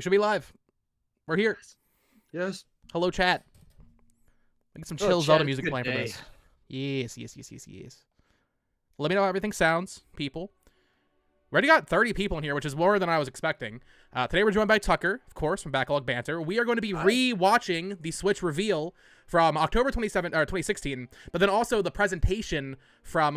We should be live. We're here. Yes. Hello, chat. Get some chill Zelda music playing for this. Yes. Let me know how everything sounds, people. We already got 30 people in here, which is more than I was expecting. Today we're joined by Tucker, of course, from Backlog Banter. We are going to be re-watching the Switch reveal from October 2016, but then also the presentation from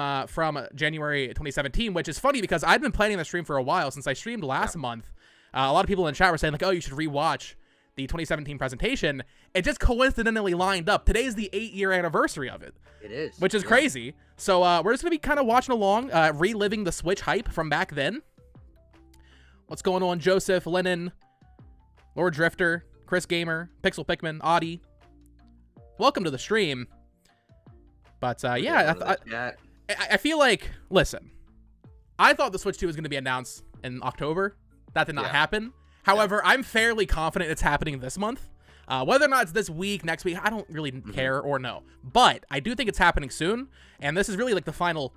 January 2017, which is funny because I've been planning the stream for a while since I streamed last month. A lot of people in chat were saying, like, oh, you should re-watch the 2017 presentation. It just coincidentally lined up. Today is the 8-year anniversary of it. It is. Which is crazy. So we're just going to be kind of watching along, reliving the Switch hype from back then. What's going on, Joseph, Lennon, Lord Drifter, Chris Gamer, Pixel Pikmin, Audie. Welcome to the stream. But yeah, I feel like, listen, I thought the Switch 2 was going to be announced in October. That did not happen. However, I'm fairly confident it's happening this month. Whether or not it's this week, next week, I don't really care or know. But I do think it's happening soon. And this is really like the final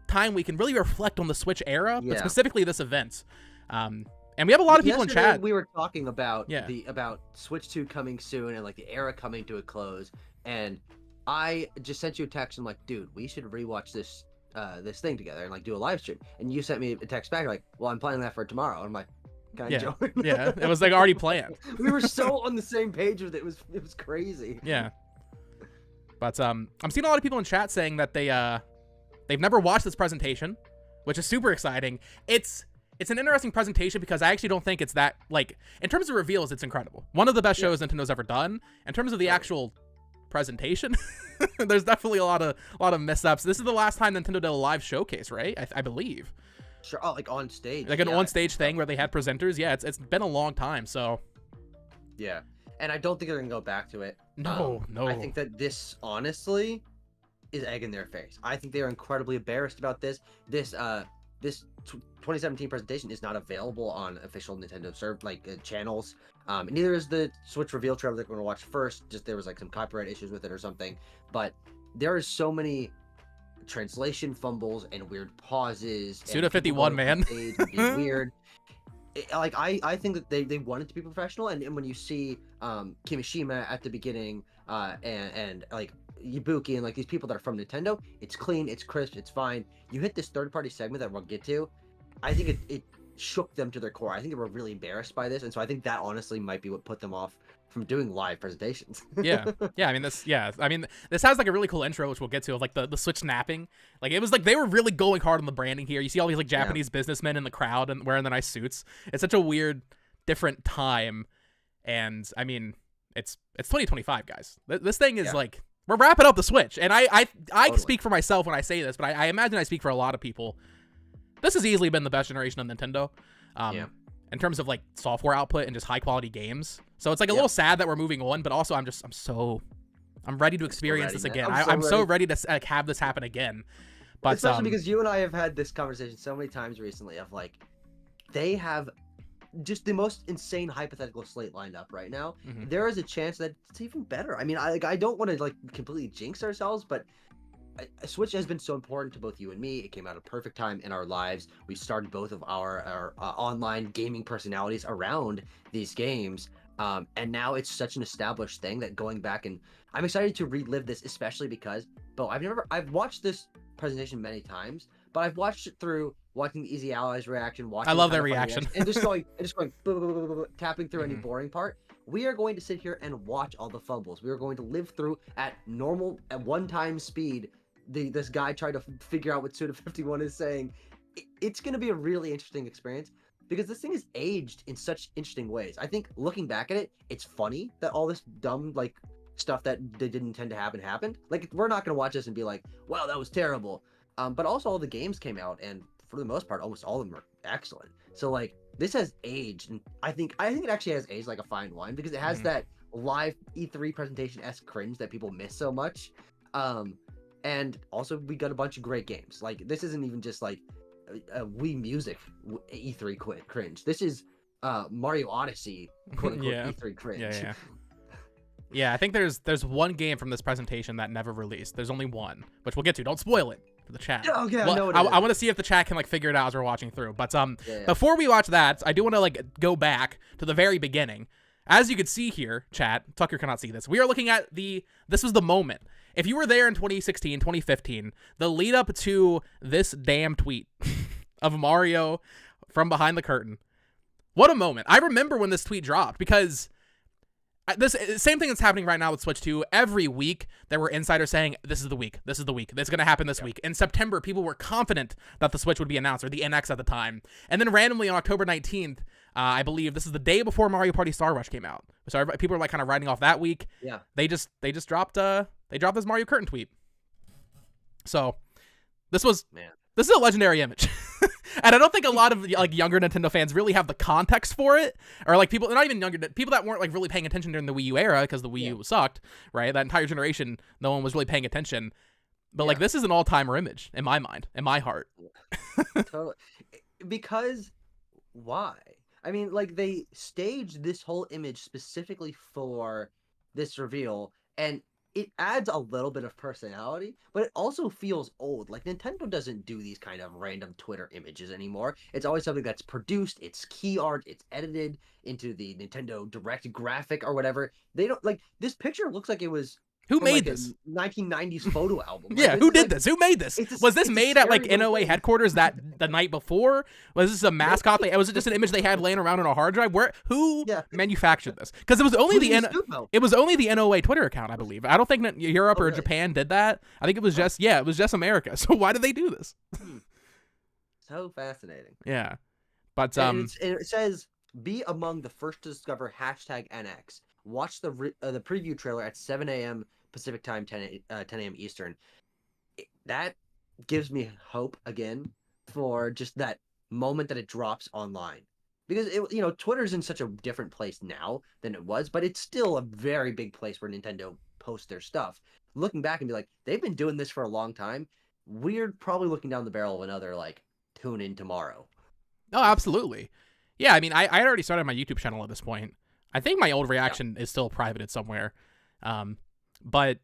time we can really reflect on the Switch era, but specifically this event. And we have a lot of people in chat. We were talking about about Switch 2 coming soon and like the era coming to a close. And I just sent you a text and like, dude, we should rewatch this thing together and like do a live stream. And you sent me a text back like, well, I'm planning that for tomorrow. And I'm like, can I join? Yeah, it was like already planned. We were so on the same page with it. It was crazy. Yeah. But I'm seeing a lot of people in chat saying that they've never watched this presentation, which is super exciting. It's an interesting presentation because I actually don't think it's that, like, in terms of reveals, it's incredible. One of the best shows Nintendo's ever done. In terms of the actual presentation, there's definitely a lot of mess-ups. This is the last time Nintendo did a live showcase, right? I believe. Sure. Oh, like on stage. Like an on-stage thing where they had presenters. Yeah, it's been a long time, so. Yeah. And I don't think they're going to go back to it. No. I think that this, honestly, is egg in their face. I think they are incredibly embarrassed about this. This 2017 presentation is not available on official Nintendo channels. Neither is the Switch reveal trailer that we're going to watch first. Just there was like some copyright issues with it or something. But there is so many translation fumbles and weird pauses. Suda 51, man. Weird. I think that they want it to be professional, and when you see Kimishima at the beginning, and like Ibuki and like these people that are from Nintendo, it's clean, it's crisp, it's fine. You hit this third-party segment that we'll get to. I think it shook them to their core. I think they were really embarrassed by this, and so I think that honestly might be what put them off from doing live presentations. yeah. I mean, this has like a really cool intro, which we'll get to, of like the Switch snapping. Like it was like they were really going hard on the branding here. You see all these like Japanese businessmen in the crowd and wearing the nice suits. It's such a weird, different time, and I mean, it's 2025, guys. This thing is like we're wrapping up the Switch, and I speak for myself when I say this, but I imagine I speak for a lot of people. This has easily been the best generation of Nintendo. In terms of like software output and just high quality games. So it's like a little sad that we're moving on, but also I'm ready to experience this again. I'm so ready to like have this happen again. But especially because you and I have had this conversation so many times recently of like, they have just the most insane hypothetical slate lined up right now. There is a chance that it's even better. I mean, I don't want to like completely jinx ourselves, but Switch has been so important to both you and me. It came out at a perfect time in our lives. We started both of our online gaming personalities around these games. And now it's such an established thing that going back, and I'm excited to relive this, especially because, I've watched this presentation many times, but I've watched it through watching the Easy Allies reaction. I love their reaction. And just going, tapping through any boring part. We are going to sit here and watch all the fumbles. We are going to live through at one-time speed this guy tried to figure out what Suda 51 is saying. It's going to be a really interesting experience because this thing is aged in such interesting ways. I think looking back at it, it's funny that all this dumb like stuff that they didn't intend to happen happened. Like we're not going to watch this and be like, wow, that was terrible. But also all the games came out, and for the most part, almost all of them are excellent. So like this has aged, and I think it actually has aged like a fine wine because it has that live E3 presentation-esque cringe that people miss so much. And also, we got a bunch of great games. Like, this isn't even just, like, a Wii Music E3 cringe. This is Mario Odyssey, quote-unquote, E3 cringe. Yeah, I think there's one game from this presentation that never released. There's only one, which we'll get to. Don't spoil it. for the chat. Yeah, okay, Well, I know what it I is. want to see if the chat can like figure it out as we're watching through. But Yeah. before we watch that, I do want to like go back to the very beginning. As you can see here, chat, Tucker cannot see this. We are looking at this was the moment. If you were there in 2016, 2015, the lead up to this damn tweet of Mario from behind the curtain. What a moment. I remember when this tweet dropped because this same thing that's happening right now with Switch 2. Every week there were insiders saying, this is the week. This is the week. It's going to happen this week. In September, people were confident that the Switch would be announced, or the NX at the time. And then randomly on October 19th, I believe this is the day before Mario Party Star Rush came out. So people are like kind of riding off that week. Yeah. They just dropped this Mario Curtain tweet. So this is a legendary image. And I don't think a lot of like younger Nintendo fans really have the context for it, or like people, not even younger, people that weren't like really paying attention during the Wii U era because the Wii U sucked, right? That entire generation, no one was really paying attention. But like this is an all-timer image in my mind, in my heart. Totally. Because why? I mean, like they staged this whole image specifically for this reveal, and it adds a little bit of personality, but it also feels old. Like Nintendo doesn't do these kind of random Twitter images anymore. It's always something that's produced, it's key art, it's edited into the Nintendo Direct graphic or whatever. They don't like this picture looks like it was Who from, made like, this? a 1990s photo album. Yeah, Like, who this is, did this? Who made this? Was this it's a made at like scary little NOA thing. headquarters that the night before? Was this a mascot? Was it just an image they had laying around on a hard drive? Who manufactured this? Because it was only the NOA Twitter account, I believe. I don't think that Europe or Japan did that. I think it was just it was just America. So why did they do this? So fascinating. Yeah, but and it says be among the first to discover #NX. Watch the preview trailer at 7 a.m. Pacific time, 10 a.m. Eastern. That gives me hope again for just that moment that it drops online, because Twitter's in such a different place now than it was, but it's still a very big place where Nintendo posts their stuff. Looking back and be like, they've been doing this for a long time. We're probably looking down the barrel of another like tune in tomorrow. Oh, absolutely. Yeah, I mean, I already started my YouTube channel at this point. I think my old reaction is still privated somewhere. But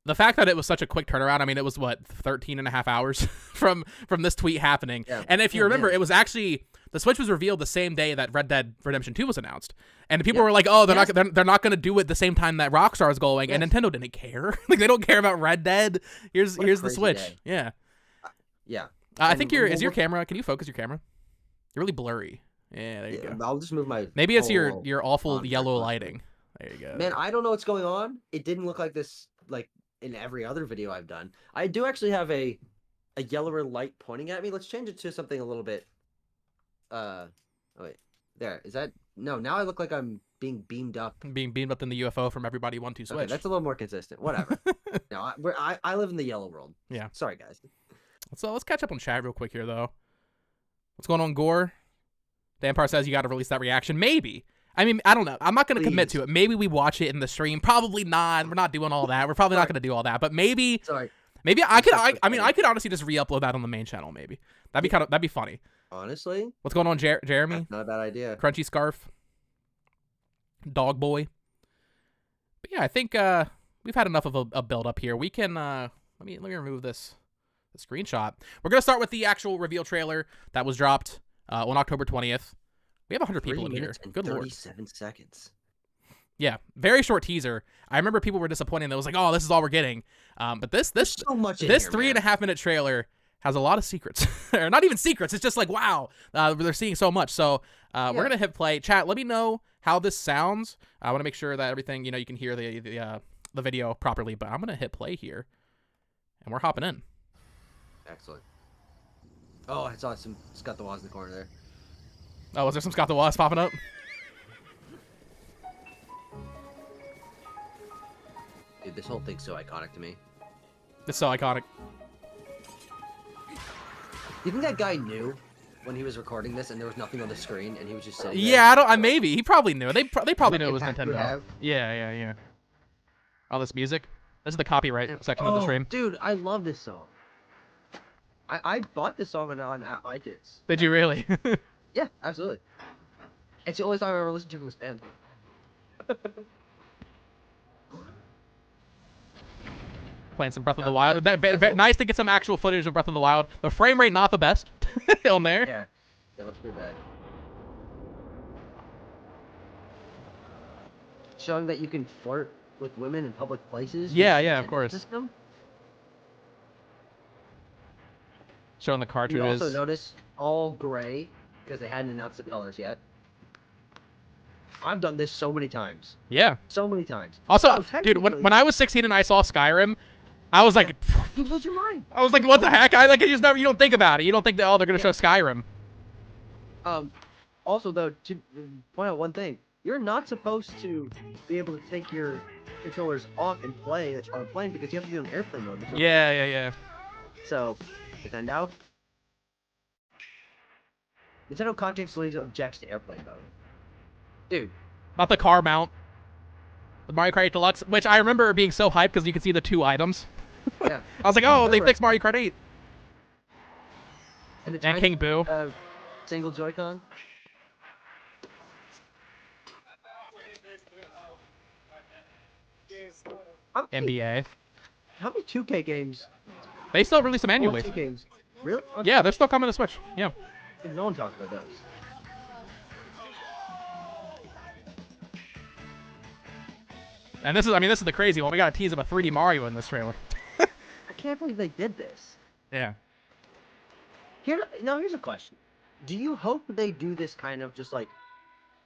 the fact that it was such a quick turnaround, I mean, it was 13 and a half hours from this tweet happening. Yeah. And if you remember, it was actually the Switch was revealed the same day that Red Dead Redemption 2 was announced. And people were like, "Oh, they're not going to do it the same time that Rockstar is going." And Nintendo didn't care. Like they don't care about Red Dead. Here's the Switch. Day. Yeah. Yeah. I think is your camera. Can you focus your camera? You're really blurry. Yeah, there you go. I'll just move my. Maybe it's your awful yellow lighting. There you go. Man, I don't know what's going on. It didn't look like this like in every other video I've done. I do actually have a yellower light pointing at me. Let's change it to something a little bit. Oh wait, there. Is that no? Now I look like I'm being beamed up. Being beamed up in the UFO from everybody 1-2 Switch. Okay, that's a little more consistent. Whatever. No, I live in the yellow world. Yeah. Sorry guys. So let's catch up on chat real quick here though. What's going on, Gore? Dampar says you got to release that reaction. Maybe. I mean, I don't know. I'm not going to commit to it. Maybe we watch it in the stream. Probably not. We're not doing all that. We're probably not going to do all that. But maybe. Sorry. Maybe I could. I mean, I could honestly just re-upload that on the main channel. Maybe that'd be funny. Honestly. What's going on, Jeremy? Not a bad idea. Crunchy Scarf. Dog Boy. But yeah, I think we've had enough of a build up here. We can. Let me remove this screenshot. We're gonna start with the actual reveal trailer that was dropped on October 20th. We have 100 people in here. Good lord. 37 seconds. Yeah, very short teaser. I remember people were disappointed. They was like, "Oh, this is all we're getting." But this so much this 3.5 minute trailer has a lot of secrets, or not even secrets. It's just like, wow, they're seeing so much. So we're gonna hit play. Chat, let me know how this sounds. I want to make sure that everything you can hear the video properly. But I'm gonna hit play here, and we're hopping in. Excellent. Oh, I saw some Scott the Woz in the corner there. Oh, was there some Scott the Woz popping up? Dude, this whole thing's so iconic to me. It's so iconic. You think that guy knew when he was recording this and there was nothing on the screen and he was just sitting there? Yeah, maybe. He probably knew. They probably knew it was Nintendo. Yeah. All this music. This is the copyright section of the stream. Dude, I love this song. I bought this song on iTunes. Did you really? Yeah, absolutely. It's the only time I ever listened to from this band. playing some Breath of the Wild. Nice to get some actual footage of Breath of the Wild. The frame rate not the best on there. Yeah, it looks pretty bad. Showing that you can flirt with women in public places. Yeah, of course. System. Showing the You cartridges. also notice all gray because they hadn't announced the colors yet. I've done this so many times. Yeah. So many times. Also, dude, when I was 16 and I saw Skyrim, I was like, you lose your mind. I was like, what the heck? You don't think about it. You don't think that they're gonna show Skyrim. Also though, to point out one thing, you're not supposed to be able to take your controllers off and play on a plane because you have to do an airplane mode. Yeah. So, Nintendo constantly objects to airplane mode. Dude. Not the car mount. The Mario Kart 8 Deluxe, which I remember being so hyped because you could see the 2 items. Yeah. I was like, oh, they fixed Mario Kart 8. And King Boo. Single Joy-Con. NBA. How many 2K games? They still release them annually. 2 games. Really? Yeah, they're still coming to Switch. Yeah. No one talks about those. And this is the crazy one. We got a tease of a 3D Mario in this trailer. I can't believe they did this. Yeah. Here's a question. Do you hope they do this kind of just like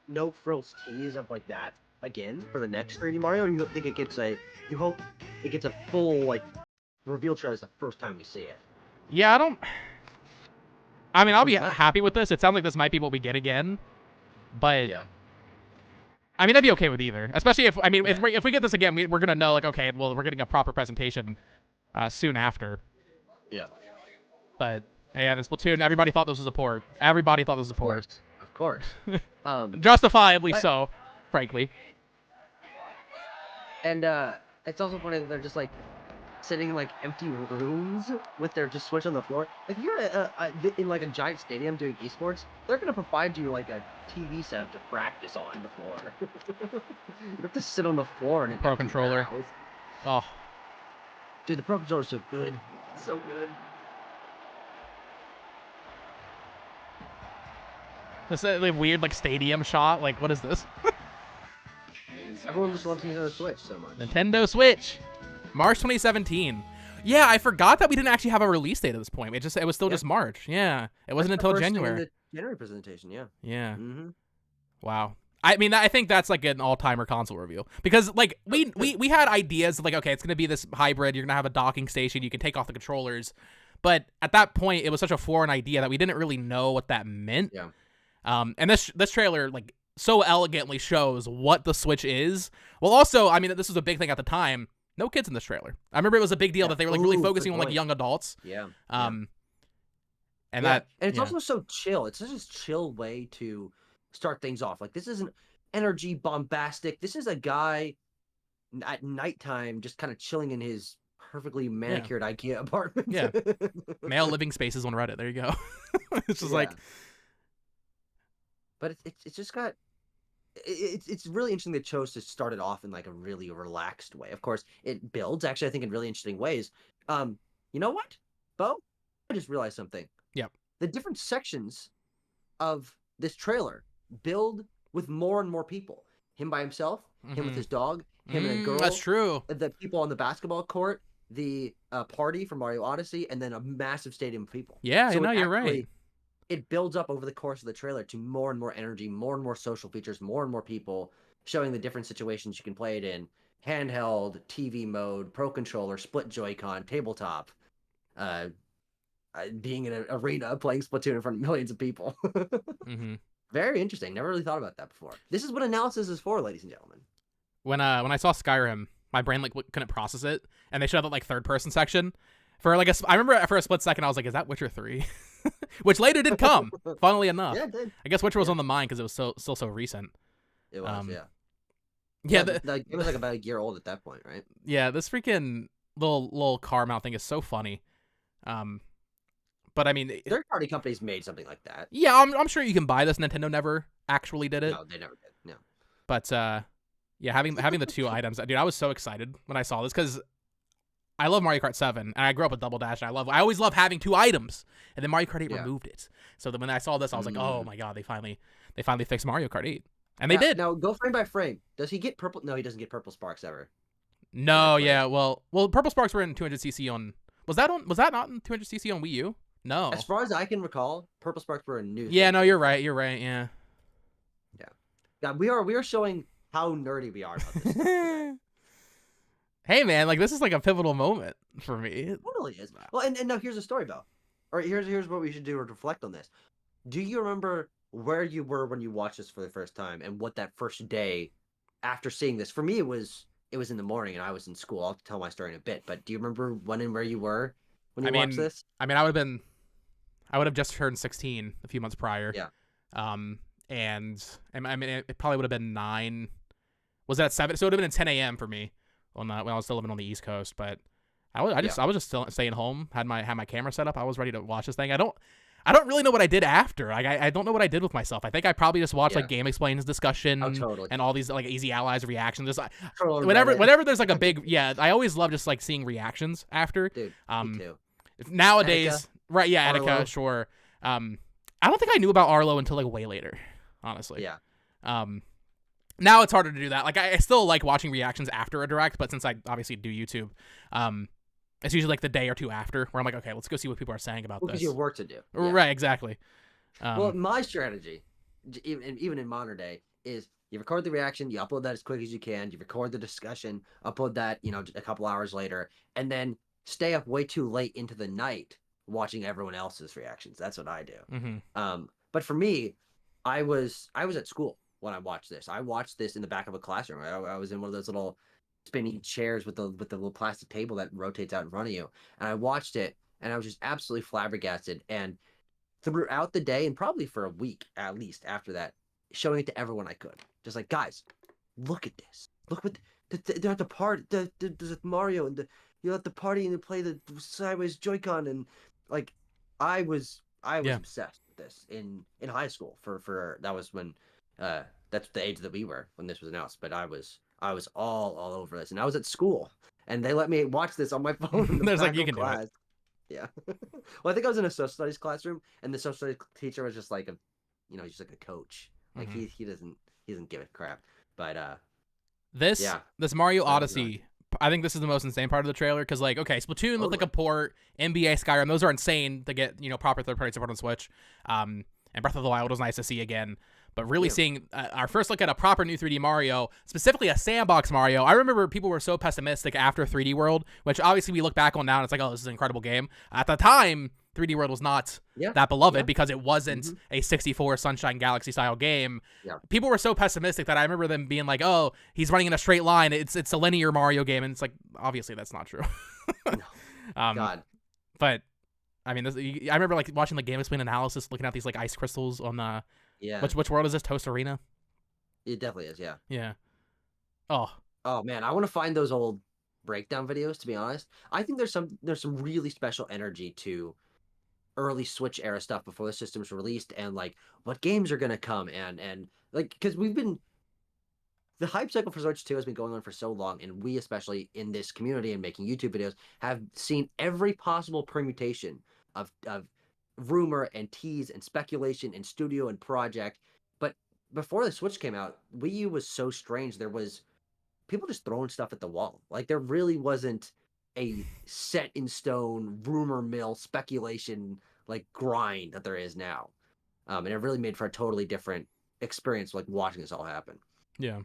no frills tease of like that again for the next 3D Mario? Or you think you hope it gets a full like reveal trailer the first time we see it? Yeah, I'll be happy with this. It sounds like this might be what we get again. But yeah. I mean, I'd be okay with either. Especially if we get this again, we're gonna know like, okay, well, we're getting a proper presentation soon after. Yeah. But yeah, this Splatoon, everybody thought this was a port. Everybody thought this was a port. Of course. Justifiably so, frankly. And it's also funny that they're just like sitting in like empty rooms with their just Switch on the floor. If you're in like a giant stadium doing esports, they're gonna provide you like a TV set to practice on the floor. You have to sit on the floor and Pro controller. Oh, dude, the Pro controller's so good, so good. this is a weird like stadium shot. Like, what is this? Everyone just loves Nintendo Switch so much. Nintendo Switch, March 2017. Yeah, I forgot that we didn't actually have a release date at this point. It was still just March. Yeah, it wasn't until January. The January presentation, yeah. Yeah. Mm-hmm. Wow. I mean, I think that's like an all-timer console review because like we had ideas of like, okay, it's gonna be this hybrid. You're gonna have a docking station. You can take off the controllers, but at that point, it was such a foreign idea that we didn't really know what that meant. Yeah. And this trailer like so elegantly shows what the Switch is. Well, also, I mean, this was a big thing at the time. No kids in this trailer. I remember it was a big deal that they were like really focusing on like young adults. Yeah. And it's also so chill. It's such a chill way to start things off. Like this isn't energy bombastic. This is a guy at nighttime just kind of chilling in his perfectly manicured IKEA apartment. Yeah. Male living spaces on Reddit. There you go. It's just like. But it's just got. It's really interesting they chose to start it off in like a really relaxed way. Of course, it builds actually I think in really interesting ways. You know what, Bo? I just realized something. Yep. The different sections of this trailer build with more and more people. Him by himself, him with his dog, him and a girl. That's true. The people on the basketball court, the party from Mario Odyssey, and then a massive stadium of people. Yeah, so you're right. It builds up over the course of the trailer to more and more energy, more and more social features, more and more people, showing the different situations you can play it in. Handheld, TV mode, Pro Controller, split Joy-Con, tabletop, being in an arena playing Splatoon in front of millions of people. Very interesting. Never really thought about that before. This is what analysis is for, ladies and gentlemen. When I saw Skyrim, my brain like couldn't process it, and they showed that like third person section. For like I remember for a split second I was like, is that Witcher 3? Which later did come, funnily enough. Yeah, it did. I guess Witcher was on the mind because it was still so recent. It was, yeah. Yeah, it was like about a year old at that point, right? Yeah, this freaking little car mount thing is so funny. But I mean, third-party companies made something like that. Yeah, I'm sure you can buy this. Nintendo never actually did it. No, they never did. No. But yeah, having the 2 items, dude, I was so excited when I saw this because I love Mario Kart 7, and I grew up with Double Dash, and I always love having 2 items, and then Mario Kart 8 Yeah. removed it. So then when I saw this, I was like, oh my god, they finally fixed Mario Kart 8, and they Yeah, did. Now go frame by frame. Does he get purple? No, he doesn't get purple sparks ever. No, Right. yeah, well, Purple Sparks were in 200cc on. Was that not in 200cc on Wii U? No. As far as I can recall, purple sparks were a new Yeah, thing. no, you're right. Yeah. Yeah, we are showing how nerdy we are about this stuff. Hey man, like this is like a pivotal moment for me. It totally is. Well, and now here's a story, Bo. All right, here's what we should do to reflect on this. Do you remember where you were when you watched this for the first time, and what that first day after seeing this? For me, it was in the morning, and I was in school. I'll tell my story in a bit. But do you remember when and where you were when you watched this? I mean, I would have just turned 16 a few months prior. Yeah. And I mean, it probably would have been 9. Was that 7? So it would have been at 10 a.m. for me when I was still living on the East Coast. But I was just still staying home. Had my camera set up. I was ready to watch this thing. I don't really know what I did after. Like I don't know what I did with myself. I think I probably just watched like Game Explains discussion and all these like Easy Allies reactions. Just whenever there's like a big I always love just like seeing reactions after. Dude, me too. Nowadays, Attica? right? Yeah, Arlo? Attica, sure. I don't think I knew about Arlo until like way later, honestly. Yeah. Now it's harder to do that. Like I still like watching reactions after a direct, but since I obviously do YouTube, it's usually like the day or two after where I'm like, okay, let's go see what people are saying about this. Because you have work to do. Yeah. Right, exactly. Well, my strategy, even in modern day, is you record the reaction, you upload that as quick as you can, you record the discussion, upload that, a couple hours later, and then stay up way too late into the night watching everyone else's reactions. That's what I do. Mm-hmm. But for me, I was at school when I watched this. I watched this in the back of a classroom. I was in one of those little spinning chairs with the little plastic table that rotates out in front of you, and I watched it, and I was just absolutely flabbergasted. And throughout the day, and probably for a week at least after that, showing it to everyone I could, just like, guys, look at this. Look what they're at the party. There's Mario, and you're at the party and they play the sideways Joy-Con, and like I was obsessed with this in high school. For that was when that's the age that we were when this was announced. But I was all over this, and I was at school, and they let me watch this on my phone. In the There's like, you back can of do class. it. Yeah. Well, I think I was in a social studies classroom, and the social studies teacher was just like he's just like a coach. Like he doesn't give a crap. But this Mario Odyssey, I think this is the most insane part of the trailer, because like, okay, Splatoon looked like a port, NBA, Skyrim, those are insane to get proper third-party support on Switch. And Breath of the Wild was nice to see again. But really seeing our first look at a proper new 3D Mario, specifically a sandbox Mario. I remember people were so pessimistic after 3D World, which obviously we look back on now and it's like, oh, this is an incredible game. At the time, 3D World was not that beloved because it wasn't a 64 Sunshine Galaxy style game. Yeah. People were so pessimistic that I remember them being like, oh, he's running in a straight line. It's a linear Mario game. And it's like, obviously that's not true. No. God. But I mean, I remember like watching the Game Explain analysis, looking at these like ice crystals on which world is this? Toast Arena? It definitely is, yeah. Yeah. Oh man, I want to find those old breakdown videos, to be honest. I think there's some really special energy to early Switch era stuff before the system was released, and like what games are gonna come, and like, because the hype cycle for Switch 2 has been going on for so long, and we, especially in this community and making YouTube videos, have seen every possible permutation of rumor and tease and speculation and studio and project. But before the Switch came out, Wii U was so strange. There was people just throwing stuff at the wall. Like, there really wasn't a set in stone rumor mill speculation like grind that there is now. And it really made for a totally different experience, like watching this all happen. Yeah.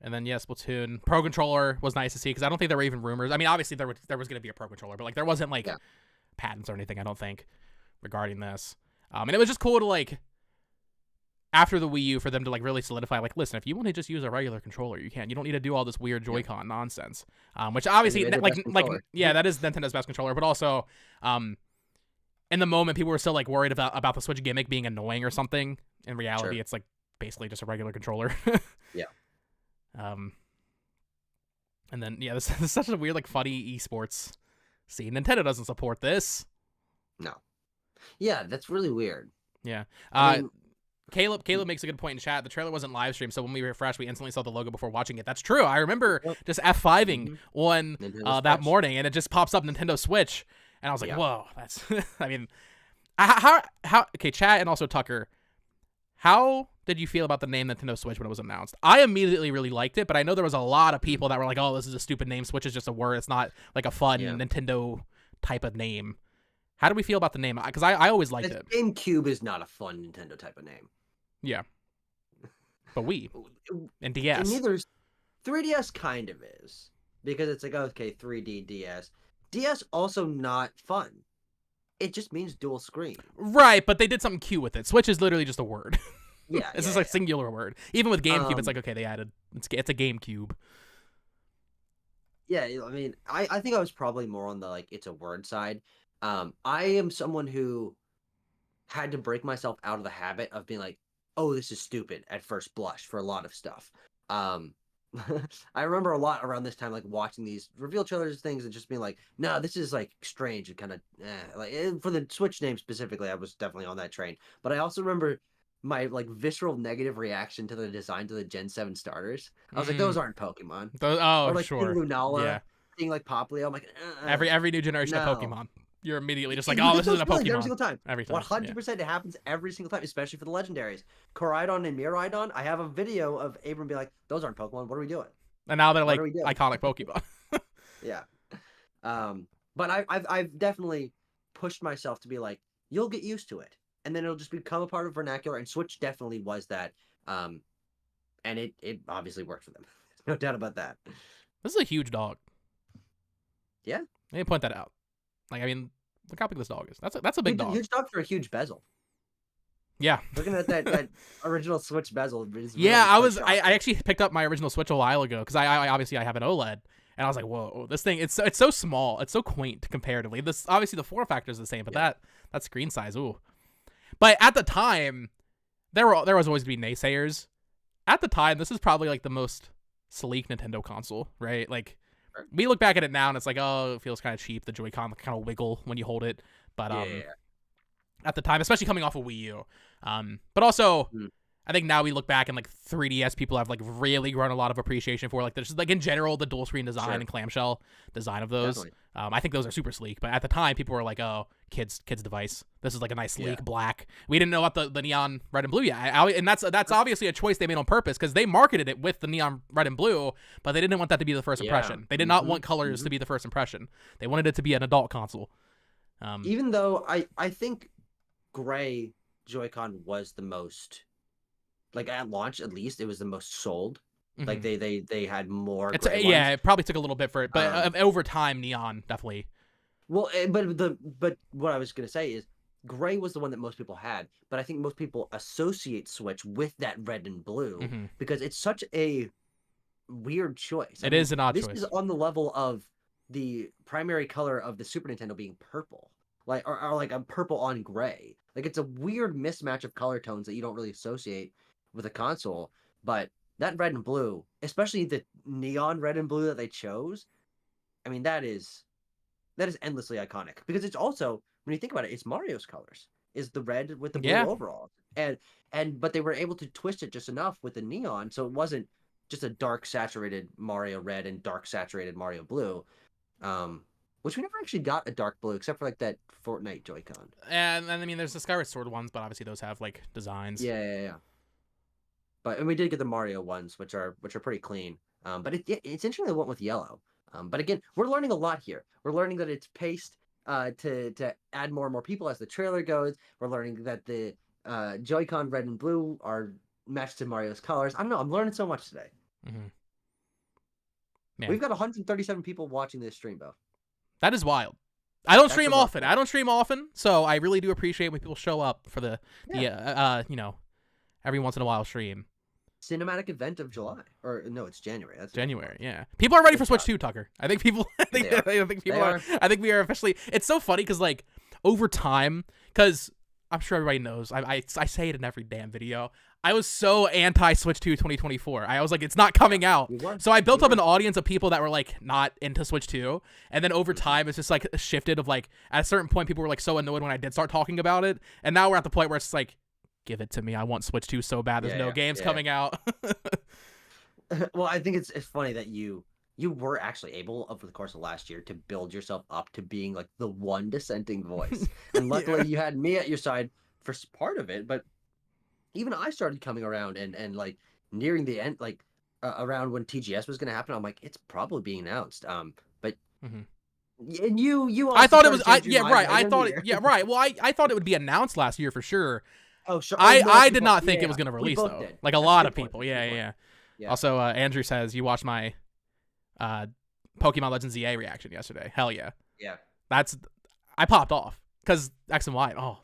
And then Splatoon Pro Controller was nice to see, because I don't think there were even rumors. I mean, obviously there was going to be a Pro Controller, but like there wasn't like patents or anything, I don't think, regarding this. And it was just cool to like, after the Wii U, for them to like really solidify, like, listen, if you want to just use a regular controller, you can. You don't need to do all this weird Joy-Con nonsense. Which obviously that is Nintendo's best controller, but also in the moment people were still like worried about the Switch gimmick being annoying or something. In reality, it's like basically just a regular controller. Yeah. And then this is such a weird like funny esports scene. Nintendo doesn't support this. No. Yeah, that's really weird. Yeah. I mean, Caleb makes a good point in chat. The trailer wasn't live streamed, so when we refreshed, we instantly saw the logo before watching it. That's true. I remember just F5ing on that morning, and it just pops up Nintendo Switch, and I was like, whoa, that's. I mean, how? Okay, chat and also Tucker. How did you feel about the name Nintendo Switch when it was announced? I immediately really liked it, but I know there was a lot of people that were like, "Oh, this is a stupid name. Switch is just a word. It's not like a fun Nintendo type of name." How do we feel about the name? Because I always liked it. GameCube is not a fun Nintendo type of name. Yeah. But Wii and DS. And neither 3DS kind of is. Because it's like, okay, 3D DS. DS also not fun. It just means dual screen. Right, but they did something cute with it. Switch is literally just a word. Yeah. It's just a singular word. Even with GameCube, it's like, okay, they added, it's a GameCube. Yeah, I mean, I think I was probably more on the, like, it's a word side. I am someone who had to break myself out of the habit of being like, oh, this is stupid at first blush for a lot of stuff. I remember a lot around this time, like watching these reveal trailers and things and just being like, no, this is like strange and kind of like for the Switch name specifically, I was definitely on that train. But I also remember my like visceral negative reaction to the design to the Gen 7 starters. I was like, those aren't Pokemon. Or like sure. Lunala, thing like Poplio. I'm like, every new generation of Pokemon. You're immediately just like, oh, this isn't a Pokemon. Every single time. Every time. 100%. It happens every single time, especially for the legendaries. Koraidon and Miraidon, I have a video of Abram being like, those aren't Pokemon. What are we doing? And now they're like iconic Pokemon. Yeah. But I've definitely pushed myself to be like, you'll get used to it. And then it'll just become a part of vernacular. And Switch definitely was that. And it obviously worked for them. No doubt about that. This is a huge dog. Yeah. Let me point that out. Like, I mean, look how big this dog is. That's a big dog. Huge dog for a huge bezel. Yeah. Looking at that original Switch bezel. I actually picked up my original Switch a while ago because I obviously I have an OLED, and I was like, whoa, this thing, it's so small. It's so quaint comparatively. This obviously the form factor is the same, but that screen size, ooh. But at the time, there was always going to be naysayers. At the time, this is probably like the most sleek Nintendo console, right? Like, we look back at it now and it's like, oh, it feels kind of cheap. The Joy-Con kind of wiggle when you hold it. But at the time, especially coming off of Wii U. But also, I think now we look back and like 3DS people have like really grown a lot of appreciation for like there's like in general the dual screen design and clamshell design of those. I think those are super sleek. But at the time, people were like, oh, kids device. This is like a nice sleek black. We didn't know about the neon red and blue yet. And that's obviously a choice they made on purpose because they marketed it with the neon red and blue, but they didn't want that to be the first impression. They did not want colors to be the first impression. They wanted it to be an adult console. Even though I think gray Joy-Con was the most, like at launch at least, it was the most sold. Like they had more. It probably took a little bit for it, but over time, neon definitely. Well, but what I was gonna say is gray was the one that most people had, but I think most people associate Switch with that red and blue because it's such a weird choice. It is an odd choice. This is on the level of the primary color of the Super Nintendo being purple, like or like a purple on gray. Like it's a weird mismatch of color tones that you don't really associate with a console, but that red and blue, especially the neon red and blue that they chose, I mean, that is endlessly iconic because it's also, when you think about it, it's Mario's colors, is the red with the blue overall. But they were able to twist it just enough with the neon, so it wasn't just a dark saturated Mario red and dark saturated Mario blue, which we never actually got a dark blue except for like that Fortnite Joy-Con. And I mean, there's the Skyward Sword ones, but obviously those have like designs. Yeah. But and we did get the Mario ones, which are pretty clean. But it's interesting they went with yellow. But again, we're learning a lot here. We're learning that it's paced to add more and more people as the trailer goes. We're learning that the Joy-Con red and blue are matched to Mario's colors. I don't know. I'm learning so much today. We've got 137 people watching this stream, Bo. That is wild. I don't stream often, so I really do appreciate when people show up for the every once in a while stream. Cinematic event of July, or no, it's January. That's January. Yeah, people are ready for Switch 2, Tucker. I think people. I think we are officially. It's so funny because like over time, because I'm sure everybody knows. I say it in every damn video. I was so anti Switch 2 2024. I was like, it's not coming out. So I built up an audience of people that were like not into Switch 2, and then over time it's just like shifted of like at a certain point people were like so annoyed when I did start talking about it, and now we're at the point where it's like, give it to me. I want Switch 2 so bad. There's no games coming out. Well, I think it's funny that you were actually able over the course of last year to build yourself up to being like the one dissenting voice, and luckily you had me at your side for part of it. But even I started coming around and like nearing the end, like around when TGS was going to happen. I'm like, it's probably being announced. But and you also I thought it was started changing yeah your right. mind I right thought in the yeah year. right. Well, I thought it would be announced last year for sure. Oh sure. I did not think it was going to We release both though. did. Like a That's lot good of point. people. That's a good Yeah. point. Yeah. Also, Andrew says you watched my Pokemon Legends EA reaction yesterday. Hell yeah. Yeah. I popped off because X and Y. Oh,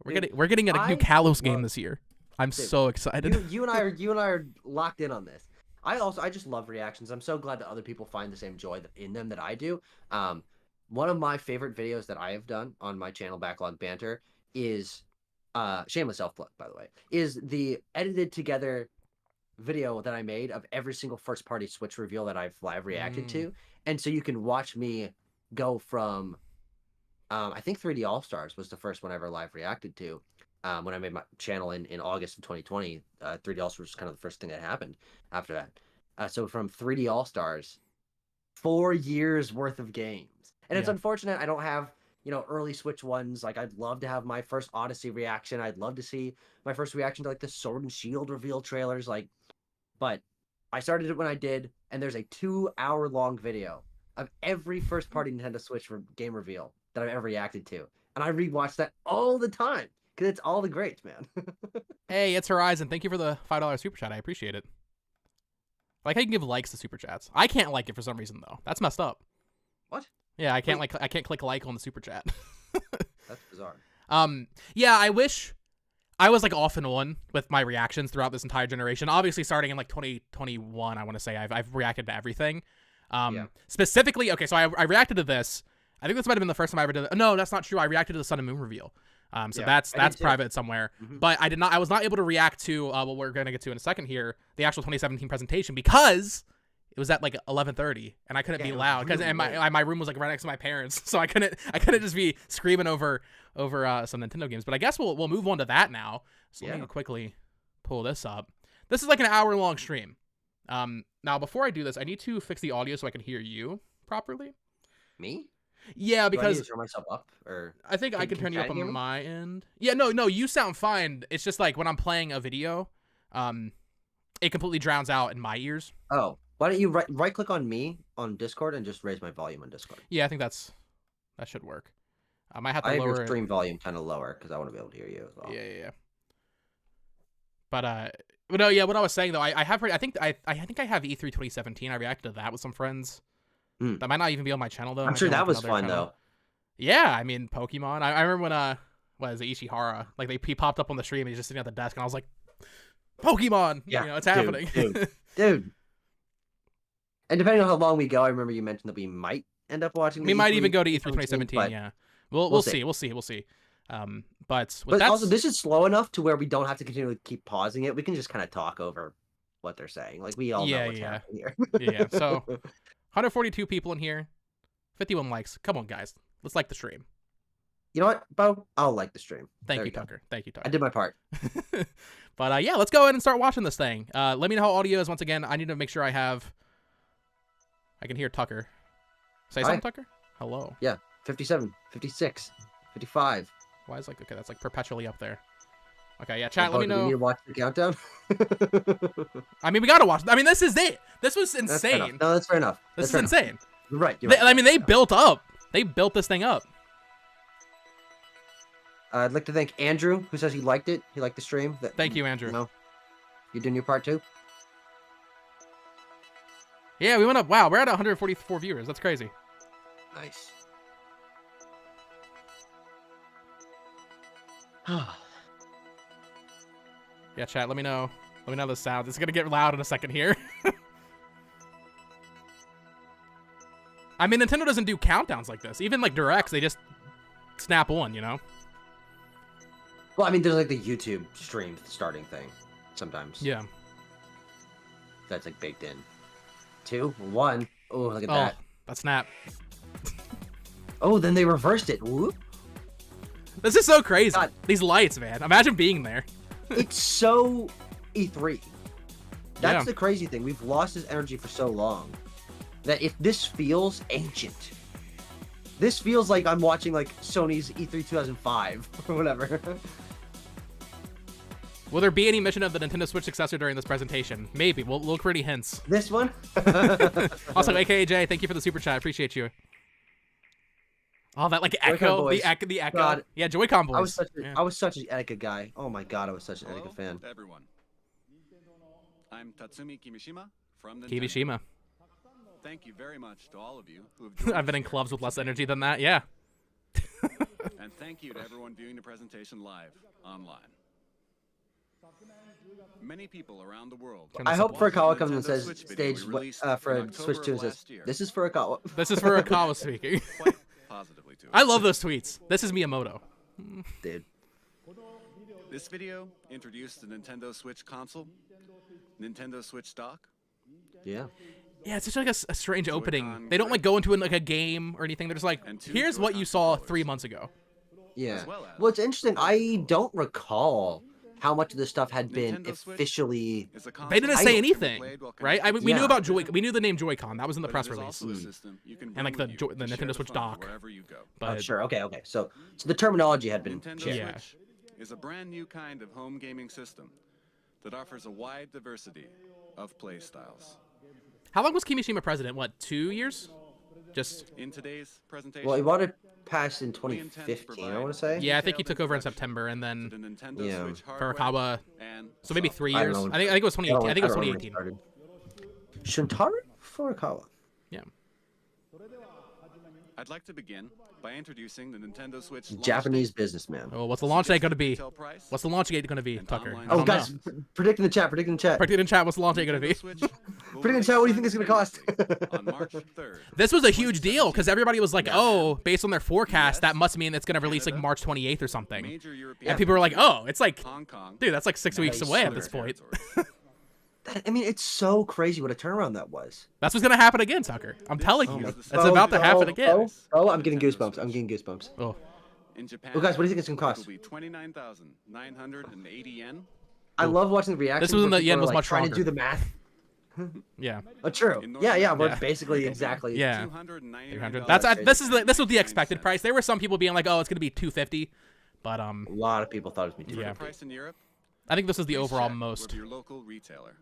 we're getting a new Kalos game this year. I'm so excited. You and I are locked in on this. I just love reactions. I'm so glad that other people find the same joy in them that I do. One of my favorite videos that I have done on my channel, Backlog Banter, is shameless self plug, by the way, is the edited together video that I made of every single first party Switch reveal that I've live reacted to, and so you can watch me go from I think 3D All Stars was the first one I ever live reacted to. When I made my channel in August of 2020, 3D All Stars was kind of the first thing that happened after that. So from 3D All Stars, 4 years worth of games. And it's unfortunate I don't have, early Switch ones. Like, I'd love to have my first Odyssey reaction. I'd love to see my first reaction to, like, the Sword and Shield reveal trailers. Like, but I started it when I did, and there's a 2-hour-long video of every first-party Nintendo Switch game reveal that I've ever reacted to. And I rewatch that all the time. Because it's all the greats, man. Hey, it's Horizon. Thank you for the $5 super chat. I appreciate it. I like how you can give likes to super chats. I can't like it for some reason though. That's messed up. What? Yeah, I can't I can't click like on the super chat. That's bizarre. Yeah, I wish I was like off and on with my reactions throughout this entire generation. Obviously, starting in like 2021, I want to say I've reacted to everything. Specifically, okay, so I reacted to this. I think this might have been the first time I ever did it. No, that's not true. I reacted to the Sun and Moon reveal. That's private somewhere. But I was not able to react to what we're going to get to in a second here, the actual 2017 presentation, because it was at like 11:30 and I couldn't be loud because my room was like right next to my parents, so I couldn't just be screaming over some Nintendo games. But I guess we'll move on to that now. So let me quickly pull this up. This is like an hour-long stream. Now before I do this, I need to fix the audio so I can hear you properly. Me? Yeah, because do I need to turn myself up, or I think I can turn you up on my end. Yeah, no, you sound fine. It's just like when I'm playing a video, it completely drowns out in my ears. Oh, why don't you right click on me on Discord and just raise my volume on Discord? Yeah, I think that should work. I might have to lower your stream volume kind of lower because I want to be able to hear you as well. Yeah. But no, yeah. What I was saying though, I think I have E3 2017. I reacted to that with some friends. That might not even be on my channel though. I'm sure that was fun though. Yeah, I mean Pokemon. I remember when what is it, Ishihara? Like he popped up on the stream and he's just sitting at the desk and I was like, Pokemon. Yeah, it's happening. Dude. And depending on how long we go, I remember you mentioned that we might end up watching. We might even go to E3 2017. Yeah, we'll see. But also this is slow enough to where we don't have to continually keep pausing it. We can just kind of talk over what they're saying. Like we all know what's happening here. Yeah. So 142 people in here, 51 likes. Come on, guys. Let's like the stream. You know what, Bo? I'll like the stream. Thank you, Tucker. Thank you, Tucker. I did my part. But yeah, let's go ahead and start watching this thing. Let me know how audio is. Once again, I need to make sure I can hear Tucker. Say something, Tucker? Hello. Yeah. 57, 56, 55. Why is okay, that's like perpetually up there. Okay, yeah, chat, let me know. Do we need to watch the countdown? I mean, we gotta watch. I mean, this is it. This was insane. No, that's fair enough. This is insane. You're right. I mean, they built this thing up. I'd like to thank Andrew, who says he liked it. He liked the stream. Thank you, Andrew. You're doing your part too? Yeah, we went up. Wow, we're at 144 viewers. That's crazy. Nice. Yeah, chat, let me know. Let me know the sound. It's gonna get loud in a second here. I mean, Nintendo doesn't do countdowns like this. Even like Directs, they just snap on, you know? Well, I mean, there's like the YouTube stream starting thing sometimes. Yeah. That's like baked in. 2, 1. Oh, look at that. That snap. Oh, then they reversed it. Whoop. This is so crazy. God. These lights, man. Imagine being there. It's so E3. That's Yeah. the crazy thing. We've lost this energy for so long that if this feels ancient. This feels like I'm watching like Sony's E3 2005 or whatever. Will there be any mention of the Nintendo Switch successor during this presentation? Maybe. We'll look for any hints. This one? Also, AKA Jay, thank you for the super chat. Appreciate you. Oh, that like echo, boys. the echo. God. Yeah, Joy-Con boys. I was such an Etika guy. Oh my god, I was such an Etika fan. to everyone. I'm Tatsumi Kimishima from Nintendo. Kimishima. Thank you very much to all of you who have joined I've been in us clubs with here less today. energy than that. Yeah. And thank you to everyone viewing the presentation live online. Many people around the world. Turn I this hope up. Furukawa comes and Nintendo says Switch video we stage released for in Switch 2 and October of says, last year. "This is Furukawa." This is Furukawa speaking. Quite positively to us. I love those tweets. This is Miyamoto. Dude. This video introduced the Nintendo Switch console, Nintendo Switch dock, Yeah. Yeah, it's just like a strange opening. Joy-Con They don't like grip. go into like a game or anything. They're just like, And two here's what you Joy-Con saw controllers. 3 months ago. Yeah. as well as Well, it's interesting. I don't recall how much of this stuff had been Nintendo Switch officially. is a console They didn't that say can be anything, played while right? I mean, connected we to knew Yeah. about we knew the name Joy-Con. That was in the But press it is release. also a system you can And, like, bring the with Jo- you the to Nintendo share Switch fun dock. wherever you go. Oh, But sure. Okay. So the terminology had been Nintendo changed. Yeah. Switch is a brand new kind of home gaming system that offers a wide diversity of play styles. how long was Kimishima president? What, 2 years? Just In today's presentation, Well, he wanted to pass in we intend to 2015. I provide want to say. yeah, I think he detailed took over in introduction September, and to then the Nintendo Yeah. Switch hardware Furukawa. and So maybe software. 3 I don't years. know. I think it was 2018. I think it was don't know when 2018. started. Shuntaro Furukawa. Yeah. I'd like to begin by introducing the Nintendo Switch launch Japanese date, businessman. Oh, what's the launch date gonna be? retail price, What's the launch date gonna be, And Tucker? online I Oh, don't guys, know. predict in the chat. Predict in the chat. Predict in chat. What's the launch date gonna be? Nintendo Switch will Predict in the chat. What do you think it's gonna cost? simultaneously on March 3rd. This was a huge deal because everybody was like, Yeah. "Oh, based on their forecast, US, that must mean it's gonna release like Canada, March 28th or something." Major European And people were like, "Oh, it's like, Hong Kong, dude, that's like 6 weeks Nice. away at other this point." territories. I mean, it's so crazy what a turnaround that was. That's what's gonna happen again, Tucker. I'm telling Oh you, my it's God. about to happen again. Oh, I'm getting goosebumps. I'm getting goosebumps. Oh, In Japan, Well, guys, what do you think it's gonna it cost? will be 29,980 yen. I love watching the reactions. was when where the people yen are, was like, much trying to stronger. do the math. yeah, Oh, true. In North Yeah, we're Yeah. basically exactly. yeah. $299. 300. That's this was the expected price. There were some people being like, "Oh, it's gonna be 250," but A lot of people thought it was me too. Yeah. Price in Europe. I think this is the please overall check most. with your local retailer.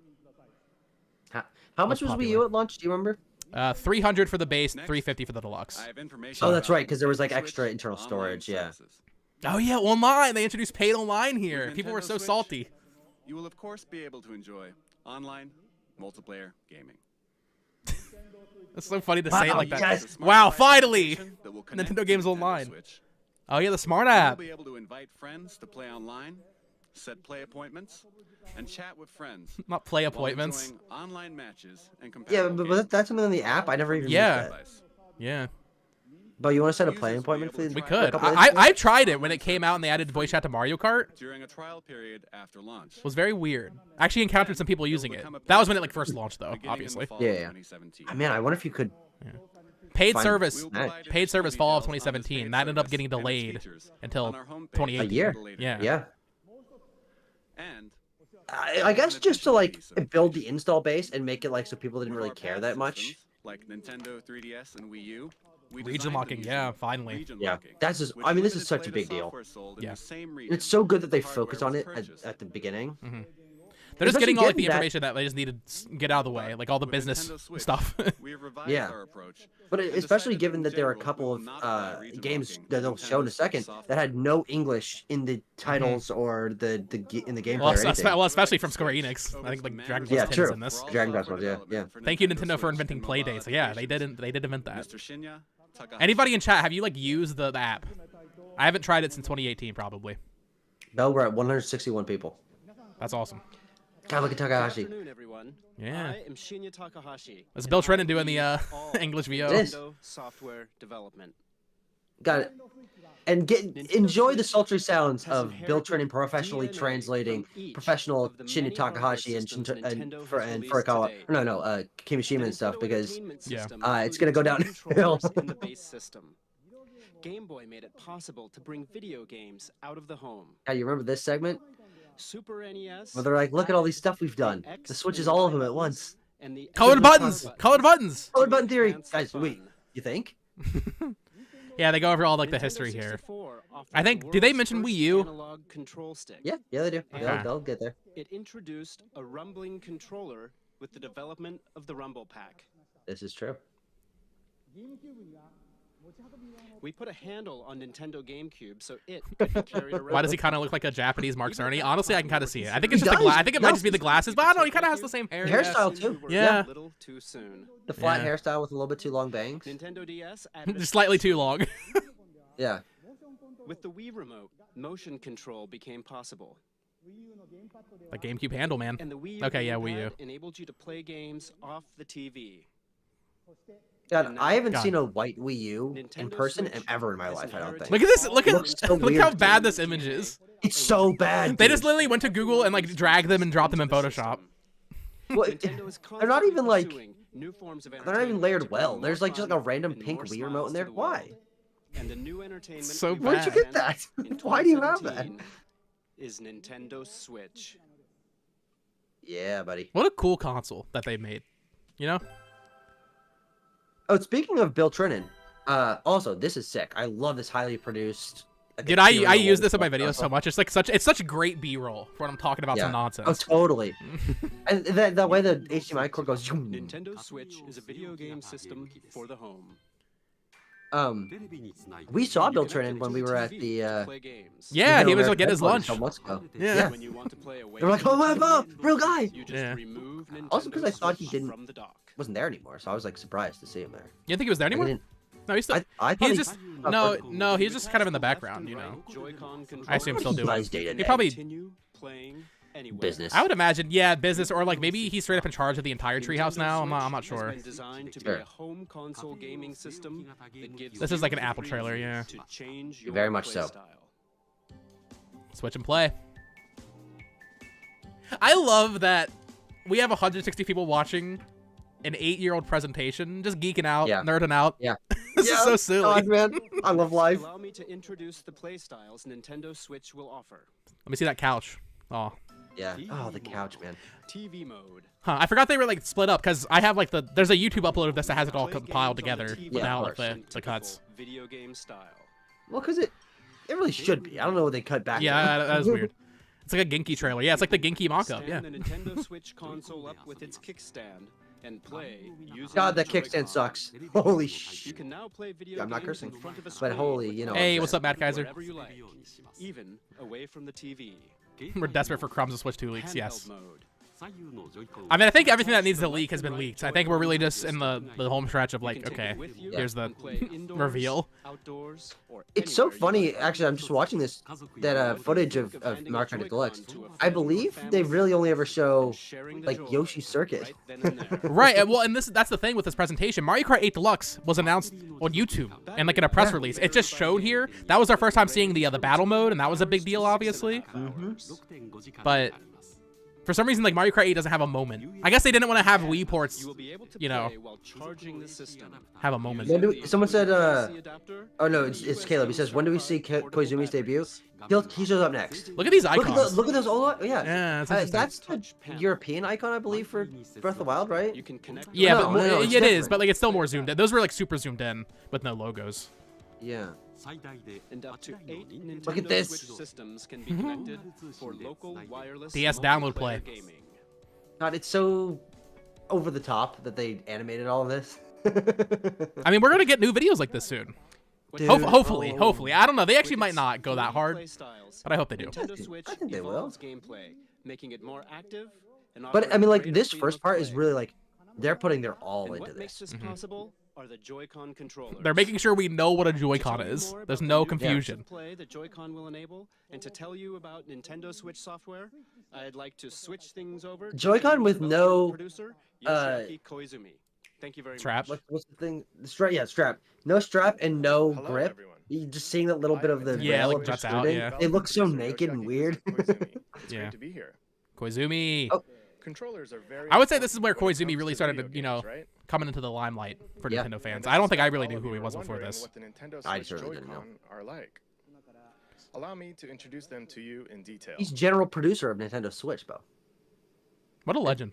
How much was Wii U popular. at launch? Do you remember? 300 for the base, Next. 350 for the deluxe. I have information. Oh, that's about right, 'cause there was, like, Nintendo extra Switch internal online storage, yeah. services. Oh yeah, online. They introduced paid online here. With People were Nintendo so Switch, salty. You will of course be able to enjoy online multiplayer gaming. It's so funny to say it Wow, like that. yes. With a smart Wow, device finally! application that will connect Nintendo to games Nintendo online. Switch. Oh yeah, the smart You'll app. be able to invite friends to play online, set play appointments, and chat with friends. Not play while appointments. enjoying online matches and Yeah, compatible but games that's something on the app. I never even Yeah. used that. device. Yeah, But you want to set a Users playing will be appointment able to for we try could. couple I days? I tried it when it came out and they added voice chat to Mario Kart. During a trial period after launch. It was very weird. I actually encountered some people It'll using it. become a That was when it paid like first feature launched though, beginning in the obviously. fall of Yeah. 2017. Man, I wonder if you could. Paid Fine. service. We will Nice. provide Paid service fall of additional details on this 2017. paid That ended up service getting and its delayed features until on our homepage 2018. A year. at a later Yeah. date. Yeah. And I guess just to like build the install base and make it like so people didn't with really our care past that much. systems, like Nintendo 3DS and Wii U, we Region designed locking, them yeah, using finally. region Yeah, locking, that's just. which I mean, this is limited such a play to big deal. software sold in Yeah. the same And region it's so good that they the hardware focus on was it purchased. at the beginning. They're just Especially getting all like, the given that- information that they just needed to get out of the way, like all the With business Nintendo Switch, stuff. we have revised Yeah. our approach, But and especially decided given in that there are a general, couple we of will not allow region games locking that in they'll show in a Nintendo's second software. that had no English in the titles or in the gameplay or anything. well, especially from Square Enix. I think like Dragon Quest Yeah, 10 true. is in this. Dragon Quest was, yeah. Thank you Nintendo for inventing Playdates. Yeah, they did invent that. Mr. Shinya Takahashi. Anybody in chat, have you like used the app? I haven't tried it since 2018 probably. No, we're at 161 people. That's awesome. God, look at Takahashi. Good afternoon, everyone. Yeah. I am Shinya Takahashi. That's and Bill I Trennan doing the lead all English VO. It is. Nintendo software development. Got it. And enjoy the sultry sounds has of Bill inherited Trennan professionally DNA translating from each professional of the Shinya many hardware Takahashi and systems Nintendo has released Furukawa. today. No, Kimishima and stuff The because entertainment Yeah. system it's gonna go includes downhill. controllers in the base system. Game Boy made it possible to bring video games out of the home. Yeah, you remember this segment? Super NES. Where they're like, look at all these stuff we've done. The Switch is all of them at once. And the Colored Xbox buttons. Colored buttons. Colored button theory. Enhance the Guys, wait. fun. You think? Yeah, they go over all like the Nintendo history here. 64 offered I think. the Do they world's mention first Wii U? analog control stick. Yeah, they do. Okay. They'll get there. It introduced a rumbling controller with the development of the Rumble Pack. This is true. We put a handle on Nintendo GameCube so it could be carried around. Why does he kind of look like a Japanese Mark Cerny? Honestly, I can kind of see it. I think it's He just the does. I think it might just be the glasses, but I don't know. He kind of has the same hair. The yeah. hairstyle too. Yeah. A little too soon. The flat Yeah. hairstyle with a little bit too long bangs. Nintendo DS added a Just slightly too long. Yeah. With the Wii remote, motion control became possible. The GameCube handle, man. And the Wii U Okay, yeah, Wii U. gamepad enabled you to play games off the TV. God, And I haven't God. seen a white Wii U in Nintendo person Switch ever in my has life, I don't think. inherited Look at this. Look at Looks so look how weird. bad this image is. It's so bad. They dude. just literally went to Google and like dragged them and dropped them in into the Photoshop. system. Well, Nintendo is they're not even, constantly like- pursuing new forms of They're not even entertainment layered to bring well. more There's like just like a fun random and pink more Wii remote in smiles there. to the Why? world. And the new entertainment So we Where'd you get present that? in Why do you have that? 2017 Is Nintendo Switch. Yeah, buddy. What a cool console that they made. You know? Oh, speaking of Bill Trinan, also this is sick. I love this highly produced. like, Dude, I ethereal use this in my console. videos so much. It's like such great B-roll for when I'm talking about Yeah. some Oh, nonsense. totally. And that way the HDMI cord goes. Nintendo Switch is a video game system for the home. We saw Bill Connect it Trinan when to we the were at TV the. to play games. Yeah, he was American like getting his headquarters lunch. a couple months ago. Yeah. When you want to play away They were like, from "Oh my the god, TV, real guy!" You just Yeah. remove Nintendo Also, because I thought he Switch didn't- from the dock. Wasn't there anymore, so I was like surprised to see him there. You didn't think he was there Like, I anymore? didn't- No, he's still. I thought He's he- just Oh, no, okay. no. He's just kind of in the background, you know. Joy-Con I assume still doing. Nice day He today. probably. Continue playing anywhere. Business. I would imagine, yeah, business or like maybe he's straight up in charge of the entire Nintendo treehouse now. I'm Switch not has sure. been designed to be Sure. a home console gaming system that gives This is you like an the Apple trailer, freedom yeah. to change your Very much so. playstyle. Switch and play. I love that we have 160 people watching an 8-year-old presentation, just geeking out, Yeah. nerding out. Yeah. This is so silly. God, man. I love life. Allow me to introduce the playstyles Nintendo Switch will offer. Let me see that couch. Oh, Yeah. Oh, the couch, man. TV mode. huh. I forgot they were like split up because I have like there's a YouTube upload of this that has it all Play compiled games on the together TV without of like in the cuts. typical Video game style. Well, because it really should be. I don't know what they cut back. Yeah, to. that was weird. It's like a Genki trailer. Yeah, it's like the Genki mock-up. Yeah. Stand the Nintendo Switch console up with its kickstand and play using God, the that kickstand Joy-Con. sucks. Holy You sh! can now play video I'm not games cursing, in front of a but screen holy, you know. Hey, what's up, Matt Kaiser? wherever you like, even away from the TV. We're desperate for crumbs to Switch 2 leaks. Yes. Handheld mode. I mean, I think everything that needs to leak has been leaked. I think we're really just in the home stretch of You like, can take okay, it with you here's the and play indoors, reveal. outdoors, or It's so anywhere you funny. like. Actually, I'm just watching this that footage of Mario Kart Deluxe. Joy-Con to a I friend or believe family they really only ever show and sharing the like joy Yoshi's Circuit. right then and there. Right, well, and that's the thing with this presentation. Mario Kart 8 Deluxe was announced on YouTube and like in a press release. It just showed here. That was our first time seeing the battle mode, and that was a big deal, obviously. But for some reason, like Mario Kart 8 doesn't have a moment. I guess they didn't want to have Wii ports You will be able to you know, play while charging the system. have a moment. When do someone said, USB adapter, oh no, it's Caleb. He says, when do we see Koizumi's debut? He shows up next. Look at these Look at icons. look at those. Oh yeah. Yeah, that's That's interesting. the European icon, I believe, for Breath of the Wild, right? You can connect Yeah, No, but no, it's it is, different. but like it's still more zoomed in. Those were like super zoomed in with no logos. Yeah. and up to 8 Nintendo Look at this. Switch systems can be connected for local wireless DS download play. multiplayer gaming. God, it's so over the top that they animated all of this. I mean, we're gonna get new videos like this soon. Dude, Hopefully, oh. hopefully. I don't know. They actually With might its not go that 3D hard, playstyles, but I hope they do. Nintendo Switch I think they will. evolves gameplay, making it more active and But I mean, like offering this greater first freedom of part is play. really like they're putting their all And into what makes this. this possible are the Joy-Con controllers. They're making sure we know what a To Joy-Con tell you is. more There's about no the new types confusion. of play that Joy-Con will enable, and to tell you about Nintendo Switch software, I'd like to switch things over. to Joy-Con game with developer no, and producer, Yoshiaki Koizumi. Thank you very Strap. much. What's the thing? The strap. Yeah, strap. No strap and no Hello, grip. everyone. You just seeing that little bit of the Yeah, rail like of juts the out, shooting. yeah. They look so Producer naked and Yoshiaki weird. Koizumi. It's Yeah. great to be here. Koizumi. Oh, Controllers are very I would say this is important where when it Koizumi comes really to started to, video you know, games, right? coming into the limelight for Yeah. Nintendo And fans. this I don't is think I why really all knew of who you he are was before wondering this. what the Nintendo I Switch certainly didn't know. Joy-Con are like. Allow me to introduce them to you in detail. He's general producer of Nintendo Switch, Bo. What a legend.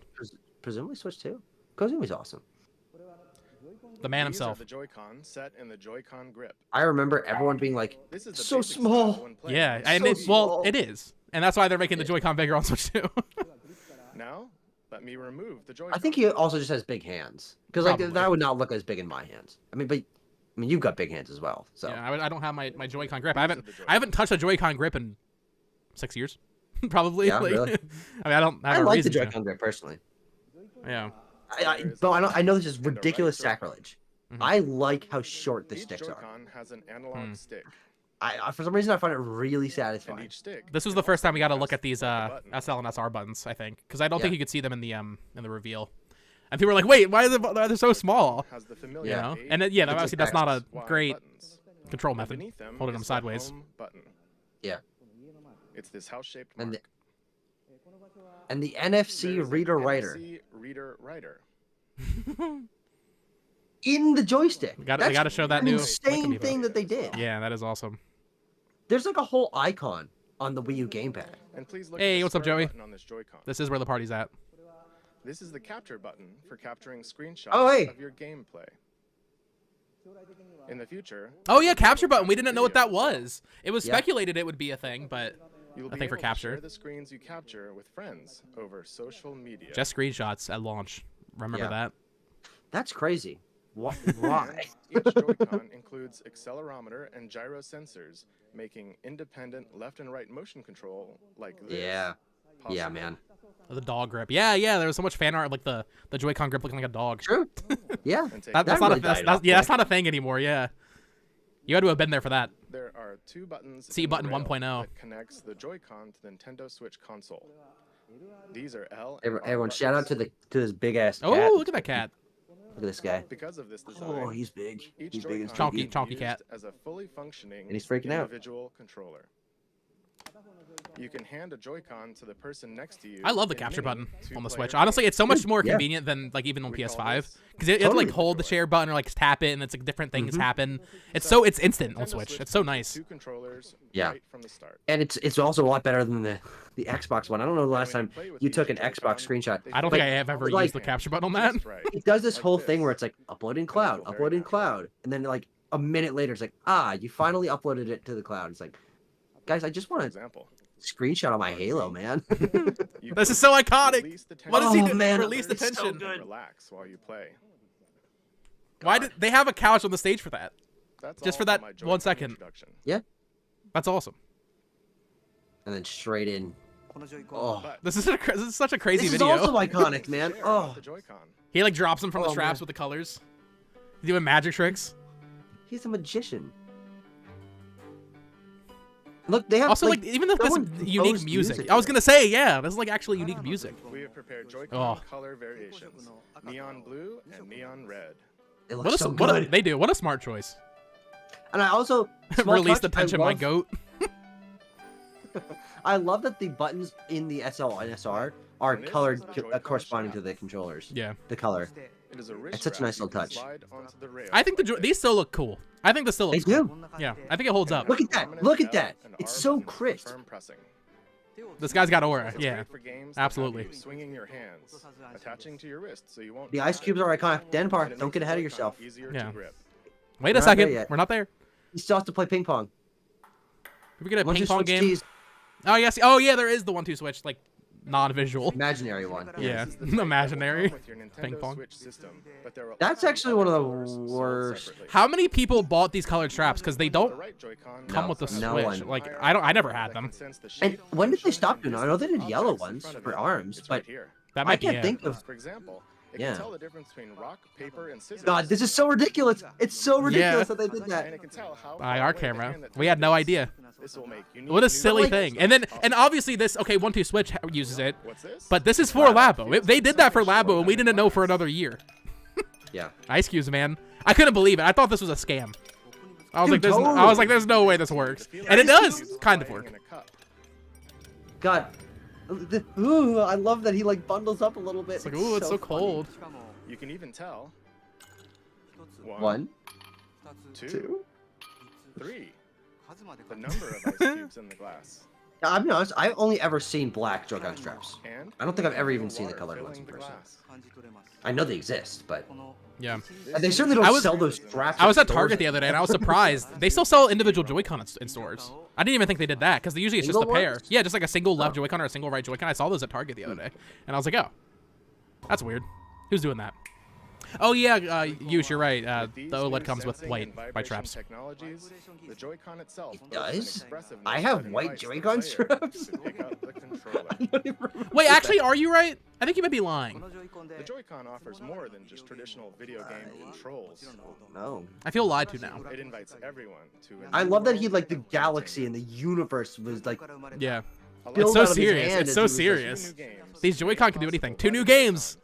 Presumably Switch 2. Kozumi's awesome. The man These himself. are the Joy-Con set in the Joy-Con grip. I remember everyone being like, This is the so basic small. style when playing Yeah, on and the it, Switch. well, small. it is. And that's why they're making the Joy-Con bigger on Switch too. Now, let me remove the Joy-Con. I think he also just has big hands. Because like Probably. that would not look as big in my hands. I mean, you've got big hands as well. So Yeah, I don't have my Joy-Con grip. I These are haven't the I haven't touched a Joy-Con grip in 6 years, probably. Yeah, Like, really? I mean, I don't have I a like the reason Joy-Con grip personally. to. Yeah. I know this is And a right ridiculous Joy-Con. sacrilege. Mhm. I like how short the Each sticks are. Joy-Con has an analog stick, I for some reason I find it really and satisfying. each stick. This was can the first also time we got to press look at these like a button. SL and SR buttons, I think, because I don't Yeah. think you could see them in the reveal. And people were like, "Wait, why are they so small?" Has the familiar You know? A, And yeah, It's obviously just that's not a Y great buttons. control And method. beneath them Holding them is the sideways. home button. Yeah. It's this house-shaped And mark. And the NFC There's an reader writer NFC reader writer. in the joystick. They That's got to show that an new. insane thing that they did. Yeah, that is awesome. There's like a whole icon on the Wii U gamepad. And please look Hey, at the what's up, square Joey? button on this Joy-Con. This is where the party's at. This is the capture button for capturing screenshots Oh, hey. of your gameplay. In the future, Oh yeah, capture button. We didn't know what that videos, was. It was Yeah. speculated it would be a thing, but you'll I be think for able to capture. share the screens you capture with friends over social media. just screenshots at launch. Remember Yeah. that? That's crazy. Why? Each Joy-Con includes accelerometer and gyro sensors, making independent left and right motion control like this. Yeah. Yeah, possible. man. The dog grip. Yeah, there was so much fan art of, like the Joy-Con grip looking like a dog. True. Yeah. And take That's That not really a that's, died that's, off yeah, that's quick. not a thing anymore. Yeah, you had to have been there for that. There are two buttons. C in the button rail 1.0. that connects the Joy-Con to the Nintendo Switch console. These are L. and Everyone, R everyone shout out buttons. to this big ass cat. Oh, look at that cat. Look at this guy. Because of this design, Oh, he's big. each He's big and Joy-Con Chunky- is chunky used cat. as a fully functioning And he's freaking out. individual controller. You can hand a Joy-Con to the person next to you. I love the in capture mini button on the two-player Switch. Honestly, it's so much more Yeah. convenient than like even on We call PS5 this because it Totally. like hold the share button or like tap it and it's like different things Mhm. happen. It's So, it's instant on Nintendo Switch. It's so comes with nice. Two controllers Yeah. right from the start. And it's also a lot better than the Xbox one. I don't know the last When you time play with you each took an Joy-Con, Xbox screenshot. they I don't feel think I have ever like- used the capture button on that. just right. It does this Like whole this. thing where it's like uploading cloud, feel very uploading natural. cloud, and then like a minute later it's like, you finally uploaded it to the cloud. It's like, guys, I just For want a example, screenshot of my Halo, man. you This can is so iconic. release the What does Oh, he do? man, Release the it's so tension. good. Relax while you play. Why did they have a couch on the stage for that? That's Just all for that my 1 Joy-Con second. introduction. That's awesome. And then straight in. Oh, But This is such a crazy this is video. also iconic, man. share about Oh, the Joy-Con. He like drops them from the Oh, straps man. with the colors. He's doing magic tricks. he's a magician. Look, they have Also, like even if this someone unique composed music. music I was here. gonna say, yeah, this is like actually unique music. We have prepared Joy-Con Oh. color variations: neon blue and neon red. It looks What a, so what a, good. they do. What a smart choice. And I also small Release touch, the tension, I my love, goat. I love that the buttons in the SL and SR are And this colored is the Joy-Con corresponding to strap. the controllers. Yeah, The color. It is a wrist It's such a strap nice you little can touch. slide onto the rail I think like this. these still look cool. I think this still They looks cool. do. Yeah, I think it holds up. Look at that. Prominent Look at L that. and It's R so buttons for crisp. firm pressing. This guy's got aura. It's Yeah, great for games that have absolutely. you swinging your hands, attaching to your wrist so you won't. The ice drop cubes it. are iconic. And Denpar, it don't makes get the ahead of Joy-Con yourself. easier Yeah. to grip. wait a We're not there second. yet. We're not there. He still has to play ping pong. Did we get a Once ping you pong switch game? keys, Oh yes. Oh yeah, there is the 1-2 switch, like non-visual. imaginary one. Yeah, This is the type that will imaginary. come with your Nintendo Ping pong. Switch system, but there will That's also be actually one of the controllers sold worst. separately. How many people bought these colored straps? Because they The don't right Joy-Con come No, with the also Switch. has no an one. Like IR I never that had can them. sense the And shape, when did they motion, stop and doing that? I know they did distance yellow objects in ones front of for you. arms, It's but right here. That I might be can't it. think of. For example, it Yeah. can tell the difference between rock, paper, and scissors. God, this is so ridiculous. It's so ridiculous that they did And that. it can tell how far IR away the camera. hand that We had no touches. idea. This will make unique What a new silly like- thing. And then and obviously this 1-2 switch uses it, What's this? but this is for Labo. They did that for Labo, and we didn't know for another year. Yeah. Ice cubes, man. I couldn't believe it. I thought this was a scam. I was Dude, like, there's no way this works, and it does, kind of work. In a cup. God, Ooh, I love that he like bundles up a little bit. It's like, ooh, it's so funny. cold. You can even tell. One, two, two. 3. The number of ice cubes in the glass. Now, I'll be honest, I've only ever seen black Joy-Con straps. And I don't think I've ever even seen the water colored ones in filling the person. glass. I know they exist, but Yeah. they certainly don't sell those straps. I was in at Target stores the other day, and I was surprised. They still sell individual Joy-Con in stores. I didn't even think they did that, because usually it's just a Single pair. ones? Yeah, just like a single left Joy-Con or a single right Joy-Con. I saw those at Target the other day, and I was like, oh, that's weird. Who's doing that? Oh yeah, Yush, you're right. With these The OLED new comes with sensing white and by vibration traps. Technologies, the Joy-Con itself It boasts an does? expressiveness I have that white invites the Joy-Con player straps? to pick up the controller. I don't even remember Wait, that. actually, are you right? I think you might be lying. The Joy-Con offers more than just traditional video game controls. No. I feel lied to now. It invites everyone to I enjoy love that the he world like the of galaxy and entertainment. the universe was like Yeah. A built It's so out of his serious. hand It's as so he was, like, serious. Two new games, These Joy-Con can do anything. 2 new games.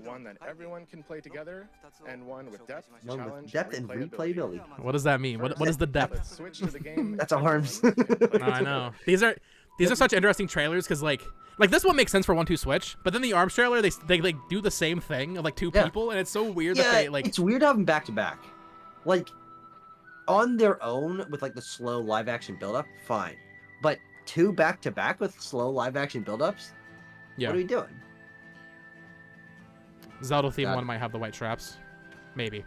one that everyone can play together, and one with depth, one with challenge, depth and replayability. What does that mean? What is the depth? Let's switch to the game. That's arms. everyone can play No, I together. know. These are such interesting trailers because like this one makes sense for 1-2 Switch, but then the ARMS trailer they like do the same thing of like 2 Yeah. people, and it's so weird that Yeah, they like. it's weird to have them back to back. Like on their own with like the slow live action build up, fine. But 2 back to back with slow live action build ups? Yeah. What are we doing? Zelda theme God. one might have the white traps, maybe.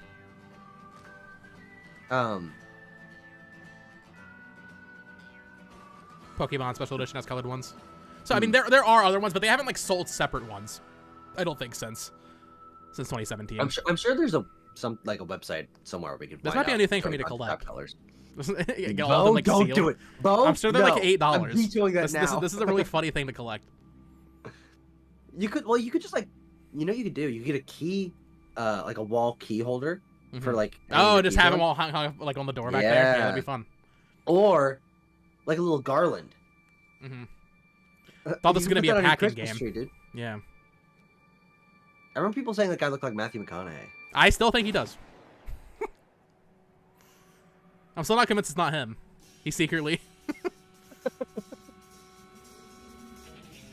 Pokemon Special Edition has colored ones. So I mean, there are other ones, but they haven't like sold separate ones. I don't think since 2017. I'm sure there's a website somewhere where we could. This find might be a out new thing for me to Joy-Con collect. colors. Get all of them, like, don't sealed. do it. Bo, I'm sure they're no. like $8. I'm vetoing that now. This is a really funny thing to collect. You could just like, you know, what you could do. You could get a key, like a wall key holder for Mhm. like. Oh, just have them them all hung up, like on the door back there. Yeah, that'd be Yeah. fun. or like a little garland. hmm Thought this was You gonna put be that a on your packing Christmas game. tree, dude. Yeah. I remember people saying that guy looked like Matthew McConaughey. I still think he does. I'm still not convinced it's not him. He secretly.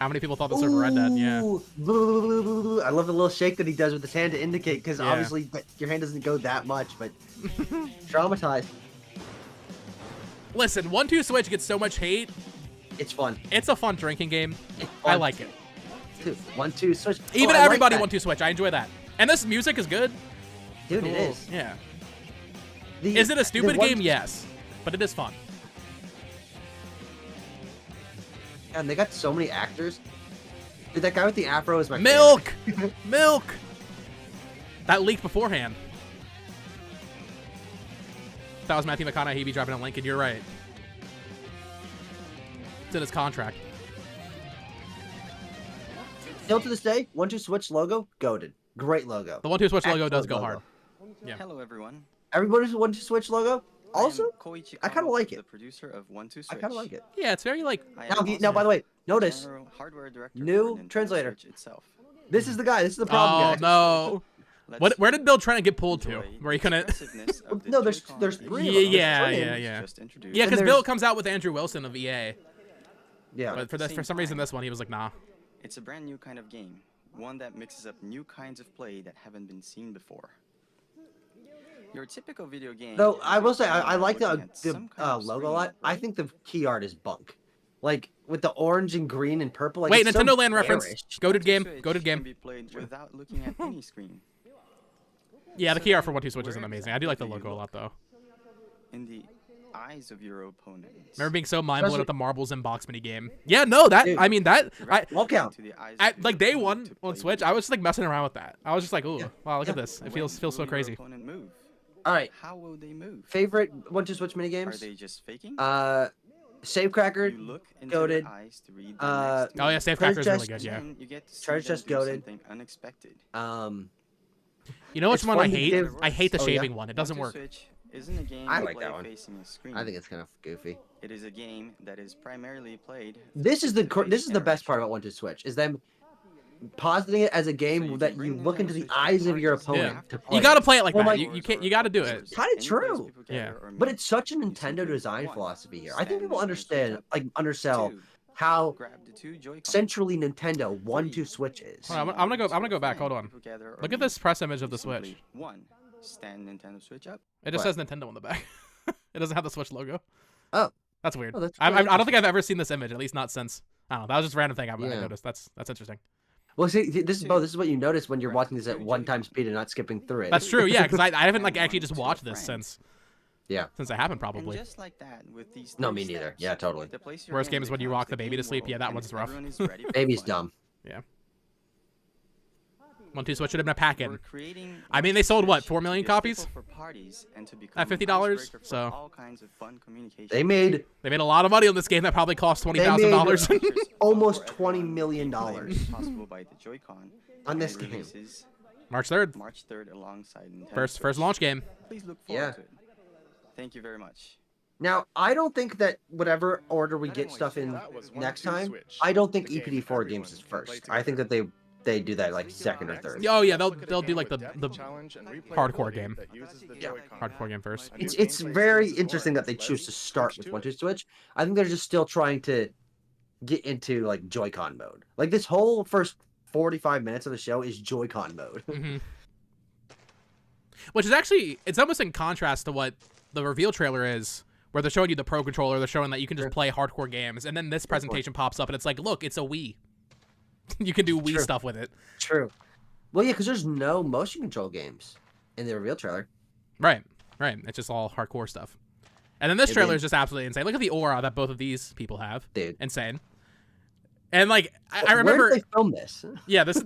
How many people thought this was Red Dead? Yeah. Ooh, I love the little shake that he does with his hand to indicate, because Yeah. obviously your hand doesn't go that much, but traumatized. Listen, 1-2 Switch gets so much hate. It's fun. It's a fun drinking game. It's I fun. like it. 2, 1-2 switch. Even I like everybody that. 1-2 Switch. I enjoy that. And this music is good. Dude, it Cool. is. Yeah. The- Is it a stupid the one- game? Yes. But it is fun. And they got so many actors. Dude, that guy with the afro is my Milk! favorite. Milk! That leaked beforehand. If that was Matthew McConaughey, he'd be driving a Lincoln. You're right. It's in his contract. Still to this day, 1-2 Switch logo, goated. Great logo. The 1-2 Switch logo does Excellent go logo. hard. Yeah. Hello, everyone. Everybody's 1-2 Switch logo. I am Also, Koichi I kinda Kamo, like it. The producer of 1-2 Switch. I kind of like it. Yeah, it's very like. I am Now, also by the way, notice general hardware director new for Nintendo translator. Switch itself. this is the guy. This is the problem, Oh guys. no! Let's Where did Bill try to get pulled to? enjoy Where he the couldn't? expressiveness of the No, there's Joy-Con 3 of and them. Yeah, There's yeah, three. yeah. just introduced. Yeah, And because there's- Bill comes out with Andrew Wilson of EA, Yeah. but for same some reason time, this one he was like, nah. It's a brand new kind of game, one that mixes up new kinds of play that haven't been seen before. Your typical video game. Though is I will say I you're like looking at the some kind of logo a screen, lot. I right? think the key art is bunk. Like with the orange and green and purple. Like, Wait, it's so Nintendo Land reference. garish. Goated game. Switch Goated can game. be played without looking at any screen. Yeah, the So key art for then, 1-2 Switch isn't where amazing. I do like the exactly do logo a you lot though. In the eyes of your opponent. Remember being so mind blown Especially- at the marbles in box mini game. Yeah, no, that Dude. I mean that I Walk out. To the eyes at of like your day opponent one to on play Switch, you. I was just like messing around with that. I was just like, ooh, Yeah. wow, look at Yeah. this. It When feels will so your crazy. opponent move? All right. How will they move? Favorite 1-2 Switch mini Are games? they just faking? Safecracker. You look into goated. their eyes to read the Uh, next Oh yeah, move. Safe Treasure Cracker is really chest. good. Yeah. And you get to see Treasure them chest do goated. something unexpected. You know which It's one I fun to hate? give- I hate the Oh, yeah? shaving one. It doesn't 1-2 work. Switch isn't a game I you like play that one. facing a screen. I think it's kind of goofy. It is a game that is primarily played. This is the face-to-face this is the best part interaction. about 1-2 Switch is them positing it as a game So you that can you bring look Nintendo into the Switch to eyes of your parties. opponent Yeah. to play. You gotta play it like Oh that. my- You can't. You gotta do it. Kinda true. Yeah. But it's such a Nintendo design philosophy here. I think people understand, like, undersell how Grab the two Joy-Con. centrally Nintendo 1-2 Switch is. Hold on, I'm gonna go back. Hold on. Look at this press image of the Switch. One, stand Nintendo Switch up. It just What? says Nintendo on the back. It doesn't have the Switch logo. Oh. That's weird. Oh, that's I really don't think I've ever seen this image, at least not since. I don't know. That was just a random thing I Yeah. noticed. That's interesting. Well, see, this is Bo. This is what you notice when you're watching this at 1 speed and not skipping through it. That's true. Yeah, because I haven't like actually just watched this since Yeah. it happened And probably. just like that, with these No, 3 me neither. steps, Yeah, totally. to place your Worst hand game is when you becomes rock the baby to game sleep. Yeah, world, that and one's rough. everyone is ready for Baby's fun. dumb. Yeah. 1-2 Switch should have been a pack-in. We're creating I mean, they sold, what, 4 million a staple copies? for parties and to become At an $50, icebreaker for so- all kinds of fun communication. They made They made a lot of money on this game that probably cost $20,000. almost $20 million possible by the Joy-Con. on this And it game. releases March 3rd. March 3rd alongside Nintendo First Switch. launch game. Please look forward Yeah. to it. Thank you very much. Now, I don't think that whatever order we get stuff in That was next 1-2 time, Switch, I don't think the game EPD4 everyone games is can play first. I think that they do that like second or Next, third. Oh, yeah, let's they'll look at a do game like with the depth, challenge, and hardcore replayability game. that uses the Yeah. Joy-Con. Hardcore game first. A new It's gameplay very style is interesting born. that they choose to Let's start switch with to 1-2 it. Switch. I think they're just still trying to get into like Joy-Con mode. Like this whole first 45 minutes of the show is Joy-Con mode. Hmm. Which is actually, it's almost in contrast to what the reveal trailer is, where they're showing you the Pro Controller, they're showing that you can just Sure. play hardcore games, and then this point. presentation pops up, and it's like, look, it's a Wii. You can do Wii True. stuff with it. True. Well, yeah, because there's no motion control games in the reveal trailer. Right, right. It's just all hardcore stuff. And then this And trailer then- is just absolutely insane. Look at the aura that both of these people have. Dude. Insane. And like, I Where remember, did they film this? yeah, this is,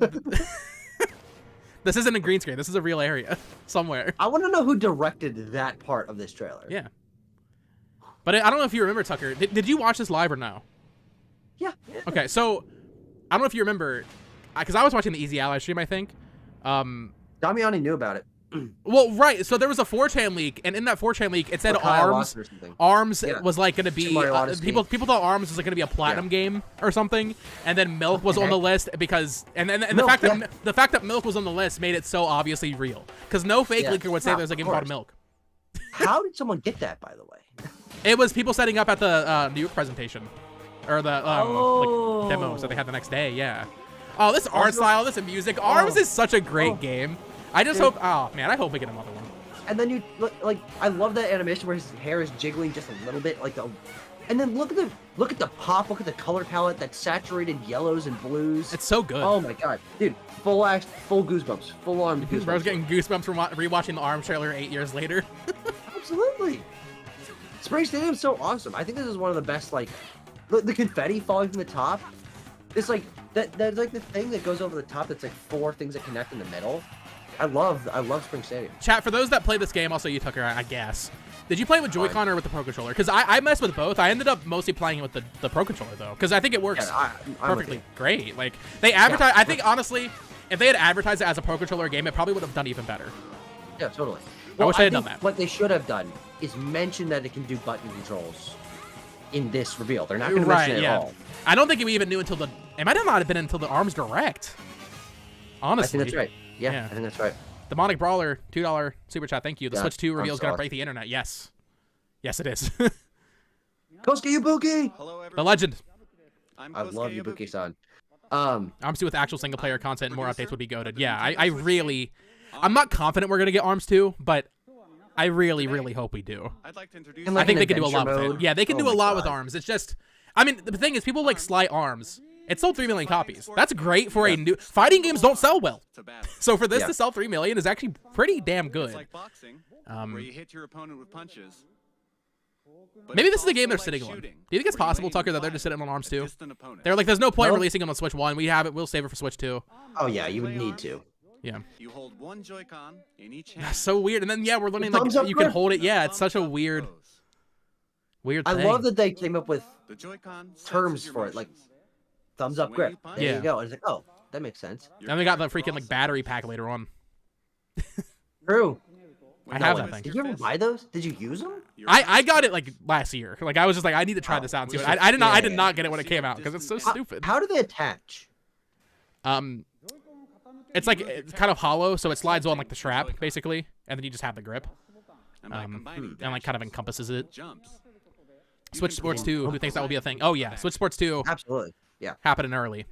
this isn't a green screen. This is a real area somewhere. I want to know who directed that part of this trailer. Yeah. But I don't know if you remember, Tucker. Did you watch this live or no? Yeah. Okay, so I don't know if you remember, because I was watching the Easy Ally stream, I think. Damiani knew about it. Well, right. So there was a 4chan leak, and in that 4chan leak, it said Or Kyle Arms. Watson or something. Arms Yeah. was like going to be Super Mario Odyssey. people thought Arms was like going to be a platinum game or something, and then Milk was on the list because and the Milk, fact that yeah. the fact that Milk was on the list made it so obviously real because no fake Yeah. leaker would say Yeah, there's a of game called course. Milk. How did someone get that, by the way? It was people setting up at the New York presentation or the like demos that they had the next day. Yeah. Oh, this art Also- style, this music. Arms is such a great game. I just hope. Oh man, I hope we get another one. And then you like, I love that animation where his hair is jiggling just a little bit, like the. And then look at the pop, look at the color palette, that saturated yellows and blues. It's so good. Oh my god, dude, full goosebumps, full on goosebumps. Bro's getting goosebumps from rewatching the Arms trailer 8 years later. Absolutely. Spring Stadium's so awesome. I think this is one of the best. Like, the confetti falling from the top. It's like that's like the thing that goes over the top. That's like 4 things that connect in the middle. I love Spring Stadium. Chat, for those that play this game, also you, Tucker, I guess. Did you play it with Joy-Con or with the Pro Controller? Because I messed with both. I ended up mostly playing it with the Pro Controller, though. Because I think it works Yeah, I'm with perfectly you. great. Like, they advertise. I think, honestly, if they had advertised it as a Pro Controller game, it probably would have done even better. Yeah, totally. I wish they had think done that. What they should have done is mention that it can do button controls in this reveal. They're not going to mention it at all. I don't think we even knew until the... It might not have been until the Arms Direct. Honestly. I think that's right. Yeah, Yeah. I think that's right. Demonic Brawler, $2 super chat. Thank you. The Yeah, Switch 2 reveal is going to Arms break the internet. Yes. Yes, it is. Kosuke Ibuki! Hello, The everyone. legend. I'm I Kosuke love Ibuki. Ibuki-san. Arms 2 with actual single player content and more Producer updates would be of the goaded. Yeah, Nintendo I Switch really... I'm not confident we're going to get Arms 2, but I really, really hope we do. I'd like to introduce And I like think an they can do a lot adventure with it. mode? Yeah, they can Oh do a my lot with God. Arms. It's just... I mean, the thing is, people like Sly Arms. It sold 3 million copies. That's great for a new... Fighting games don't sell well. to battle. So for this Yeah. to sell 3 million is actually pretty damn It's good. like boxing, where you hit your opponent with punches. But Maybe it's this is the game also they're like sitting on. shooting, Do you think it's where you possible, aim Tucker, and that they're fire just sitting on Arms at 2? distant opponents. They're like, there's no point in No. releasing it on Switch 1. We have it. We'll save it for Switch 2. Oh yeah, you would need to. Yeah. You hold one Joy-Con in each hand. That's so weird. And then, yeah, we're learning, The like, thumbs up you can grip. hold it. Yeah, it's Thumbs such a up weird, pose. weird I thing. love that they came up with The Joy-Con senses terms your for it, like motions. thumbs So up when grip. you punch, There Yeah. you go. And it's like, oh, that makes sense. your And they got the fingers freaking, like, cross battery pack later on. True. When I you have twist that thing. Did your you ever fist, buy those? Did you use them? your I got it, like, last year. Like, I was just like, I need to try Oh, this out and see we what... should- I did not yeah. get it when it came out because it's so stupid. How do they attach? It's like, it's kind of hollow, so it slides on, like, the strap, basically. And then you just have the grip. and by combining And, like, kind of dashes, encompasses it. jumps, Switch Sports 2, who thinks that will be a thing? Oh yeah, Switch Sports 2 Absolutely. Yeah. happening early.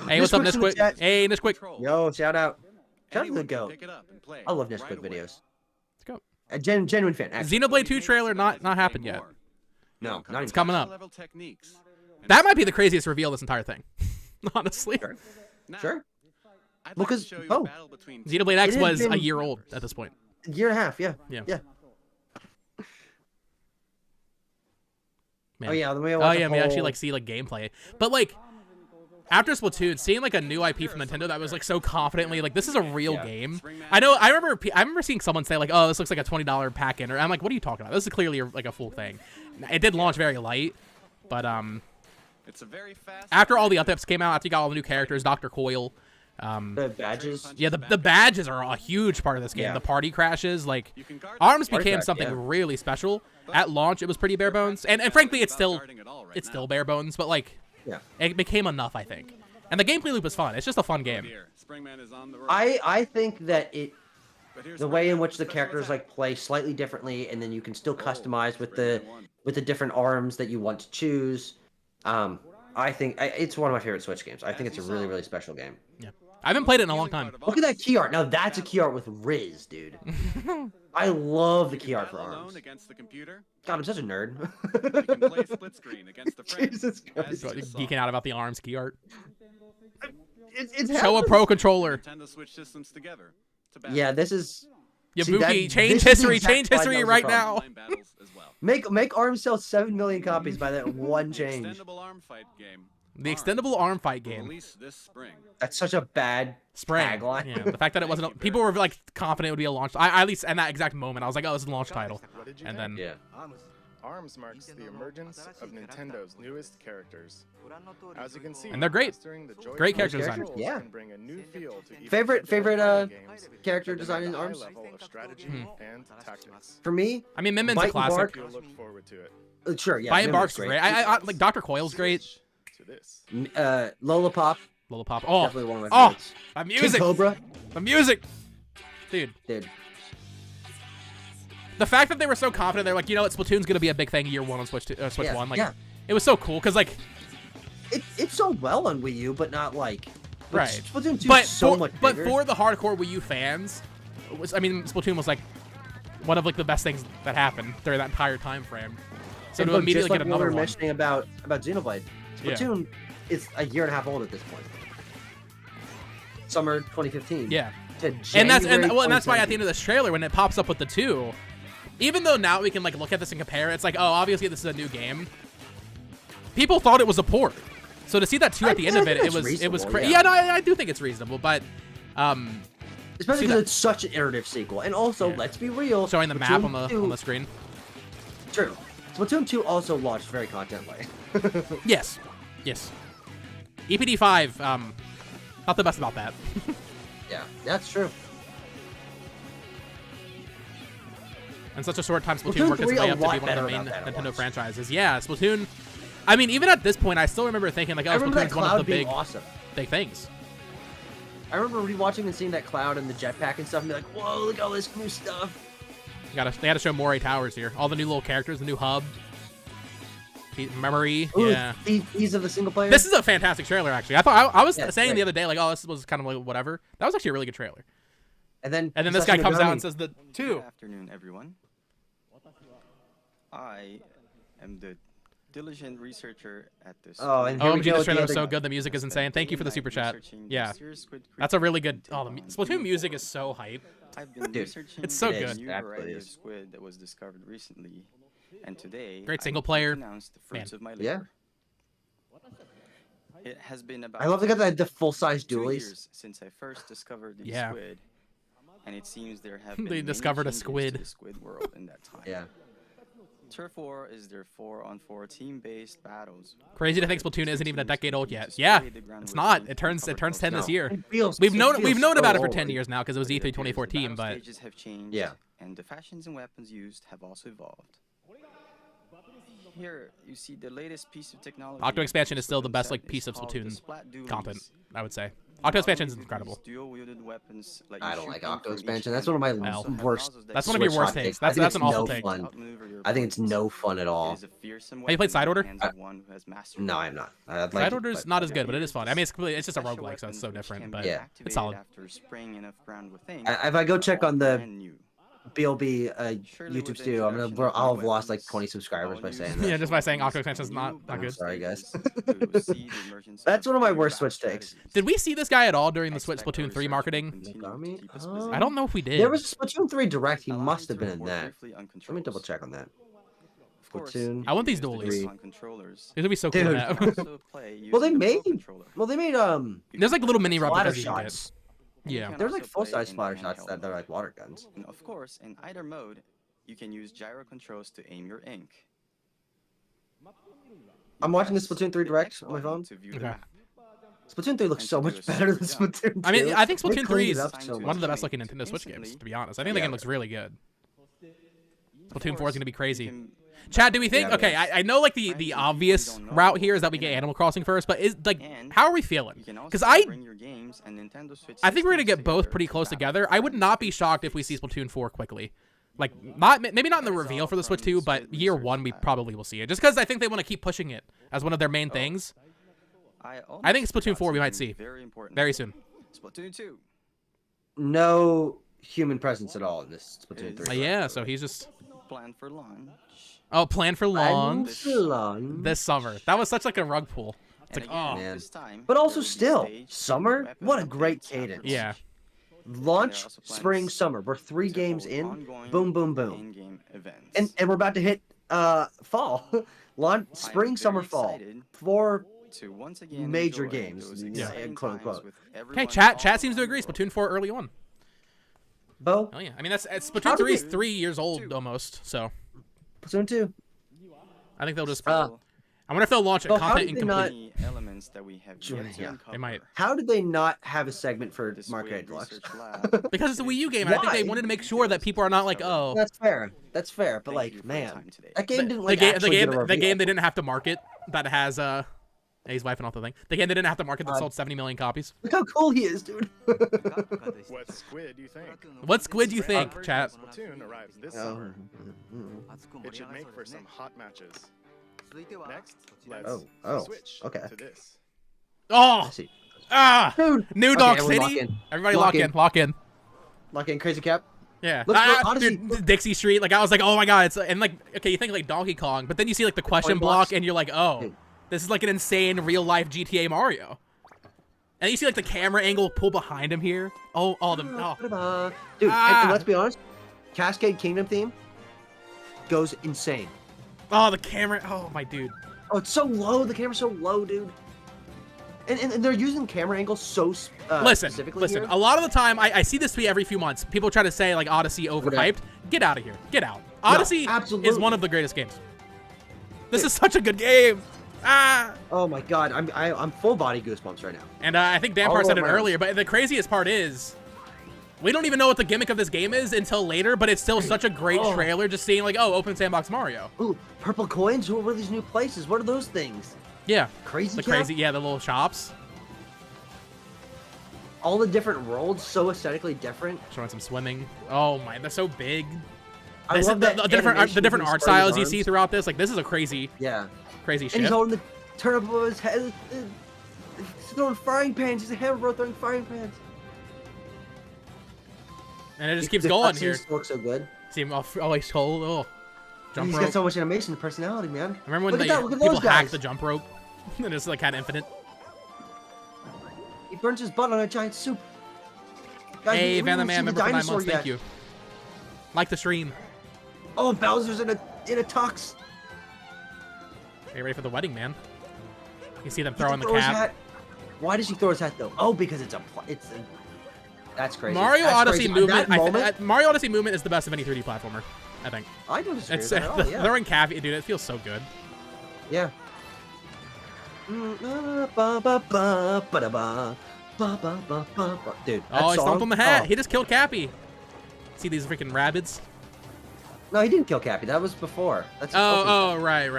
Hey, what's up, Nishquick's in the Nishquick? chat. Hey, Nishquick. Yo, shout out. Shout out to the Anyone can goat. pick it up and play I love right Nishquick away. videos. Let's go. A genuine fan. Actually. Xenoblade 2 trailer not happened yet. No, not It's even. coming up. Level techniques. That might be the craziest reveal of this entire thing. Honestly. Sure. Now, Sure. I'd Well, like to 'cause- show you oh. a battle between Xenoblade X It has was a been- year old at this point. A year and a half. Yeah. Yeah. Yeah. Man. Oh yeah. We Oh yeah, we actually like see like gameplay. But like after Splatoon, seeing like a new IP from Nintendo that was like so confidently like this is a real game. I remember seeing someone say like, oh, this looks like a $20 pack-in, or I'm like, what are you talking about? This is clearly like a full thing. It did launch very light, but It's a very fast after all the updates came out, after you got all the new characters, Dr. Coil, the badges. yeah, the badges are a huge part of this game. Yeah. The party crashes, like You can guard ARMS Party became crash, something yeah. really special. At launch, it was pretty bare bones, and frankly, it's still guarding it all right it's now. still bare bones, but like Yeah. it became enough, I think. And the gameplay loop is fun. It's just a fun game. Here, Springman is on the road. I think that But here's the way in Springman which with the special characters attack. like play slightly differently, and then you can still Oh, customize with Springman won. the different arms that you want to choose. I think it's one of my favorite Switch games. I think it's a really, really special game. Yeah, I haven't played it in a long time. Look at that key art. Now that's a key art with Riz, dude. I love the key art for Battle alone ARMS. against the computer. God, I'm such a nerd. You can play split screen against the friends. Jesus as Christ. you saw. Geeking out about the ARMS key art. It's Show a happened. pro controller. Nintendo Switch systems together. To battle. Yeah, this is. See, Yabuki, that- change this is the history, exact change vibe history that was right the now. Online battles as well. Make ARMS sell 7 million copies by that one change. Extendable arm fight game. The ARMS extendable arm fight will game. Release this spring. That's such a bad Spring. tagline. Yeah, the fact that it wasn't. Thank you People very were like confident it would be a launch. I at least in that exact moment, I was like, oh, this is a launch title. What did you And think? then Yeah. ARMS marks the emergence of Nintendo's newest characters. As you can see, And they're great. mastering the Great joyful character design. controls Yeah. can bring a new feel to even Favorite games character that design in demand a high ARMS? level of strategy and tactics. For me, I mean, Min Min's a Bite and classic. Bark. You'll look forward to it. Sure, yeah. Bite and Mimi's Bark's great. I like Dr. Coil's great. To this. Lola Pop, Lollipop. Oh, definitely one of my oh, favorites. the King music, Cobra, the music, dude. dude. The fact that they were so confident, they're like, you know what, Splatoon's gonna be a big thing year one on Switch Yeah, 1. Like, yeah. it was so cool because like, It sold well on Wii U, but not like. But Right. Splatoon 2 but is so for, much but bigger. for the hardcore Wii U fans, I mean, Splatoon was like one of like the best things that happened during that entire time frame. So And to look, immediately just like get we another were one. mentioning about Xenoblade, Yeah. Splatoon is a year and a half old at this point. Summer 2015. Yeah. To And that's January and that's why at the 2017. end of this trailer when it pops up with the 2, even though now we can like look at this and compare, it's like, oh, obviously this is a new game. People thought it was a port. So to see that 2 at the end of it, it was reasonable, crazy. yeah. Yeah, no, I do think it's reasonable, but Especially see that- because it's such an iterative sequel. And also, Yeah. let's be real. showing the map on Splatoon the 2 on the screen. True. Splatoon 2 also launched very content light. Yes. Yes. EPD 5, not the best about that. Yeah, that's true. In such a short time, Splatoon Splatoon worked its 3 way a up to be lot one of the better main about that, it Nintendo was. franchises. Yeah, Splatoon. I mean, even at this point, I still remember thinking like, oh, I remember that Splatoon's one of cloud the being big, awesome. big things. I remember rewatching and seeing that cloud and the jetpack and stuff and be like, whoa, look at all this new stuff. They had to show Moray Towers here. All the new little characters, the new hub. Memory. Ooh, Yeah. Ease of the single player. This is a fantastic trailer, actually. I thought I was Yeah, it's saying great. the other day, like, oh, this was kind of like whatever. That was actually a really good trailer. and then This guy comes out and says the 2. Good afternoon, everyone. I am the diligent researcher at this. Oh, and here we OMG, go this with the trailer was other so guy. good. The music is insane. Thank you for the super chat. Yeah. That's a really good. Oh, the Splatoon music is so hype. I've been Dude, researching it's so the good. new Absolutely variety of is. squid that was discovered recently, and today Great I single am to player. announce the fruits Man. of my Yeah. labor. It has been about I love the full-size 2 dualies. years since I first discovered the Yeah. squid, and it seems there have They been many discovered a changes to squid. the squid world in that time. Yeah. Turf War is their 4-on-4 team-based battles. Crazy to think Splatoon isn't even a decade old yet. Yeah, it's not. It turns 10 this year. It feels, We've it known feels about it so for 10 old. years now because it was E3 2014. But Stages have changed, Yeah. and the fashions and weapons used have also evolved. Here you see the latest piece of technology. Octo Expansion is still the Splatoon best set like piece of called the Splatoon Splat Dualies. content, I would say. Octo expansion is incredible. Dual-wielded weapons let you I don't shoot like ink Octo from each expansion. hand. That's one of my They also have worst. nozzles that That's can one of your Switch worst hot takes. I think That's it's an awful no take. fun. outmaneuver your I think it's opponents. no fun at It all. is a fearsome Have you played weapon Side in the Order? hands of one who has mastered No, it. I'm not. I'd like Side to, Order's but not as I good, don't. but it is fun. I mean, it's just a Special roguelike, so it's weapons so which different, can but be Yeah. activated it's solid. after spraying enough ground with ink. If I go check All on the brand new. BLB Surely YouTube with the studio, introduction of I'll new have lost like weapons, 20 subscribers all by new saying Yeah, that. special just by saying weapons, Octo expansion's not new that good. Sorry, guys. stages to see the emergence That's one of my new worst battle Switch takes. strategies. Did we see this guy at all during the Switch Expect our Splatoon 3 research will marketing? continue Megami? to keep us busy. I don't know if we did. There was a Splatoon 3 Direct. He Allow must me have to been in report that. briefly on Let me controls. double check on that. Of course, Splatoon. you I want can these use the dualies. Joy-Con controllers. These would be so cool Dude. to have. You can also play Well, they using the Pro made. controller. Well, they made There's like little mini splatter replicas you can get. shots. You Yeah. can There's like also full-size play in splatter the shots handheld that they're mode. like water guns. And of course, in either mode, you can use gyro controls to aim your ink. I'm watching the Press Splatoon 3 the Direct X on my button phone. to view the Okay. map. Splatoon 3 looks And so to do much a better than super jump. Splatoon 2. I mean, I think They Splatoon 3 cleaned is it up so one of much. the best looking Nintendo Switch games, to be honest. I think the Yeah. game looks really good. Splatoon 4 is course, going to be you crazy. can- Chad, do we think? Yeah, Okay, I know like the obvious route here is that we get Animal Crossing first, but is like And how are we feeling? you can Because also bring your games and Nintendo Switch I think we're gonna systems get both together pretty to close battle together. I would not be shocked if we see Splatoon 4 quickly. Like not maybe not in the reveal for the Switch 2, but year 1 we probably will see it. Just because I think they want to keep pushing it as one of their main things. I think Splatoon 4 we might see very important. very soon. Splatoon 2. No human presence at all in this Splatoon 3. Yeah, so he's just Planned for launch. planned for launch Long. this summer. That was such like a rug pull. It's And like again, oh Man. this time, But there also will be still, stage summer? weapon What a great updates after cadence. launch. yeah. Launch, also plans spring, summer. We're 3 to games hold in. ongoing Boom, boom, boom. in-game events. And we're about to hit fall. Launch, I am spring, summer, very fall. excited 4 to once again major enjoy games, those yeah, exciting quote, times unquote. with Okay, everyone chat all seems to around agree. the world. Splatoon 4 early on. Bo. Oh yeah. I mean that's How Splatoon did 3 is they- 3 years old almost. So Splatoon 2. I think they'll just. Still, I wonder if they'll launch it Well, how content did they not- incomplete. many elements that we have Sure, yet to yeah. uncover. They might. How did they not have a segment for This Market weird Deluxe? research lab. Because it's a Wii U game, and I think they Why? wanted to make sure that people are not like, oh, That's fair. That's fair. But Thank you like, for your man, time today. that game didn't the like game, the actually game, get a the game reveal. they didn't have to market that has he's wiping off the thing. The game they didn't have to market that God. sold 70 million copies. Look how cool he is, dude. What squid do you think? What squid do you Brand think, version chat? of Splatoon arrives this Oh. summer. It should make for some hot matches. Next, let's Oh, switch okay. to this. Oh, I see. Dude, New Okay, Dog everyone City. lock in. Everybody Lock lock in, in. lock in. Lock in Crazy Cap. Yeah, Look, Odyssey. dude, Dixie Street. Like I was like, oh my god, it's and like okay, you think like Donkey Kong, but then you see like the question Coin block, blocks. and you're like, oh, Dude. this is like an insane real life GTA Mario. And you see like the camera angle pull behind him here. Oh, all the oh. Dude, Ah. and let's be honest, Cascade Kingdom theme goes insane. Oh, the camera. Oh, my dude. Oh, it's so low. The camera's so low, dude. And they're using camera angles so Listen, specifically here. a lot of the time, I see this tweet every few months. People try to say, like, Odyssey overhyped. Get out of here. Get out. Odyssey is absolutely. one of the greatest games. This is such a good game. Ah. Oh my god, I'm full body goosebumps right now. And I think Dampar All said it around. earlier, but the craziest part is, we don't even know what the gimmick of this game is until later, but it's still such a great Oh. trailer just seeing, like, oh, open sandbox Mario. Ooh, purple coins? What were these new places? What are those things? Yeah. Crazy The Cap? crazy, yeah, the little shops. All the different worlds, so aesthetically different. Showing some swimming. Oh my, they're so big. I This is love the, that the different animation the different with his art spraying styles you arms. see throughout this. Like this is a crazy Yeah. shit. And he's holding the turnip above his head. He's throwing frying pans. He's a hammer bro throwing frying pans. And it just keeps The going cutscenes here. look so good. See him always cold. Oh, jump He's rope. got so much animation and personality, man. Remember when Look at that, look at people those hacked guys. the jump rope and it's like had infinite. He burns his butt on a giant soup. Guys, Hey, we Van the haven't Man, seen member for 9 dinosaur months. Thank yet. you. Like the stream. Oh, Bowser's in a tux. Are you ready for the wedding, man? You see them He has throwing to the throw his cap. hat. Why does he throw his hat though? Oh, because it's a. That's crazy. Mario That's Odyssey crazy. movement. That moment, Mario Odyssey movement is the best of any 3D platformer. I think. I don't disagree It's with that at all. Yeah. throwing cap, dude. It feels so good. Yeah. Dude, Oh, he stomped on the hat. Oh. He just killed Cappy. See these freaking rabbits? No, he didn't kill Cappy. That was before. That's Oh, right.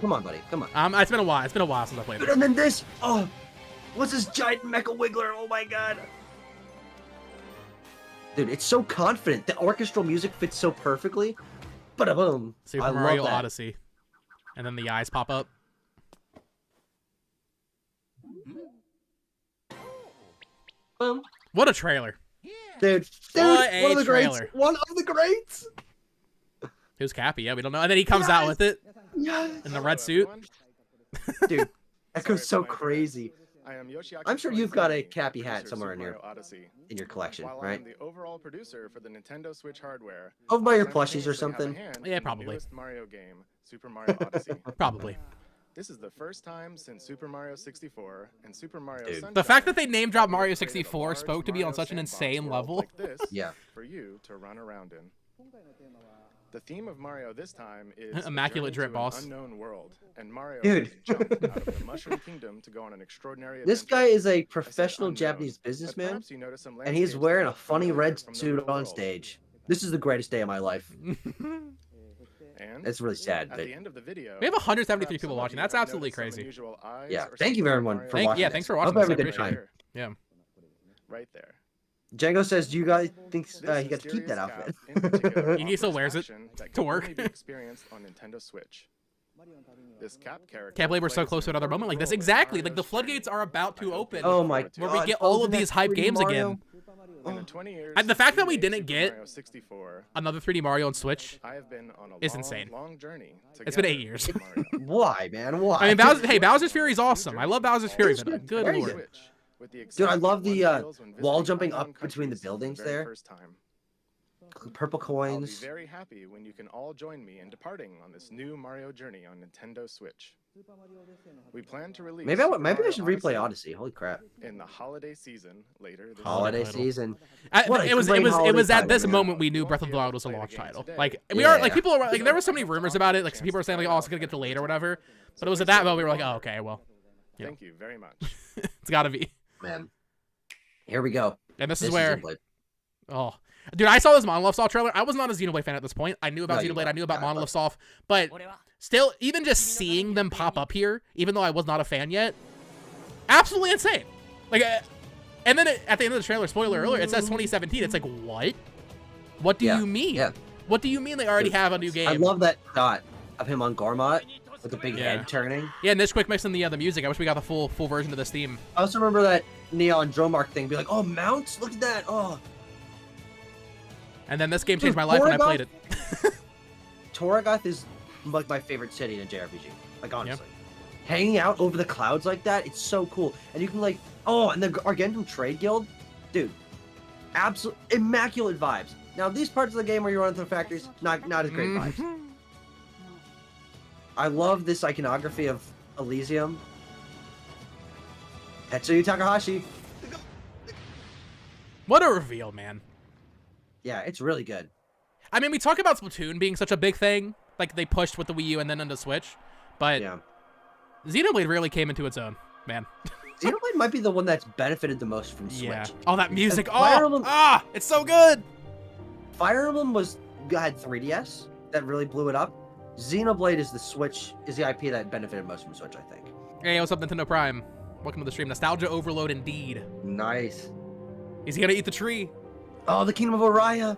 Come on, buddy. Come on. It's been a while. It's been a while since I played Dude, this. and then this. Oh, What's this giant mecha wiggler? Oh my god. Dude, it's so confident. The orchestral music fits so perfectly. Ba-da-boom. Super I Mario love that. Odyssey. And then the eyes pop up. Boom. What a trailer. Dude, What a one of the greats. trailer. One of the greats. Who's Cappy? Yeah, we don't know. And then he comes out with it Yes. in the red suit. Dude, that goes so Sorry for my crazy. I am Yoshiaki I'm sure Koizumi, you've got a Cappy hat producer somewhere of in Super your Mario Odyssey. collection, While right? I'm the overall producer for the Nintendo Switch hardware, Over by your I plushies or simultaneously have a something. hand Yeah, in the probably. newest Mario game, Super Mario Odyssey. Probably. This is the first time since Super Mario 64 and Super Mario Dude. Sunshine The fact that they name dropped that Mario we've created a 64 large spoke to me on Mario such an sandbox insane world level. like this Yeah. for you to run around in. The theme of Mario this time is Immaculate a drip, journey to boss. an unknown world, and Mario Dude. has jumped out of the Mushroom Kingdom to go on an extraordinary This adventure. guy is a I said professional unknown, Japanese but businessman, perhaps you notice some and he's landscapes wearing that a look funny familiar red from the suit real on world. stage. This is the greatest day of my life. And It's really sad, at but the end of the video, We have 173 perhaps people some of watching. you That's have absolutely noticed some crazy. unusual eyes yeah. or Thank you something everyone Mario for Thank- watching. yeah, this. thanks for I watching hope this, you have a I good appreciate time. Yeah. Right there. Django says, "Do you guys think This he got to keep that mysterious outfit?" cap in particular He still offers wears it action that to can work. only be experienced on Nintendo Switch. This cap character Can't believe we're so plays close to an another moment like this. important role in Exactly. Like the Mario's floodgates journey. are about to I hope open. you Oh look my forward to Where it. we God, get all of Golden these Axe hype 3D games Mario. again. In the 20 years And the since fact that we we made didn't Super get Mario 64, Another 3D Mario on Switch. I have been on a It's long, insane. long journey. It's been 8 together years. with Mario. Why, man? Why? I mean, Bowser, hey, Bowser's Fury is awesome. I love Bowser's Fury, It's but good. good Very lord. good. Switch, with the Dude, I love excitement the one feels when wall visiting jumping unknown up between the countries for buildings very there. first time. Purple I'll be coins. very happy when you can all join me in departing on this new Mario journey on Nintendo Switch. We plan to release Maybe I Super should Mario replay Odyssey. Holy crap! in the holiday season later this Holiday Holiday title. season. I, What a it was great it holiday was at title, this man. moment we knew You Breath of won't the be able Wild to was a play the launch game title. today. Like we are like Yeah. people are like there were so many rumors about it. Like some people were saying like oh it's gonna get delayed or whatever. But it was at that moment we were like oh okay well yeah. Thank you very much. It's got to be. Man, here we go. And this is This where Xenoblade. oh dude I saw this Monolith Soft trailer. I was not a Xenoblade fan at this point. I knew about No, you Xenoblade. I knew about weren't. Yeah, Monolith Soft, but still even just seeing them pop up here, even though I was not a fan yet, absolutely insane. Like. And then at the end of the trailer, spoiler alert, it says 2017. It's like, what? What do Yeah, you mean? yeah. What do you mean they already Dude, have a new game? I love that shot of him on Gormott with the big Yeah. head turning. Yeah, Niche Quick mixing the music. I wish we got the full version of this theme. I also remember that Neon Dromark thing. Be like, oh, mounts? Look at that. Oh, And then this game changed Dude, my life when I Oregon? played it. Toragath is like my favorite city in a JRPG. Like honestly, hanging out over the clouds like that, it's so cool. And you can like, oh, and the Argentum Trade Guild, dude, absolute immaculate vibes. Now these parts of the game where you're running through factories, not as great vibes. Mhm. I love this iconography of Elysium. Tetsuya Takahashi. What a reveal, man. Yeah, it's really good. I mean, we talk about Splatoon being such a big thing. Like, they pushed with the Wii U and then into Switch. But Yeah. Xenoblade really came into its own, man. Xenoblade might be the one that's benefited the most from Switch. Yeah. Oh, that music. Fire Oh, Emblem- it's so good. Fire Emblem had 3DS that really blew it up. Xenoblade is the IP that benefited most from Switch, I think. Hey, what's up, Nintendo Prime? Welcome to the stream. Nostalgia overload indeed. Nice. Is he gonna eat the tree? Oh, the Kingdom of Orion.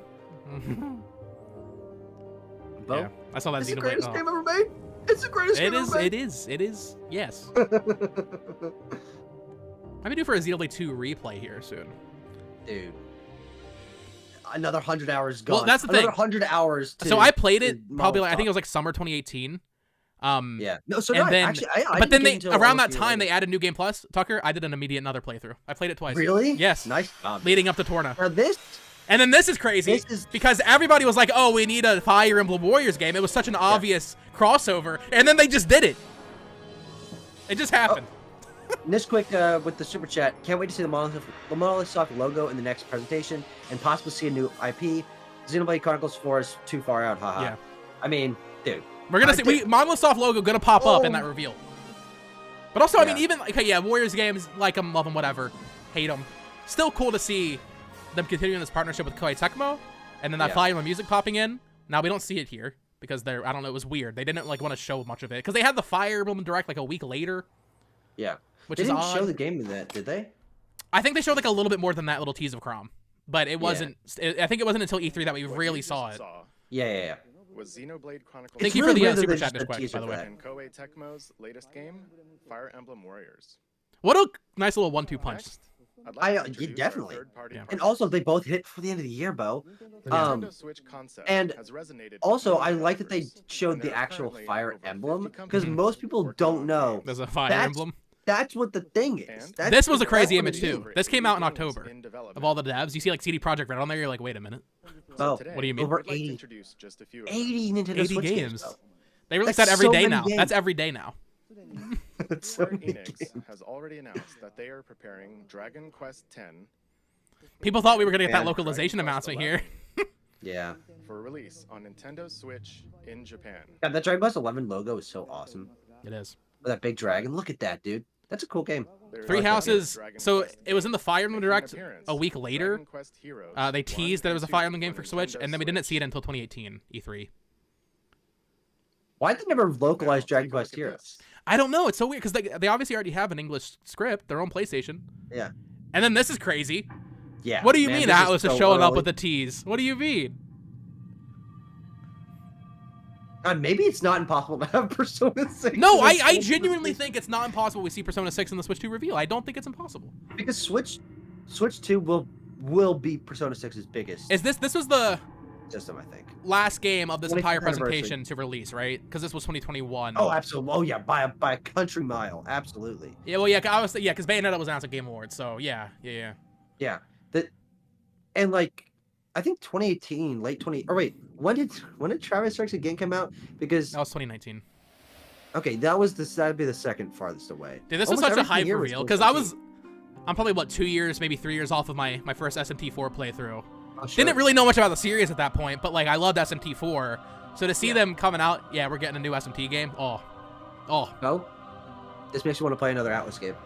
Bo, Yeah, I saw that it's the Xenoblade. greatest Oh. game ever made. It's the greatest It game is, ever made. it is, yes. I'm gonna do for a Xenoblade 2 replay here soon. Dude. Another 100 hours gone. Well, that's the Another thing. 100 hours. So I played it to probably, like, I think it Molotov. was like summer 2018. Yeah. No, so and no, then, actually, I but then didn't they get into around almost that a year time they later. added New Game Plus. Tucker, I did an immediate another playthrough. I played it twice. Really? Yes. Nice job. Leading up to Torna. Now this. And then this is crazy This is- because everybody was like, "Oh, we need a Fire Emblem Warriors game." It was such an obvious crossover, and then they just did it. It just happened. Nishquick with the super chat. Can't wait to see the Monolith Soft logo in the next presentation and possibly see a new IP. Xenoblade Chronicles 4 is too far out, haha. Yeah. I mean, dude. We're gonna see Monolith Soft logo gonna pop up in Oh. that reveal. But also, I mean, Yeah. even okay, yeah, Warriors games, like them, love them, whatever, hate them. Still cool to see them continuing this partnership with Koei Tecmo, and then that Yeah. Fire Emblem music popping in. Now we don't see it here because I don't know, it was weird. They didn't like want to show much of it because they had the Fire Emblem Direct like a week later. Yeah. which They is didn't odd. show the game in that, did they? I think they showed like a little bit more than that little tease of Crom, but it wasn't. I think it wasn't until E3 that we What really you saw just it. Yeah. Was Xenoblade Chronicles Thank It's you really for the weird that super they chat, just Nishquek, teased by the with way. that. and Koei Tecmo's latest game, Fire Emblem Warriors. What a nice little 1-2 punch. Next, I'd like to yeah, introduce our definitely. third-party Yeah. And partners. also, they both hit for the end of the year, Bo. The Yeah. Nintendo Switch concept and has resonated with Also, many I like that they developers, showed and the there are actual currently Fire over 50 Emblem, because companies most people working don't on know. games. There's a Fire That's- Emblem. That's what the thing is. And That's This was a that's crazy what image it is. too. This came out in Games October. in development. Of all the devs, you see like CD Projekt Red on there. You're like, wait a minute. Oh, Today, what do you mean? Over I'd like to 80. introduce just a few of them. 80 Nintendo 80 Switch games. games. Bo. They release That's that every so day many now. games. That's every day now. That's so Square many Enix games. has already announced that they are preparing Dragon Quest X People thought we were gonna get that And localization Dragon Quest announcement here. Yeah. for release on Nintendo Switch in Japan. God, that Dragon Quest 11 logo is so awesome. It is. With that big dragon. Look at that, dude. That's a cool game. There Three is Houses. Dragon So Quest it was in the Fire Emblem making an Direct appearance. a week later. Dragon Quest Heroes They 1 teased that it was a and Fire 2 Emblem game for Switch, Nintendo and then we didn't see it Switch. until 2018 E3. Why'd they never Now, localize Dragon take a look Quest at Heroes? this. I don't know. It's so weird because they obviously already have an English script, their own PlayStation. Yeah. And then this is crazy. Yeah. What do you man, mean this Atlas is so showing up early. with the tease? What do you mean? Maybe it's not impossible to have Persona 6. No, in I this whole genuinely system. think it's not impossible we see Persona 6 in the Switch 2 reveal. I don't think it's impossible. Because Switch 2 will be Persona 6's biggest This was the system, I think. last game of this entire 25th anniversary. presentation to release, right? Because this was 2021. Oh, absolutely. Oh, yeah, by a country mile. Absolutely. Yeah, well, yeah, because Bayonetta was announced at Game Awards, so yeah. Yeah. And like, I think 2018, late 20. Or wait, when did Travis Strikes Again come out? Because That was 2019. okay, that'd be the second farthest away. Dude, this was Almost such a everything hype here was reveal because 2018. I'm probably 2 years, maybe 3 years off of my first SMT4 playthrough. Oh, sure. Didn't really know much about the series at that point, but like I loved SMT4. So to see Yeah. them coming out, yeah, we're getting a new SMT game. Oh, No, this makes you want to play another Atlas game.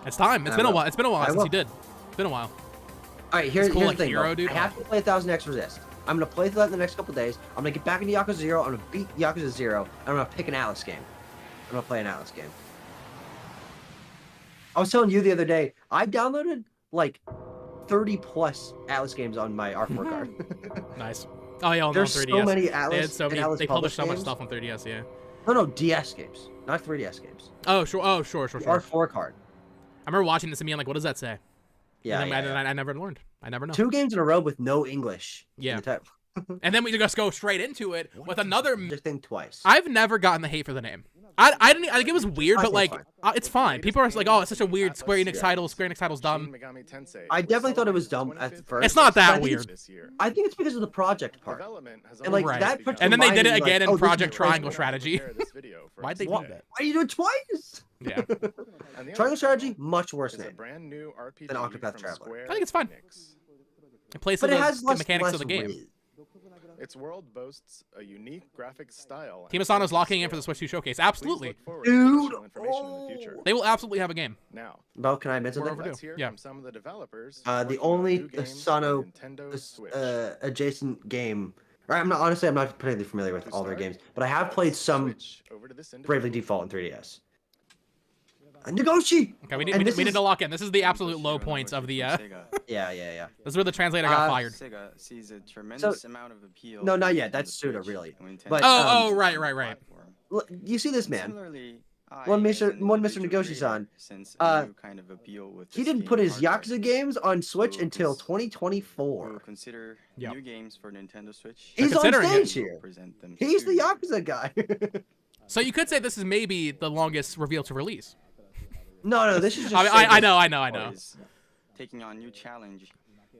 it's time. It's I been a will. while. It's been a while I since will. he did. It's been a while. All right, here's cool, the like, thing. Hero, Bo. dude. I have to play 1000 X Resist. I'm gonna play through that in the next couple days. I'm gonna get back into Yakuza 0. I'm gonna beat Yakuza 0. And I'm gonna pick an Atlas game. I'm gonna play an Atlas game. I was telling you the other day, I downloaded like 30 plus Atlas games on my R4 card. Nice. Oh yeah, on There's 3DS. so many They Atlas. had so and many. Atlas They published so much games. stuff on 3DS. Yeah. No, DS games, not 3DS games. Oh sure. Oh sure. The R4 card. I remember watching this and being like, "What does that say?" Yeah, And then yeah, yeah. I never learned. I never know. 2 games in a row with no English. in Yeah. the title. And then we just go straight into it with another. This thing twice. I've never gotten the hate for the name. I didn't. I think it was weird, I but think like it's fine. it's fine. People are like, "Oh, it's such a weird Atlas Square Enix series. title. Square Enix title's Shin dumb." Megami Tensei I will definitely thought it was celebrate dumb at 25th first. It's not that but I think weird. it's- this year. I think it's because of the project part. Development has And, like, already that begun. puts And then they did it reminding me, again like, in oh, this Project is Triangle crazy. Strategy. Prepare this video for Why'd they do Tuesday. that? Why do you do it twice? Yeah. And the Triangle other Strategy, title much worse is a name. brand new RPG than Octopath from Traveler. Square I think it's fine. Enix. It plays But to it the has less mechanics of less the game. weight. Its world boasts a unique graphic style. Team and Asano's sense of locking in for the scale. Switch 2 showcase. Please Absolutely. look forward to Dude, additional information in the future. They will absolutely have a game. Now, Bo, can I admit We're something? overdue. let's hear Yeah. from some of the developers. The working on only new games Asano for Nintendo Switch. adjacent game. Or I'm not particularly familiar with To all their start, games, but I have let's played some switch over to this Bravely individual. Default in 3DS. Negoshi. Okay, we need, And we, this we need is- to lock in. This is the absolute low points of the. Yeah. This is where the translator got fired. Sega sees a tremendous amount of appeal. No, not in yet. the That's Suda, Switch really. and Nintendo But, Oh, um, right. platform. You see this man? Similarly, One I, Mr. as an one Mr. individual Negoshi-san, creator, sense uh, a new kind of appeal with He this didn't game put his hardware. Yakuza games on Switch So until this- 2024. We'll consider Yep. new games for Nintendo Switch. He's on considering it. stage here. Present them He's to the you. Yakuza guy. So you could say this is maybe the longest reveal to release. no, this is just. I Sega. know. I know. Is taking on new challenge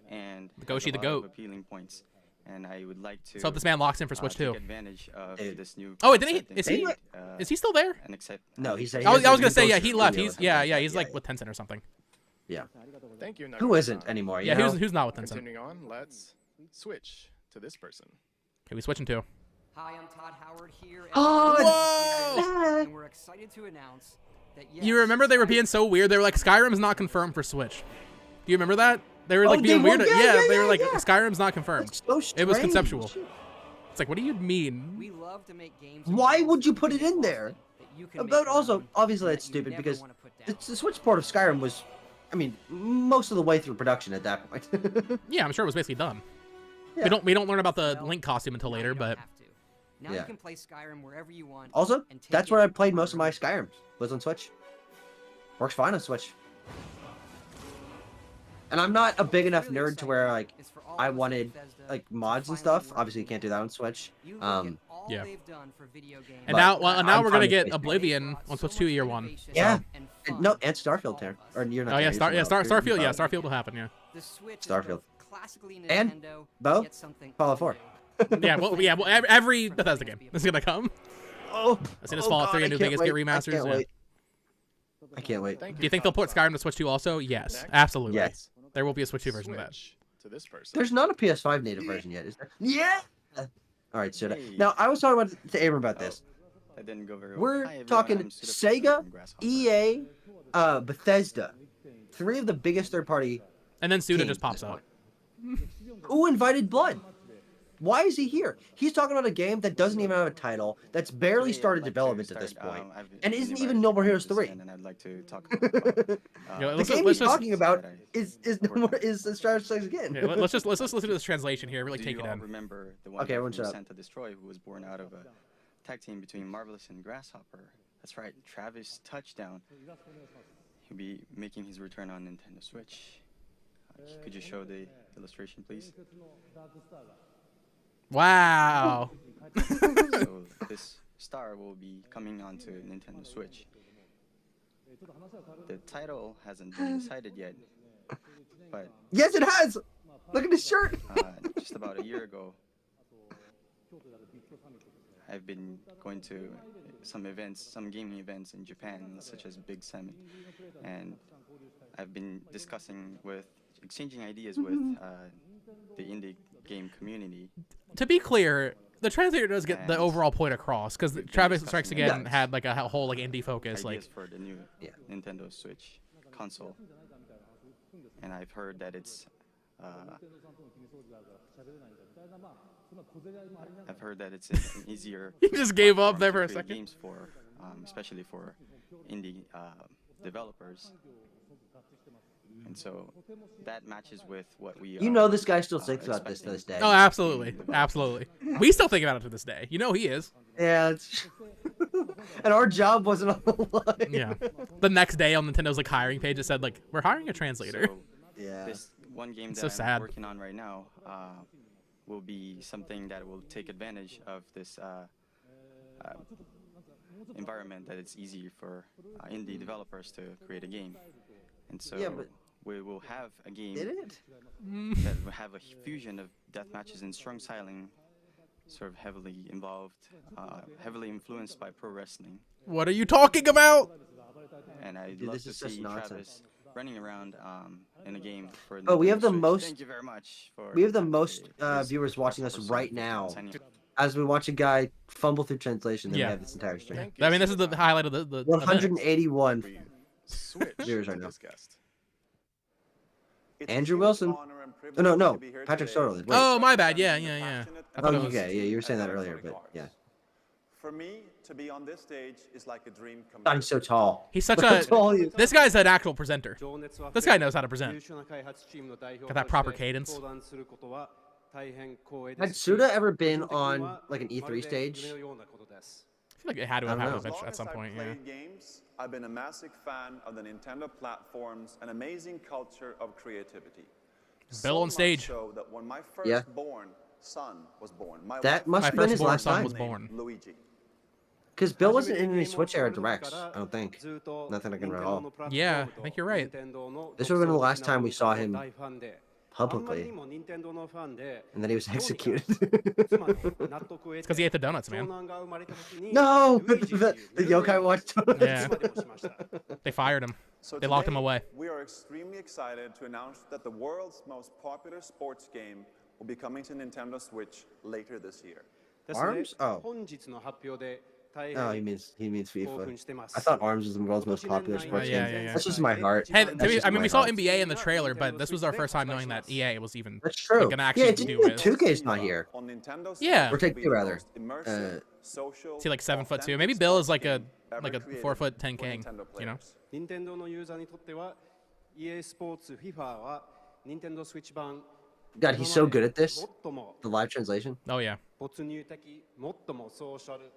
and The Goshi has the a lot of goat. appealing points. And I would like to So this man locks in for Switch take 2. advantage of Dude. this new Oh, wait, didn't he- concept is and he- create, Is he still there? and accept No, he said. I was doesn't gonna do say yeah. Ghost He left. Studio He's or yeah. something like He's that. like with Tencent or something. Yeah. Thank you. Who isn't anymore? You Yeah. know? Who's not with Tencent? Continuing on, let's switch to this person. Okay, we switching to. Hi, I'm Todd Howard here. at Oh, Whoa! and we're excited to announce that yes, You remember they were being so weird? They were like, Skyrim's not confirmed for Switch. Do you remember that? They were like Oh, being they were- weird. yeah, They were yeah, like, yeah. Skyrim's not confirmed. That's so It was strange. conceptual. It's like, what do you mean? we love to make games. Why would you put it in there? that you can make But your also, own obviously, and that's that you stupid never because wanna put down. the Switch port of Skyrim was, I mean, most of the way through production at that point. Yeah, I'm sure it was basically done. Yeah. We don't learn about the Link costume until Now later, you don't but have to. Now Yeah. you can play Skyrim wherever you want. Also, and take that's it where I played on most of my the Skyrim, was on Switch. Works fine on Switch. And I'm not a big What's enough really nerd to where exciting like is for all I of us at wanted Bethesda like to mods and finally stuff. work Obviously, you can't do that on Switch. You look at all yeah. they've done for video games. And But now, well, now I'm we're fine gonna with get it. Oblivion Brought on so Switch much 2 year one. innovation Yeah. and And no, fun and to Starfield, all Taryn. of Or us. you're not. Oh yeah, Taryn, you're Starfield. Yeah, Bo. Starfield will happen. Yeah. The Switch is Starfield. both classically And Nintendo, Bo, yet something Fallout 4. Yeah. Well, every Bethesda game is gonna come. Oh, As soon as Fallout 3 and New Vegas get remasters. I can't Yeah. wait. I can't wait. Thank Do you think they'll put Skyrim to Switch 2 also? Yes, absolutely. Yes. There will be a Switch 2 version of that. Switch to this person. There's not a PS5 native version yet, is there? Yeah. All right, Suda. Hey. Now I was talking to Abram about this. That didn't go very well. We're Hi, everyone, talking I'm Suda Sega, from Grasshopper. EA, Bethesda, three of the biggest third-party. And then Suda games just at pops this up. point. Who invited Blood? Why is he here? He's talking about a game that doesn't even have a title, that's barely Today, I'd started like to development at this start, point, I've and been isn't invited even No More to Heroes this 3. event, and I'd like to talk about The let's game just- he's talking about that is No More is Strategy 6 again. Yeah, let's just listen to this translation here. Really Do take you it all in. remember the one Okay, guy everyone from shut up. Santa Destroy who was born out of a tag team between Marvelous and Grasshopper? That's right, Travis Touchdown. He'll be making his return on Nintendo Switch. Could you show the illustration, please? Wow. So this star will be coming onto Nintendo Switch. The title hasn't been decided yet, but Yes, it has. Look at his shirt. just about a year ago, I've been going to some events, some gaming events in Japan, such as Big Summit, and I've been exchanging ideas with the indie game community. To be clear, the translator does get the And overall point across because we've been Travis discussing Strikes it. Again Yes. had like a whole like indie focus. Like, Ideas for the new Yeah. Nintendo Switch console, and I've heard that it's. I've heard that it's an easier. He just gave up platform there to for a create second. Games for, especially for indie developers, and so that matches with what we. You know this guy still thinks about this to this day. oh, absolutely, absolutely. We still think about it to this day. You know he is. Yeah, it's... and our job wasn't on the line. Yeah. The next day on Nintendo's like hiring page, it said like we're hiring a translator. So Yeah. this one game It's that so I'm sad. working on right now will be something that will take advantage of this environment that it's easy for indie developers to create a game. And so Yeah, but- we will have a game Did it? that will have a fusion of death matches and strong styling, sort of heavily involved, heavily influenced by pro wrestling. What are you talking about? And I'd Dude, love this to is such see nonsense. Travis running around in a game for. Oh, we Nintendo have the Switch. most- Thank you very much for. We have the most this viewers watching us Grasshopper right Soft now. signing up. As we watch a guy fumble through translation, then Yeah. we have this entire stream. Thank you, I mean, this is the Suda. highlight of the event. 181. We switch Viewers to right now. this guest. Andrew Wilson. Oh, no, Patrick Soderlund. Wait. Oh, my bad. Yeah, yeah, yeah. I thought Oh, it was- okay, yeah, you were saying that earlier, but yeah. For me, to be on this stage is like a dream come God, true. he's so tall. He's such Look how tall he a. is. This guy's an actual presenter. This guy knows how to present. Got that proper cadence. Had Suda ever been on like an E3 stage? I feel like it had to have I don't happened know. As long at some as point. I've Yeah. played games, I've been a massive fan of the Nintendo platforms and amazing culture of creativity. Bill on much stage. So that when my Yeah. firstborn son was born, my That wife must My have been his firstborn last son time. was born. Luigi. Because Bill wasn't in any Switch era directs, I don't think. Nothing I can recall. Yeah, I think you're right. This would have been the last time we saw him publicly, and then he was executed. It's because he ate the donuts, man. No! the yokai watched. Yeah. They fired him. So They locked him today, away. We are extremely excited to announce that the world's most popular sports game will be coming to Nintendo Switch later this year. Arms? Oh. Oh, he means FIFA. I thought ARMS was the world's most popular sports yeah, game. yeah, yeah. That's just my heart. Hey, That's just I mean, my we saw heart. NBA in the trailer, but this was our first time knowing that EA was even That's true. like, gonna actually Yeah, do didn't with. 2K's not here. Yeah. Or Take-Two rather. Is he like 7'2"? Maybe Bill is like a 4'10" king. You know. 任天堂のユーザーにとっては EA スポーツ FIFA は任天堂スイッチ版 God, he's so good at this. 最も The live translation. Oh yeah. 没入的最もソーシャル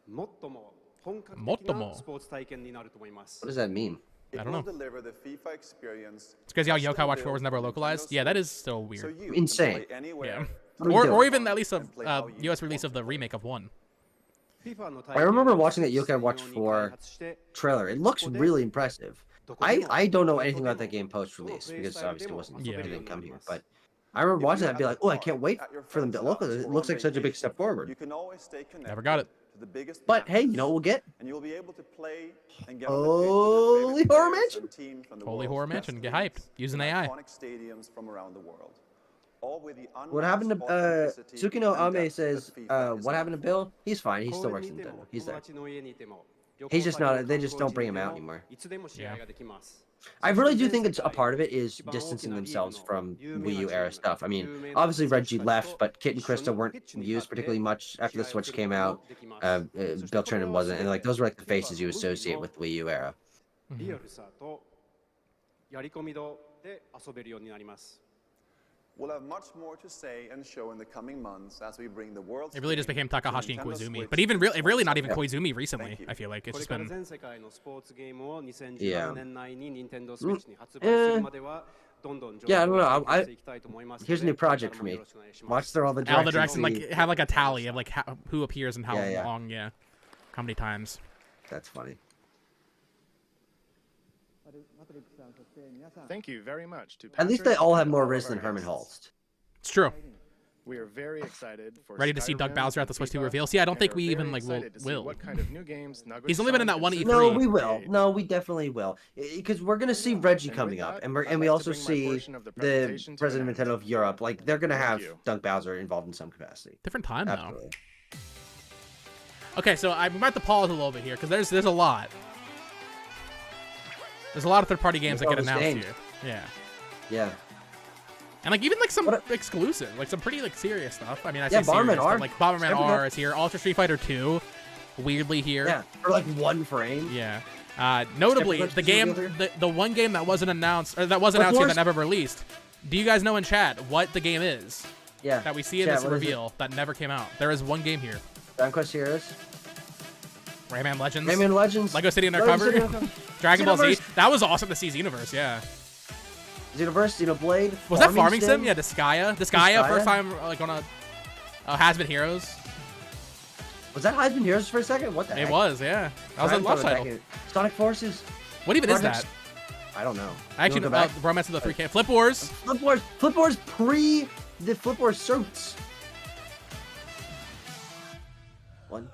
最も本格最も的なスポーツ体験になると思います What does that mean? I don't know. Deliver the FIFA experience. It's crazy how Yokai Watch 4 was never localized. Yeah, that is still weird. Insane. Yeah. What are we Or doing? even at least a US release of the remake of 1. I remember watching that Yokai Watch 4 trailer. It looks really impressive. I don't know anything about that game post-release because obviously it didn't come here. But I remember watching that and be like, oh, I can't wait for them to look at it. It looks like such a big step forward. You can always stay connected. Never got it. To the biggest But hey, you platforms, know what we'll get? and you'll be able to play and get Holy Horror Mansion. Holy Horror Mansion. Get hyped. Use an AI. Iconic stadiums from around the world. All with the What happened to unmatched authenticity Tsukino and Ame depth says, that FIFA is what happened to known Bill? He's fine. He still works in Nintendo. He's there. He's just not, they just don't bring him out anymore. Yeah. I really do think it's a part of it is distancing themselves from Wii U era stuff. I mean, obviously Reggie left, but Kit and Krista weren't used particularly much after the Switch came out. Bill Trinen wasn't, and like those were like the faces you associate with Wii U era. リアルさとやり込み度で遊べるようになります We'll have much more to say and show in the coming months as we bring the world's It really just became game to Takahashi and Nintendo Koizumi. Switch But even really not even Yeah. Koizumi recently, I feel like. It's これ just から been... 全世界のスポーツゲームを Yeah. 2017年内に Nintendo Switch に発売するまではどんどん情 Yeah, I 報 don't を know. 提供していきたいと思いますので Here's a new project for これ me. からもよろしくお願いします Watch through all the All the directions. directions, see- like, have like a tally of like who appears and how Yeah, yeah. long, yeah. How many times. That's funny. Thank you very much to At least they Patrick all have and more all of riz our than Herman guests. Holst. It's true. We are very excited for Ready to see Doug Skyrim Bowser at and the Switch 2 FIFA, reveal. See, I don't and think are we very even like excited to see will. what kind of new games Nugget He's only been in that Sonic one and E3. No, Super we will. create. No, we definitely will. Because we're gonna see Reggie And coming with up, that, and I'd we like to also bring my see portion of the the presentation to president an of Nintendo of Europe. Like they're gonna have you. Doug Bowser involved in some capacity. Different time now. Absolutely. Okay, so I'm about to pause a little bit here because there's a lot. There's a lot of third-party games that With get all those announced games. here. Yeah. Yeah. And like even like some What exclusive, like some pretty like serious stuff. I mean, I Yeah, say Bomberman serious, R. but like Bomberman Every R time- is here. Ultra Street Fighter 2, weirdly here. Yeah. For like one frame. Yeah. Notably, Clips the is game, revealed the one game that wasn't announced, or that was Clip announced here Wars? that never released. Do you guys know in chat what the game is Yeah. that we see in Chat, this what is it? reveal that never came out? There is one game here. Dragon Quest Heroes. Rayman Legends. Rayman Legends. Lego City Lego City Undercover. Undercover. Dragon Ball Z. Xenoverse. That was awesome to see Xenoverse, yeah. Xenoverse, Xenoblade. Was that Farming Sim? Sim? Yeah, Disgaea. Disgaea? First time like on a Has Been Heroes. Was that Heisman Heroes for a second? What the heck? It was, yeah. That was a Trying to launch throw it back title. in. Sonic Forces. What even is Project- that? I don't know. I actually You know wanna go back? Romance of the 3K. Flip Wars. Flip Wars pre the Flip Wars suits. One.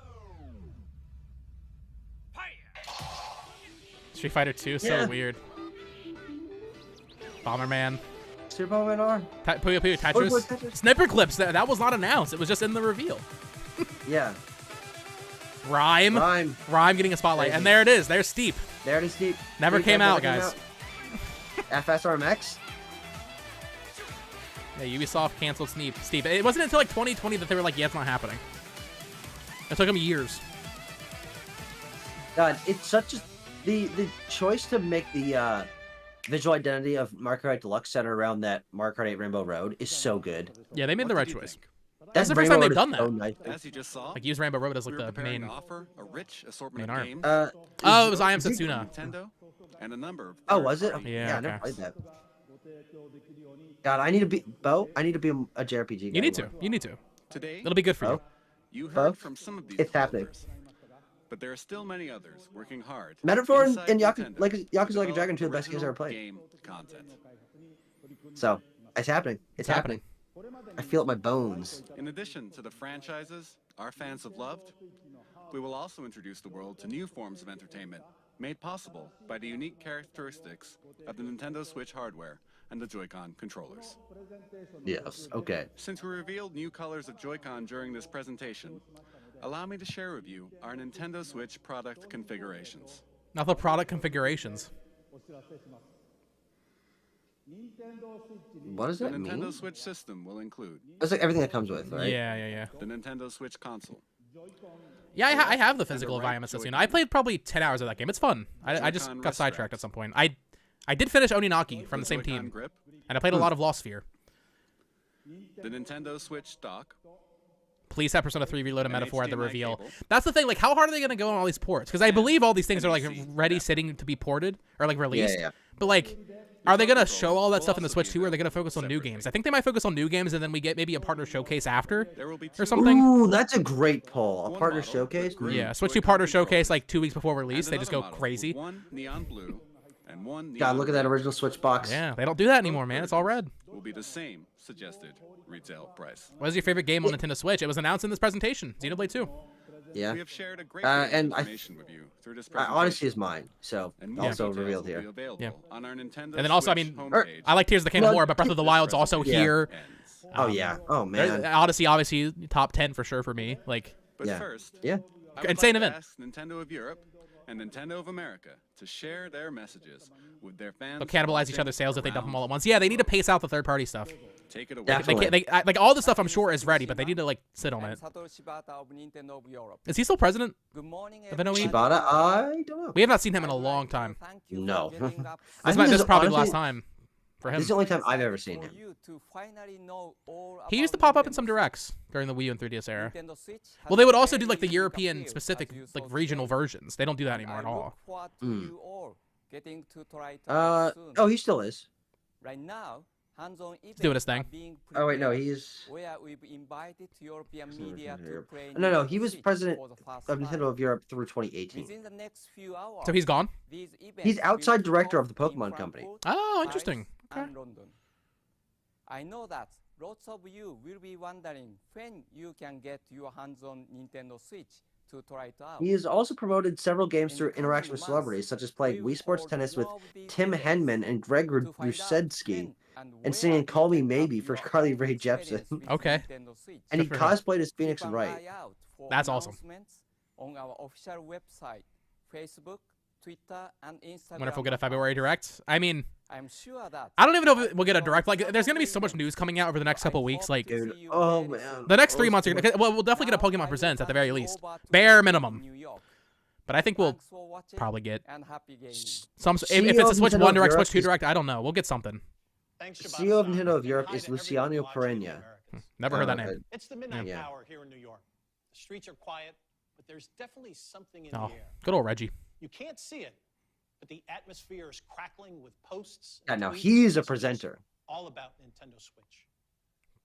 Street Fighter 2, so Yeah. weird. Bomberman. Super Bomberman R. Puyo Puyo Puyo Tetris. Tetris. Sniper Clips. That was not announced. It was just in the reveal. Yeah. Rhyme. Rhyme. Getting a spotlight. Crazy. And there it is. There's Steep. There it is, Steep. Never Steep, came that out, never guys. FSRMX. Yeah, Ubisoft canceled Steep. It wasn't until like 2020 that they were like, yeah, it's not happening. It took them years. God, it's such a the choice to make the visual identity of Mario Kart 8 Deluxe center around that Mario Kart 8 Rainbow Road is so good. Yeah, they made the What right did you choice. think? That's the first Rainbow time they've Road done is that. so nice. As you just saw, Like use Rainbow Road as we like were the preparing main. to offer a rich assortment main of art. games. Oh, it was I Am is it- Setsuna. Nintendo and a number of Oh, was it? third-party Yeah, I never okay. played that. God, I need to be Bo. I need to be a JRPG guy. You need to. more. You need to. Today, It'll be good for you. Oh. you heard Both? from some of these It's happening. developers, but there are still many others working hard. Metaphor and inside Yakuza Nintendo like to Yakuza Like a develop Dragon 2 the best games I original ever played. Game content. So it's happening. It's happening. I feel it in my bones. In addition to the franchises our fans have loved, we will also introduce the world to new forms of entertainment made possible by the unique characteristics of the Nintendo Switch hardware and the Joy-Con controllers. Yes. Okay. Since we revealed new colors of Joy-Con during this presentation, allow me to share with you our Nintendo Switch product configurations. Not the product configurations. What does The that Nintendo mean? Switch system will include It's like everything that comes with, right? Yeah. the Nintendo Switch console, Yeah, I have the physical right environment system. Joy-Con. I played probably 10 hours of that game. It's fun. I just Joy-Con got wrist sidetracked at straps. some point. I did finish Oninaki from the same Joy-Con team, grip, and I played a lot of Lost Sphere. the Nintendo Switch dock, Please have Persona 3 Reloaded An metaphor at the HDMI reveal. cable. That's the thing. Like, how hard are they going to go on all these ports? Because I believe all these things are, like, NBC ready, adapter. sitting to be ported or, like, released. Yeah. But, like, are they going to show all that will stuff in the also Switch be too, or are they going to focus on new separately. games? I think they might focus on new games, and then we get maybe a partner showcase after there will be or two something. Ooh, that's a great poll. A One partner model showcase. with green Yeah, Switch 2 Joy-Con partner controllers, showcase, like, 2 weeks before and release. They just go another model crazy. with one neon blue and one God, neon look at that red. original Switch box. Yeah, they don't do that anymore, man. It's all red. Will be the same suggested retail price. What is your favorite game on Nintendo Switch? It was announced in this presentation. Xenoblade 2. Yeah. We have shared a great Uh, deal of and I- information with you through this presentation. Odyssey is mine, so and more also details revealed will be here. available Yeah. on our Nintendo And then also, I Switch mean, homepage. I like Tears of the Kingdom Well, more, but Breath of the Wild's also Yeah. here. Ends. Oh yeah. Oh man. Odyssey, obviously, top 10 for sure for me. Like, But Yeah. first, Yeah. I would Insane like to event. ask Nintendo of Europe and Nintendo of America to share their messages with their fans. they'll cannibalize each other's sales if they dump them all at once. Yeah, they need to pace out the third-party stuff. Take it away. They Definitely. can't. Like all the stuff I'm sure is ready, but they need to like sit on it. Is he still president? Good morning, Of NOE? Shibata, I don't know. We have not seen him in a long time. No. This, I think this this is is probably the last honestly- time for him. This is the only time I've ever seen him. He used to pop up in some directs during the Wii U and 3DS era. Well, they would also do like the European specific like regional versions. They don't do that anymore at all. Oh, he still is. Right now, hands-on doing his thing. Oh wait, no, he's. where we've invited European media to play No, Nintendo he was Switch president for the first of time. Nintendo of Europe through 2018. Within the next few hours, So he's gone. these events He's will outside kick director off of the Pokemon in company. Frankfurt, Oh, Paris, interesting. Okay. and London. I know that lots of you will be wondering when you can get your hands on Nintendo Switch to try it out. He has also promoted several games In through the coming interaction with months, celebrities, such as playing we Wii Sports will Tennis with hold these Tim events Henman and Greg to find out Rusetsky, when and where singing you Call Me can have Maybe for your Carly own Rae experience Jepsen. with Okay. Nintendo Switch. And he Good for him. cosplayed as Phoenix Keep and an Wright. eye out for That's awesome. announcements on our official website, Facebook, Twitter, and Instagram. Wonder if we'll get a account. February direct. I mean, I'm sure that. I don't even know if we'll get a direct. Like, there's gonna be so much news coming out over the next couple weeks. Like, Dude, oh man. the next 3 Those months are two- gonna. Well, we'll definitely get a Pokemon Presents at the very least, bare minimum. But I think we'll probably get some. If CEO it's a of Switch Nintendo 1 direct, Europe Switch 2 is- direct, I don't know. We'll get something. CEO of Nintendo of Europe is Luciano Pereira. Never heard that name. It's the midnight Yeah. hour here in New York. The streets are quiet, but there's definitely something in Oh, the air. good old Reggie. You can't see it, but the atmosphere is crackling with posts. Yeah, and now tweets he's a and messages presenter. all about Nintendo Switch.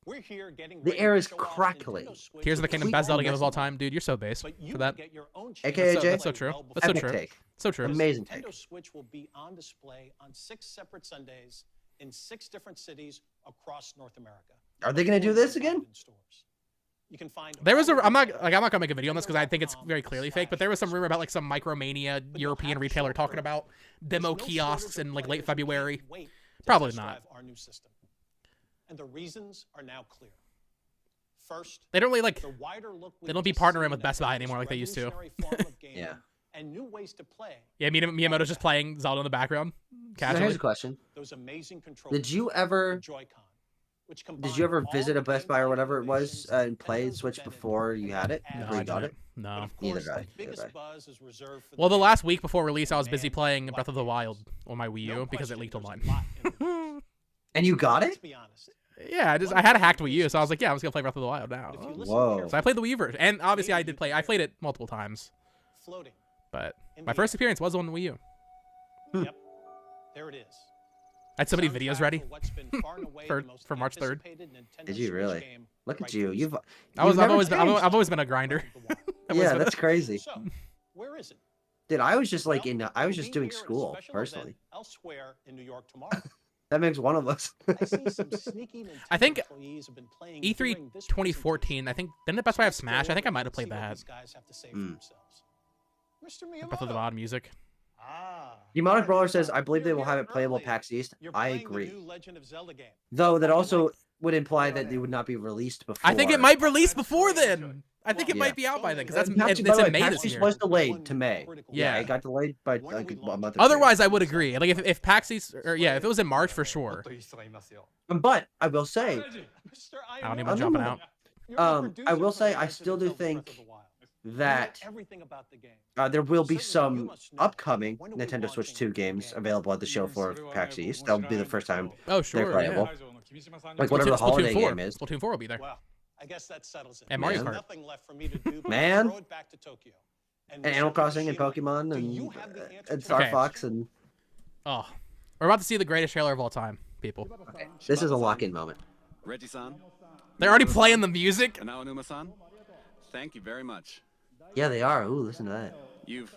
We're here getting The ready air to is show off crackling. Nintendo Switch Tears of the with Kingdom, Tweet best Zelda and game of all message. time, dude. You're so base But you for will that. get your own chance AKA to Jay? That's so play true. well That's so before Epic true. take. So true. Amazing Nintendo take. Switch will be on display on 6 separate Sundays in 6 different cities across North America. Are they gonna do this again? In stores. You can find There was all a. I'm not retailers like I'm not gonna make a video on this because I think it's very clearly fake. But there was some rumor about like some Micromania European retailer talking about demo kiosks in like late February. Probably not. Our new system. And the reasons are now clear. First, They don't really like. the wider look They don't be partnering with Best Buy anymore like they used to. Yeah. And new ways to play. Yeah, Miyamoto's just playing Zelda in the background, So here's casually. a question: Those amazing controls. Did you ever Joy-Con, which Did you ever combine visit all a Best the Buy or game whatever it was innovations and play Nintendo's Switch invented before you had it? and No, Before I you got didn't. it? But No. of Neither course, guy, the neither biggest guy. buzz is reserved for Well, the game. last week before release, I was busy Man, playing what Breath of the games? Wild on my Wii U No because it question, leaked there's a online. lot in it. And you got Let's it? be honest. Yeah, I had a hacked Wii U, so I was like, yeah, I'm just gonna play Breath of the Wild now. If you listen Whoa. carefully, So I played the Wii version, and obviously I played it multiple times. floating. But In my the first air. experience was on the Wii U. Yep. There it is. I had so many Soundtrack videos ready for what's been far and away for- the most for March 3rd. anticipated Nintendo Did you Switch really? game Look right at you. from You've I've never always changed. been a grinder. the wild. I've always Yeah, been- that's crazy. So, where is it? Dude, I was just like Well, I was we'll just be doing here at a school special personally. event elsewhere in New York tomorrow. That makes one of us. I see some sneaky I think Nintendo employees have been playing E3 during this 2014. I think didn't the Best Buy have Smash? I think I might have presentation. played Let's that. go and see what these guys have to say for Mm. themselves. Mr. Breath of the Miyamoto. Wild music. Ah. Demonic Brawler says, You're I believe they will here have it playable early. PAX East. You're I playing the agree. new Legend of Zelda game. Though that Only also like would imply that they would not be released before. I think it might release before then. I think it might be out by then because By it's the way, in May this Paxis year. was delayed to May. Yeah. It got delayed by like a month. Or two. Otherwise, I would agree. Like if Paxis or if it was in March for sure. But I will say, I don't even jumping out. I will say I still do think that there will be some upcoming Nintendo Switch 2 games available at the show for PAX East. That'll be the first time Oh sure. they're playable. Yeah. Like whatever the holiday 4. game is. Splatoon 4 will be there. Well, I guess that settles it. And Mario There's Kart. nothing left for me to do but Man. throw it back to Tokyo. And Animal Crossing and Pokemon and Star Okay. Fox and Oh, we're about to see the greatest trailer of all time, people. this is a lock-in moment. Reggie-san. They're already playing the music. And Aonuma-san, thank you very much. Yeah, they are. Ooh, listen to that. You've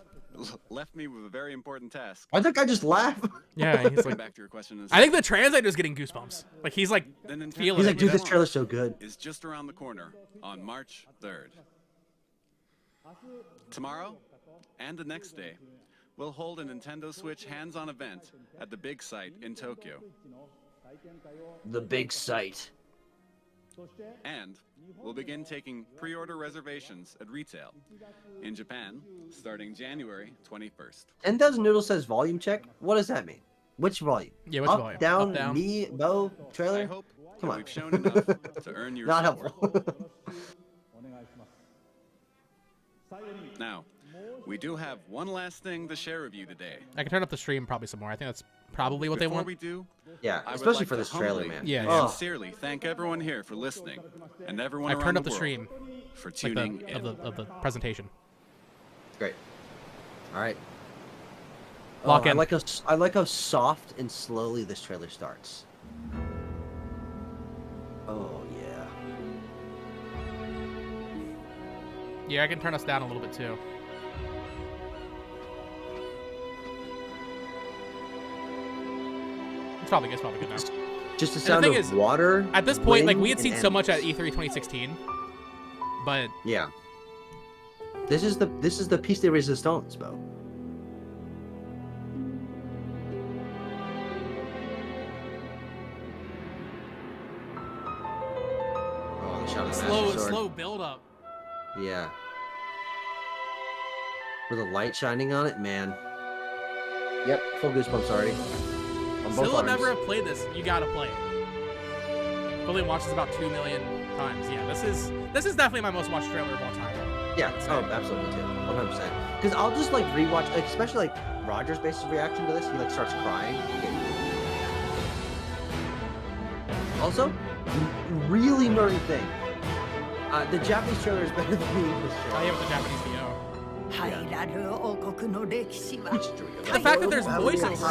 left me with a very important task. I think I just laugh. Yeah, he's Going like. back to your question. I think the translator's getting goosebumps. Like he's like The Nintendo feeling. He's like, it. dude, this trailer's so good. is just around the corner on March 3rd. Tomorrow and the next day, we'll hold a Nintendo Switch hands-on event at the big site in Tokyo. The big site. And we'll begin taking pre-order reservations at retail in Japan starting January 21st. 10,000 Noodles says volume check. What does that mean? Which volume? Yeah, which Up, volume? Down, Up, down? me, Bo, I trailer? hope Come that on. we've shown enough to earn your Not support. helpful. Now, we do have one last thing to share with you today. I can turn up the stream probably some more. I think that's probably what they Before want. we do, Yeah, I would especially like for to this trailer, humbly man. Yeah, and yeah. sincerely thank everyone here for listening and everyone I've around turned the up the world stream, for like tuning the in. of the presentation. Great. All right. Lock I in. like how soft and slowly this trailer starts. Oh yeah. Yeah, I can turn us down a little bit too. It's probably good now. Just the And sound the of thing is, water. At this point, like wind, we had seen and so much at animals. E3 2016, but Yeah. This is the piece de resistance, Bo. Oh, the shot of the slow Master Sword. slow build up. Yeah. With the light shining on it, man. Yep, full goosebumps already. On both Still arms. never have played this. You gotta play it. Fully watched this about 2 million times. Yeah, this is definitely my most watched trailer of all time. Yeah, oh, absolutely too, 100%. Because I'll just like rewatch, like, especially like Roger's basic reaction to this. He like starts crying. Also, really nerdy thing. The Japanese trailer is better than the English Oh trailer. yeah, with the Japanese VO. The The fact that there's voices is small.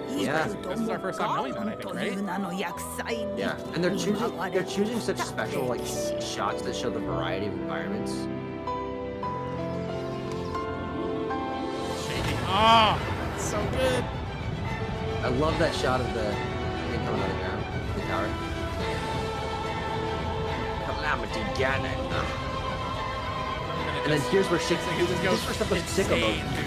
Yeah. This is our first time knowing that, I think, right? Yeah, and they're choosing such special like shots that show the variety of environments. Shaking. Oh, it's so good. I love that shot of the thing coming out of the ground, the tower. Calamity Ganon. And then here's where Six goes first episode Sicko mode. insane, dude.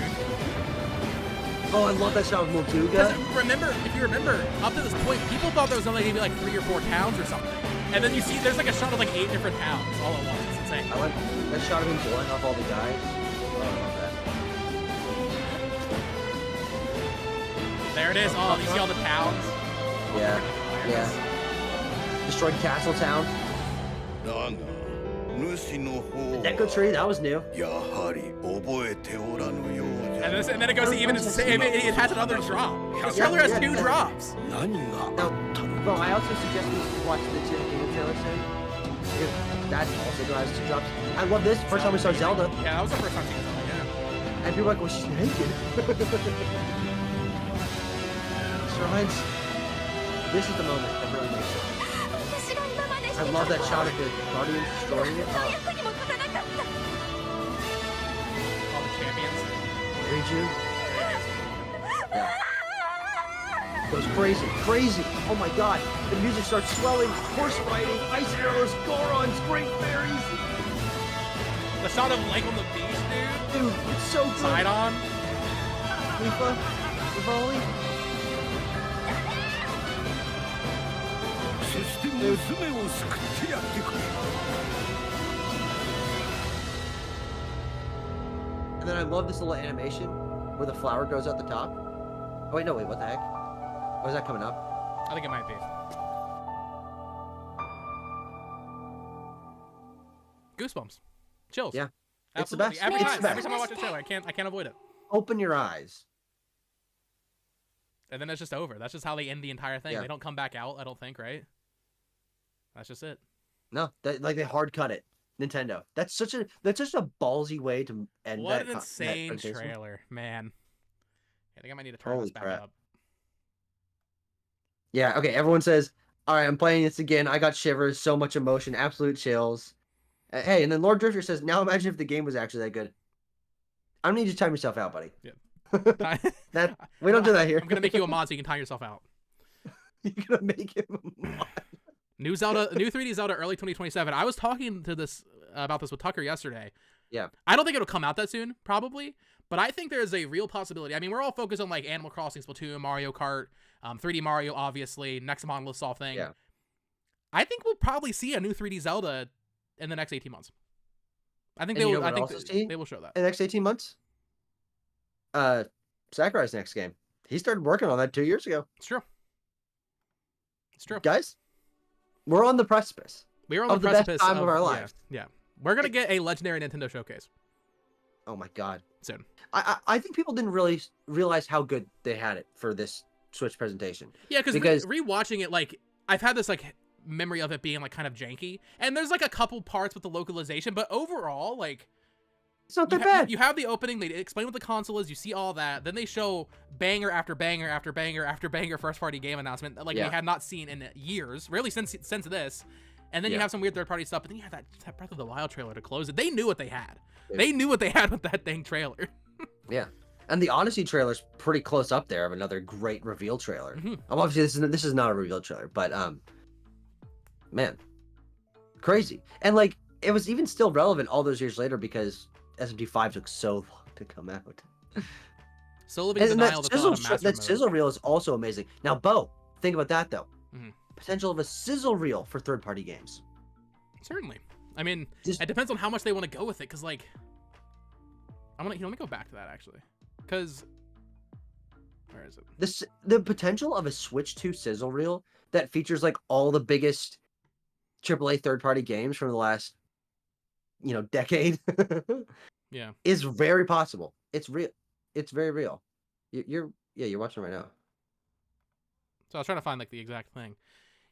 Oh, I love that shot of Molduga. Because if you remember, up to this point, people thought there was only gonna be like 3 or 4 towns or something. And then you see there's like a shot of like 8 different towns all at once. It's insane. I like that shot of him blowing off all the guys. Oh, I love that. There it is. Oh, you see all the towns. Yeah, yeah. Destroyed Castle Town. Deco Tree, that was new. And then it goes to even insane. It has another drop. This trailer has 2 drops. Now, well, I also suggest we watch the Tears of the Kingdom trailer soon. Because that also has 2 drops. I love this. First time we saw Zelda. Yeah, that was the first time seeing Zelda, yeah. And people are like, well, she's naked. Shrines. This is the moment that really makes it. I love that shot of the Guardians destroying it. All the champions. Riju. Yeah. Goes crazy, crazy. Oh my god. The music starts swelling. Horse riding, ice arrows, Gorons, great fairies. The shot of Lake on the beach, dude. Dude, it's so good. Side on. Tifa, Rivali. And then I love this little animation where the flower goes out the top. Oh wait, no, wait, what the heck? Oh, is that coming up? I think it might be. Goosebumps. Chills. Yeah. It's the Absolutely. best. Every It's time, the every time I watch best. a show, I can't avoid it. Open your eyes. And then it's just over. That's just how they end the entire thing. Yeah. They don't come back out, I don't think, right? That's just it. No, like they hard cut it. Nintendo. That's such a ballsy way to end What that. an insane presentation. trailer, man. I think I might need to turn Holy this back crap. up. Yeah. Okay. Everyone says, "All right, I'm playing this again. I got shivers. So much emotion. Absolute chills." Hey, and then Lord Drifter says, "Now imagine if the game was actually that good." I don't need you to time yourself out, buddy. Yeah. That we don't do that here. I'm gonna make you a mod so you can time yourself out. You're gonna make him a mod. New 3D Zelda early 2027. I was talking to this about this with Tucker yesterday. Yeah. I don't think it'll come out that soon, probably, but I think there's a real possibility. I mean, we're all focused on like Animal Crossing, Splatoon, Mario Kart, 3D Mario, obviously, next Monolith Soft thing. Yeah. I think we'll probably see a new 3D Zelda in the next 18 months. I think And they you will. know I what think else to see they will show that. in the next 18 months? Sakurai's next game. He started working on that 2 years ago. It's true. It's true. Guys, we're on the precipice. We're on of the the best precipice time of our yeah, lives. Yeah. We're gonna get a legendary Nintendo showcase Oh my god. soon. I think people didn't really realize how good they had it for this Switch presentation. Yeah, Because- rewatching it, like I've had this like memory of it being like kind of janky, and there's like a couple parts with the localization, but overall, like It's not you, that bad. you have the opening, they explain what the console is, you see all that, then they show banger after banger after banger after banger first party game announcement that like Yeah. we had not seen in years, really since this. And then you Yeah. have some weird third party stuff, but then you have that Breath of the Wild trailer to close it. They knew what they had. Yeah. They knew what they had with that dang trailer. Yeah. And the Odyssey trailer's pretty close up there of another great reveal trailer. Mhm. Obviously this is not a reveal trailer, but man. Crazy. And like it was even still relevant all those years later because SMT5 took so long to come out. So living in And denial that that they'll have a sizzle, master that mode. sizzle reel is also amazing. Now, Bo, think about that though. Mhm. Potential of a sizzle reel for third-party games. Certainly. I mean, Just- it depends on how much they want to go with it, because, like, let me go back to that, actually. Because, where is it? The potential of a Switch 2 sizzle reel that features like all the biggest AAA third-party games from the last, decade, Yeah. is very possible. It's real. It's very real. You're watching it right now. So I was trying to find, like, the exact thing.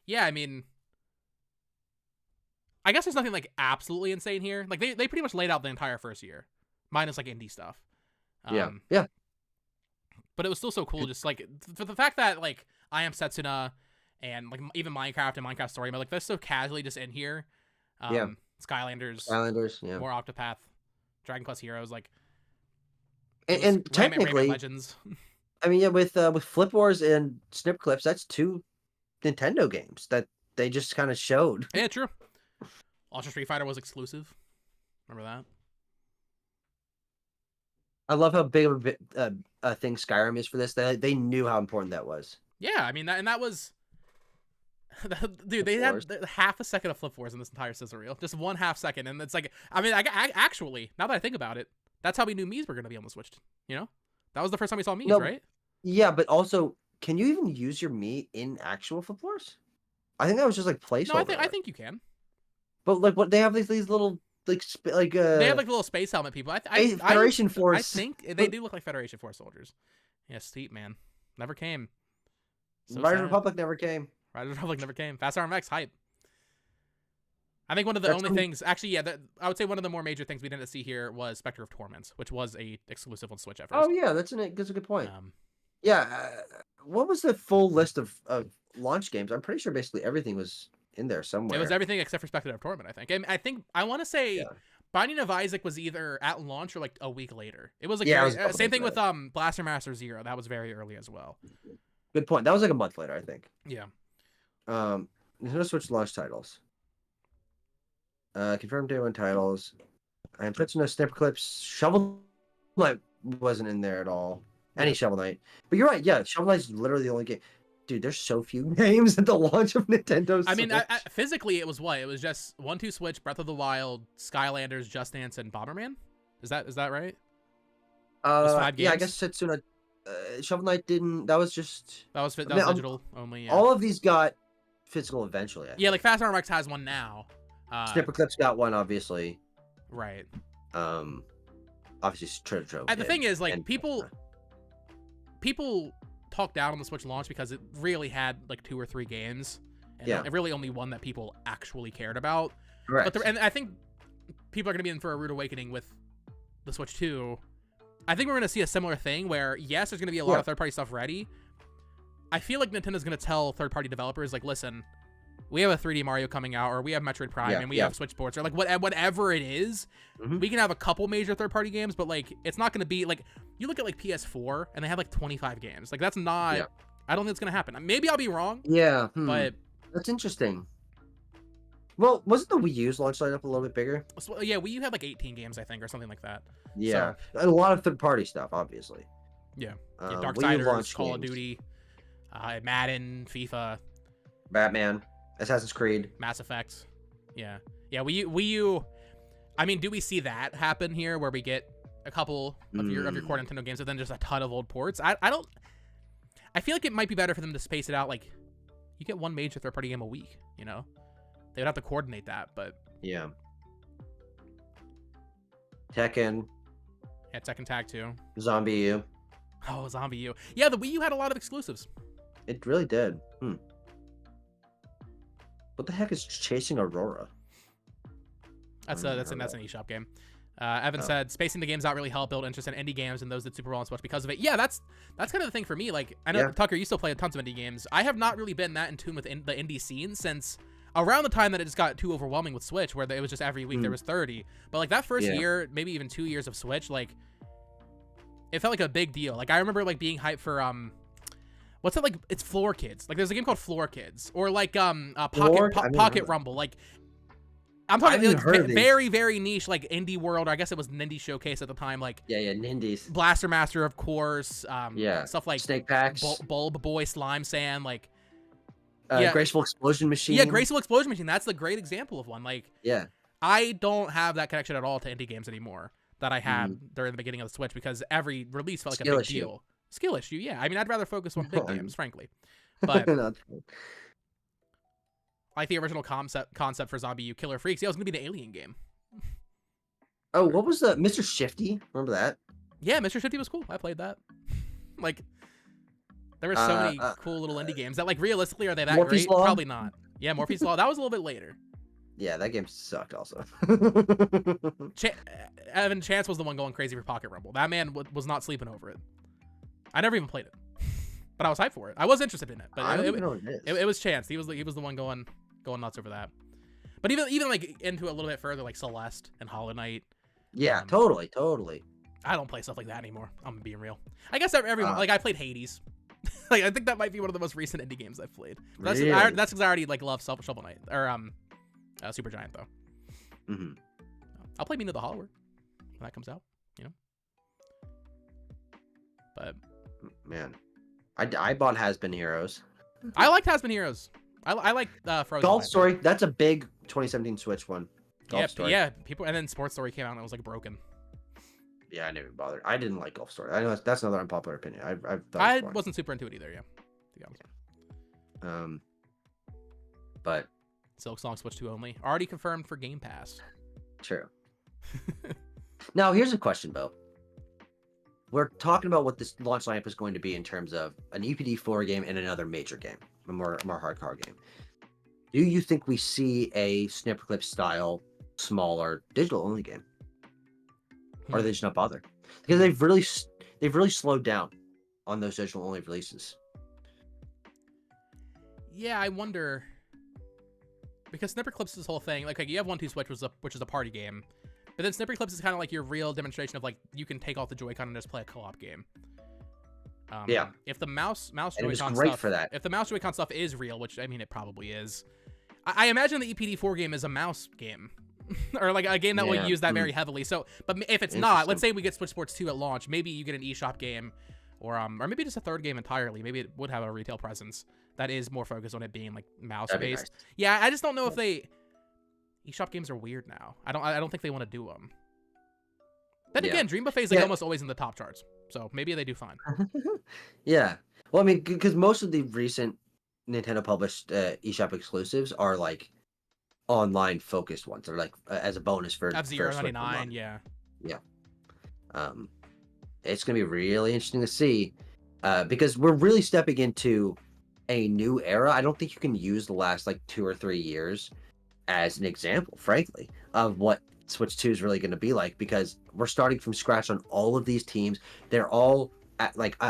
Yeah, I mean, I guess there's nothing, like, absolutely insane here. Like, they pretty much laid out the entire first year, minus, like, indie stuff. Yeah. But it was still so cool, just, like, for the fact that, like, I Am Setsuna and, like, even Minecraft and Minecraft Story Mode, like, they're so casually just in here. Yeah. Skylanders, Islanders, yeah. more Octopath, Dragon Quest Heroes, like, And Rayman technically, Legends. I mean, yeah, with Flip Wars and Snip Clips, that's 2 Nintendo games that they just kind of showed. Yeah, true. Ultra Street Fighter was exclusive. Remember that? I love how big of a thing Skyrim is for this. They knew how important that was. Yeah, I mean, that was... Dude, they had half a second of Flip Wars in this entire sizzle reel. Just 1/2 second. And it's like, I mean, I actually, now that I think about it, that's how we knew Mii's were going to be on the Switch. You know? That was the first time we saw Mii's, No, right? Yeah, but also, can you even use your Mii in actual Flip Wars? I think that was just like placeholder. No, I think you can. But like, what they have these little They have like little space helmet people. Federation Force. I think they do look like Federation Force soldiers. Yeah, steep, man. Never came. So Riders sad. Republic never came. Riders Republic never came. Fast RMX hype. I think one of the That's only cool. things, actually, yeah, I would say one of the more major things we didn't see here was Spectre of Torments, which was a exclusive on Switch at first. Oh yeah, that's a good point. Um, Yeah, what was the full list of launch games? I'm pretty sure basically everything was in there somewhere. It was everything except for Spectre of Torment, I think. And I want to say Binding of Isaac was either at launch or like a week later. It was like Yeah, it was a couple same days thing with Blaster Master Zero. That was very early as well. Good point. That was like a month later, I think. Yeah. Nintendo Switch launch titles. Confirmed day 1 titles. And Setsuna, Snip Clips, Shovel Knight wasn't in there at all. Any Shovel Knight. But you're right, yeah, Shovel Knight's literally the only game. Dude, dude, there's so few games at the launch of Nintendo Switch. I mean, physically, it was what? It was just 1-2 Switch, Breath of the Wild, Skylanders, Just Dance, and Bomberman. Is that right? It was 5 games? Yeah, I guess Setsuna. Shovel Knight didn't. That was digital only. Yeah. All of these got physical eventually. Yeah, like Fast Armor X has one now. Snipperclips got one, obviously. Right. Obviously, Treasure Trove. And the thing is, like, people talk down on the Switch launch because it really had like 2 or 3 games, and Yeah. really only one that people actually cared about. Correct. And I think people are going to be in for a rude awakening with the Switch 2. I think we're going to see a similar thing where, yes, there's going to be a lot of third-party stuff ready. I feel like Nintendo's going to tell third-party developers, like, listen, we have a 3D Mario coming out, or we have Metroid Prime, and we have Switch ports, or like whatever it is. We can have a couple major third-party games, but like it's not going to be like, you look at like PS4 and they have like 25 games. Like that's not. I don't think it's going to happen. Maybe I'll be wrong. Yeah, but that's interesting. Well, wasn't the Wii U's launch lineup a little bit bigger? So, yeah, Wii U had like 18 games, I think, or something like that. Yeah, and a lot of third-party stuff, obviously. Yeah, Wii U Darksiders, launch Call of games. Duty, Madden, FIFA, Batman, Assassin's Creed, Mass Effect. Yeah. Wii U. I mean, do we see that happen here, where we get a couple of your core Nintendo games, and then just a ton of old ports? I don't. I feel like it might be better for them to space it out. Like, you get one major third-party game a week. You know, they would have to coordinate that, but yeah. Tekken. Yeah, Tekken Tag 2. Zombie U. Oh, Zombie U. Yeah, the Wii U had a lot of exclusives. It really did. What the heck is Chasing Aurora? That's an eShop game. Evan said, spacing the games out really helped build interest in indie games, and those did super well on Switch because of it. Yeah, that's kind of the thing for me. Like, I know, Tucker, you still play tons of indie games. I have not really been that in tune with the indie scene since around the time that it just got too overwhelming with Switch, where it was just every week there was 30. But like that first year, maybe even 2 years of Switch, like it felt like a big deal. Like I remember like being hyped for what's that, like it's Floor Kids. Like there's a game called Floor Kids, or like Pocket Rumble. Like I'm talking like, very, very niche, like indie world, or I guess it was an indie showcase at the time. Like Nindies. Blaster Master, of course. Stuff like Snake Packs, Bulb Boy, Slime Sand, like Graceful Explosion Machine. Yeah, Graceful Explosion Machine. That's the great example of one. Like, I don't have that connection at all to indie games anymore that I had during the beginning of the Switch, because every release felt like a big deal. Skill issue, yeah. I mean, I'd rather focus on big games, frankly. But like the original concept for Zombie U, Killer Freaks, yeah, it was gonna be the Alien game. Oh, what was the Mr. Shifty? Remember that? Yeah, Mr. Shifty was cool. I played that. Like, there were so many cool little indie games that, like, realistically, are they that Morphe's great? Law? Probably not. Yeah, Morphe's Law. That was a little bit later. Yeah, that game sucked also. Evan Chance was the one going crazy for Pocket Rumble. That man was not sleeping over it. I never even played it, but I was hyped for it. I was interested in it, but I don't even know what it is. It was Chance. He was the one going nuts over that. But even like into a little bit further, like Celeste and Hollow Knight. Yeah, totally. I don't play stuff like that anymore. I'm being real. I guess everyone like I played Hades. Like I think that might be one of the most recent indie games I've played. That's because I already like love Shovel Knight or Super Giant though. I'll play Mean of the Hollower when that comes out. You know. But man, I bought Has Been Heroes. I liked Has Been Heroes. I like Frozen. Golf Story. That's a big 2017 Switch one. Golf Story. Yeah. People, and then Sports Story came out and it was like broken. Yeah, I never bothered. I didn't like Golf Story. I know that's another unpopular opinion. I wasn't super into it either. Yeah, to be honest. But Silk Song Switch 2 only. Already confirmed for Game Pass. True. Now here's a question, Bo. We're talking about what this launch lineup is going to be in terms of an EPD4 game and another major game, a more hardcore game. Do you think we see a Snipperclip style, smaller, digital only game? Or do they just not bother? Because they've really slowed down on those digital only releases. Yeah, I wonder, because Snipperclips this whole thing, like you have 1-2 Switch, which is a party game, but then Snipperclips is kind of like your real demonstration of like you can take off the Joy-Con and just play a co-op game. Yeah. If the mouse And it was Joy-Con great stuff, for that. if the mouse Joy-Con stuff is real, which I mean it probably is, I imagine the EPD4 game is a mouse game. Or like a game that will use that very heavily. So, but if it's not, let's say we get Switch Sports 2 at launch, maybe you get an eShop game, or maybe just a third game entirely. Maybe it would have a retail presence that is more focused on it being like mouse That'd be based. nice. Yeah, I just don't know if they eShop games are weird now. I don't think they want to do them. Then again, Dream Buffet is like almost always in the top charts, so maybe they do fine. Yeah. Well, I mean, because most of the recent Nintendo published eShop exclusives are like online focused ones. They're like as a bonus for F-Zero for Switch 99, Online. yeah. Yeah. It's gonna be really interesting to see, because we're really stepping into a new era. I don't think you can use the last like 2 or 3 years as an example, frankly, of what Switch 2 is really going to be like, because we're starting from scratch on all of these teams. They're all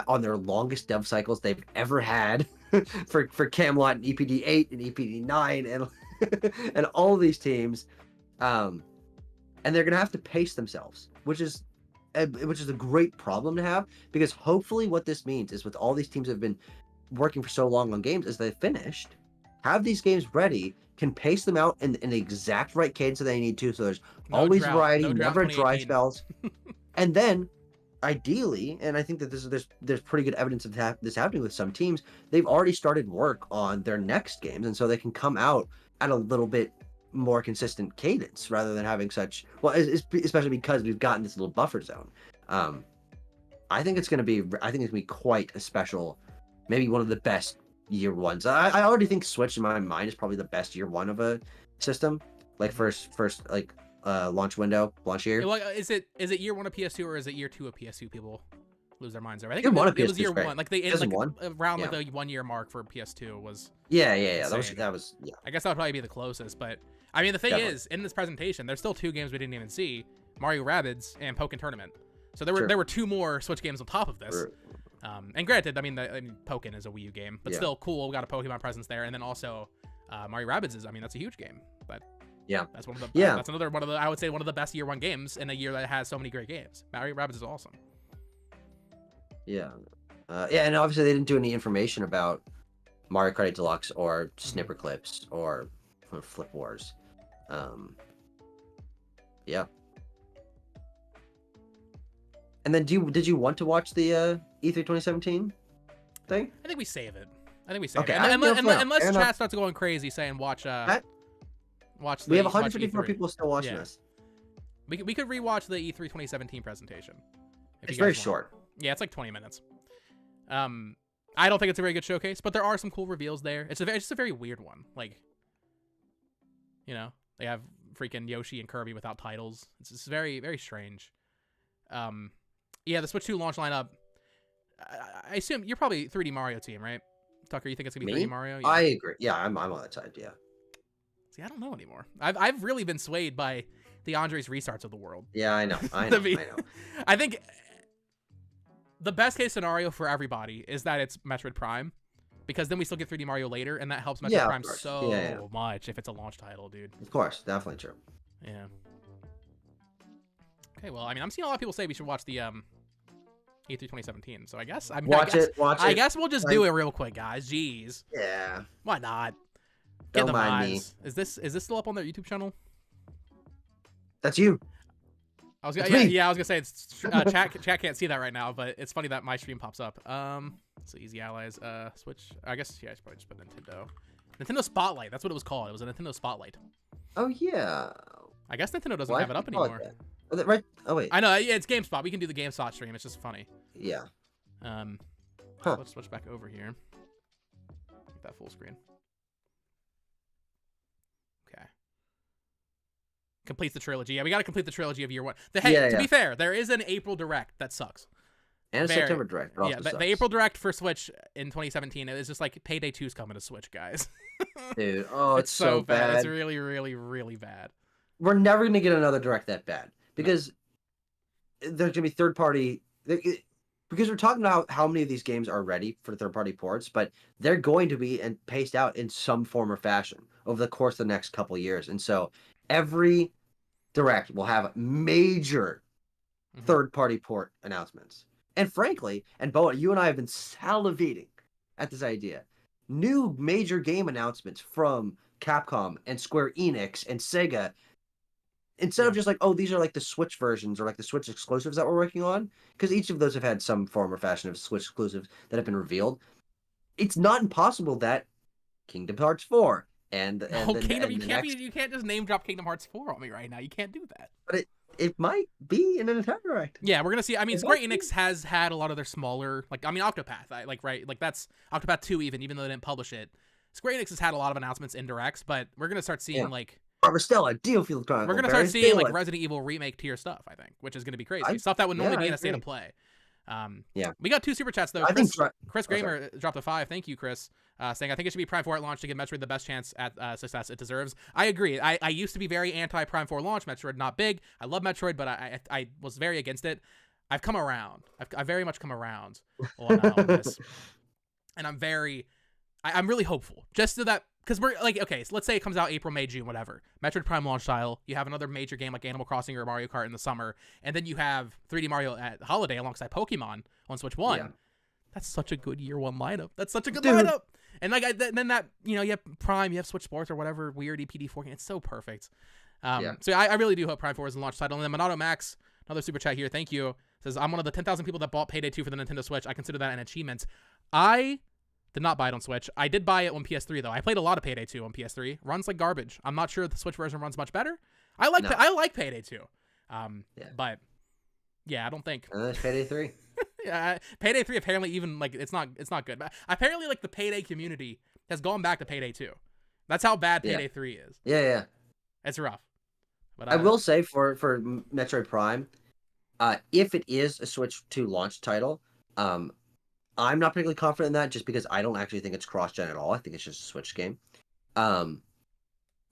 on their longest dev cycles they've ever had for Camelot and EPD 8 and EPD 9 and and all of these teams, and they're going to have to pace themselves, which is a great problem to have, because hopefully what this means is, with all these teams that have been working for so long on games, is they finished, have these games ready, can pace them out in the exact right cadence that they need to, so there's always variety, never dry spells. And then ideally, and I think that there's pretty good evidence of this happening with some teams, they've already started work on their next games, and so they can come out at a little bit more consistent cadence rather than having such, well, especially because we've gotten this little buffer zone. I think it's going to be quite a special, maybe one of the best year ones. I already think Switch in my mind is probably the best year one of a system, like first like launch year. Well, is it year 1 of PS2 or is it year 2 of PS2? People lose their minds there. I think it was year 1. Like they ended like around like the 1 year mark for PS2 was. Yeah. That was. Yeah. I guess that would probably be the closest, but I mean the thing is, in this presentation, there's still 2 games we didn't even see: Mario Rabbids and Pokken Tournament. So there were 2 more Switch games on top of this. And granted, I mean Pokken is a Wii U game, but still cool. We got a Pokemon presence there, and then also Mario Rabbids is. I mean that's a huge game, but. Yeah, that's one of the. That's another one of the. I would say one of the best year 1 games in a year that has so many great games. Mario Rabbids is awesome. Yeah, and obviously they didn't do any information about Mario Kart 8 Deluxe or Snipper Clips or Flip Wars. Yeah. And then did you want to watch the E3 2017 thing? I think we save it. Okay, unless chat starts going crazy saying watch. We have 154 people still watching this. We could rewatch the E3 2017 presentation. It's very short. Yeah, it's like 20 minutes. I don't think it's a very good showcase, but there are some cool reveals there. It's just a very weird one. Like, you know, they have freaking Yoshi and Kirby without titles. It's just very, very strange. Yeah, the Switch 2 launch lineup. I assume you're probably 3D Mario team, right? Tucker, you think it's gonna be 3D Mario? Yeah. I agree. Yeah, I'm on that side. Yeah. See, I don't know anymore. I've really been swayed by the Andres restarts of the world. Yeah, I know. I think the best case scenario for everybody is that it's Metroid Prime, because then we still get 3D Mario later, and that helps Metroid Prime so much if it's a launch title, dude. Of course, definitely true. Yeah. Okay, well, I mean, I'm seeing a lot of people say we should watch the E3 2017, so I guess watch it. I guess we'll just do it real quick, guys. Jeez. Yeah. Why not? Don't mind me. Is this still up on their YouTube channel? That's you. I was gonna say it's chat can't see that right now, but it's funny that my stream pops up. So Easy Allies, Switch. I guess I should probably just put Nintendo Spotlight. That's what it was called. It was a Nintendo Spotlight. Oh yeah. I guess Nintendo doesn't have it up anymore. Right? Oh wait. I know. Yeah, it's GameSpot. We can do the GameSpot stream. It's just funny. Yeah. Let's switch back over here. Get that full screen. Okay. Completes the trilogy. Yeah, we got to complete the trilogy of year 1. To be fair, there is an April Direct that sucks. And a September Direct. Yeah, the April Direct for Switch in 2017 is just like Payday 2's coming to Switch, guys. Dude, it's so bad. It's really, really, really bad. We're never gonna get another Direct that bad, because there's gonna be third party. Because we're talking about how many of these games are ready for third party ports, but they're going to be paced out in some form or fashion over the course of the next couple of years, and so every Direct will have major third party port announcements. And frankly, and Boa, you and I have been salivating at this idea. New major game announcements from Capcom and Square Enix and Sega Instead of just like, oh, these are like the Switch versions or like the Switch exclusives that we're working on, because each of those have had some form or fashion of Switch exclusives that have been revealed. It's not impossible that Kingdom Hearts 4 and Kingdom, and you can't just name drop Kingdom Hearts 4 on me right now. You can't do that. But it might be in a Nintendo Direct. Yeah, we're gonna see. I mean, Square Enix has had a lot of their smaller, like, I mean, Octopath, that's Octopath 2 even though they didn't publish it. Square Enix has had a lot of announcements in directs, but we're gonna start seeing like Stella, Dealfield Chronicle. We're gonna start seeing like Resident Evil remake tier stuff, I think, which is gonna be crazy. Stuff that would normally be in a state of play. We got 2 super chats though. Chris Kramer dropped a 5. Thank you, Chris. Saying I think it should be Prime 4 at launch to give Metroid the best chance at success it deserves. I agree. I used to be very anti Prime 4 launch. Metroid not big. I love Metroid, but I was very against it. I've come around. I've very much come around on this, and I'm really hopeful. Just so that, because we're like, okay, so let's say it comes out April, May, June, whatever. Metroid Prime launch style. You have another major game like Animal Crossing or Mario Kart in the summer, and then you have 3D Mario at holiday alongside Pokemon on Switch 1. Yeah. That's such a good year 1 lineup. That's such a good lineup. And like then that, you have Prime, you have Switch Sports or whatever weird EPD4 game. It's so perfect. So I really do hope Prime 4 is the launch title. And then Monado Max, another super chat here. Thank you. Says, I'm one of the 10,000 people that bought Payday 2 for the Nintendo Switch. I consider that an achievement. I did not buy it on Switch. I did buy it on PS3 though. I played a lot of Payday 2 on PS3. Runs like garbage. I'm not sure if the Switch version runs much better. I like Payday 2. But yeah, I don't think. And there's Payday 3. Yeah, Payday 3 apparently even like it's not good. But apparently like the Payday community has gone back to Payday 2. That's how bad Payday 3 is. Yeah. It's rough. But I will say for Metroid Prime, if it is a Switch 2 launch title, I'm not particularly confident in that just because I don't actually think it's cross-gen at all. I think it's just a Switch game.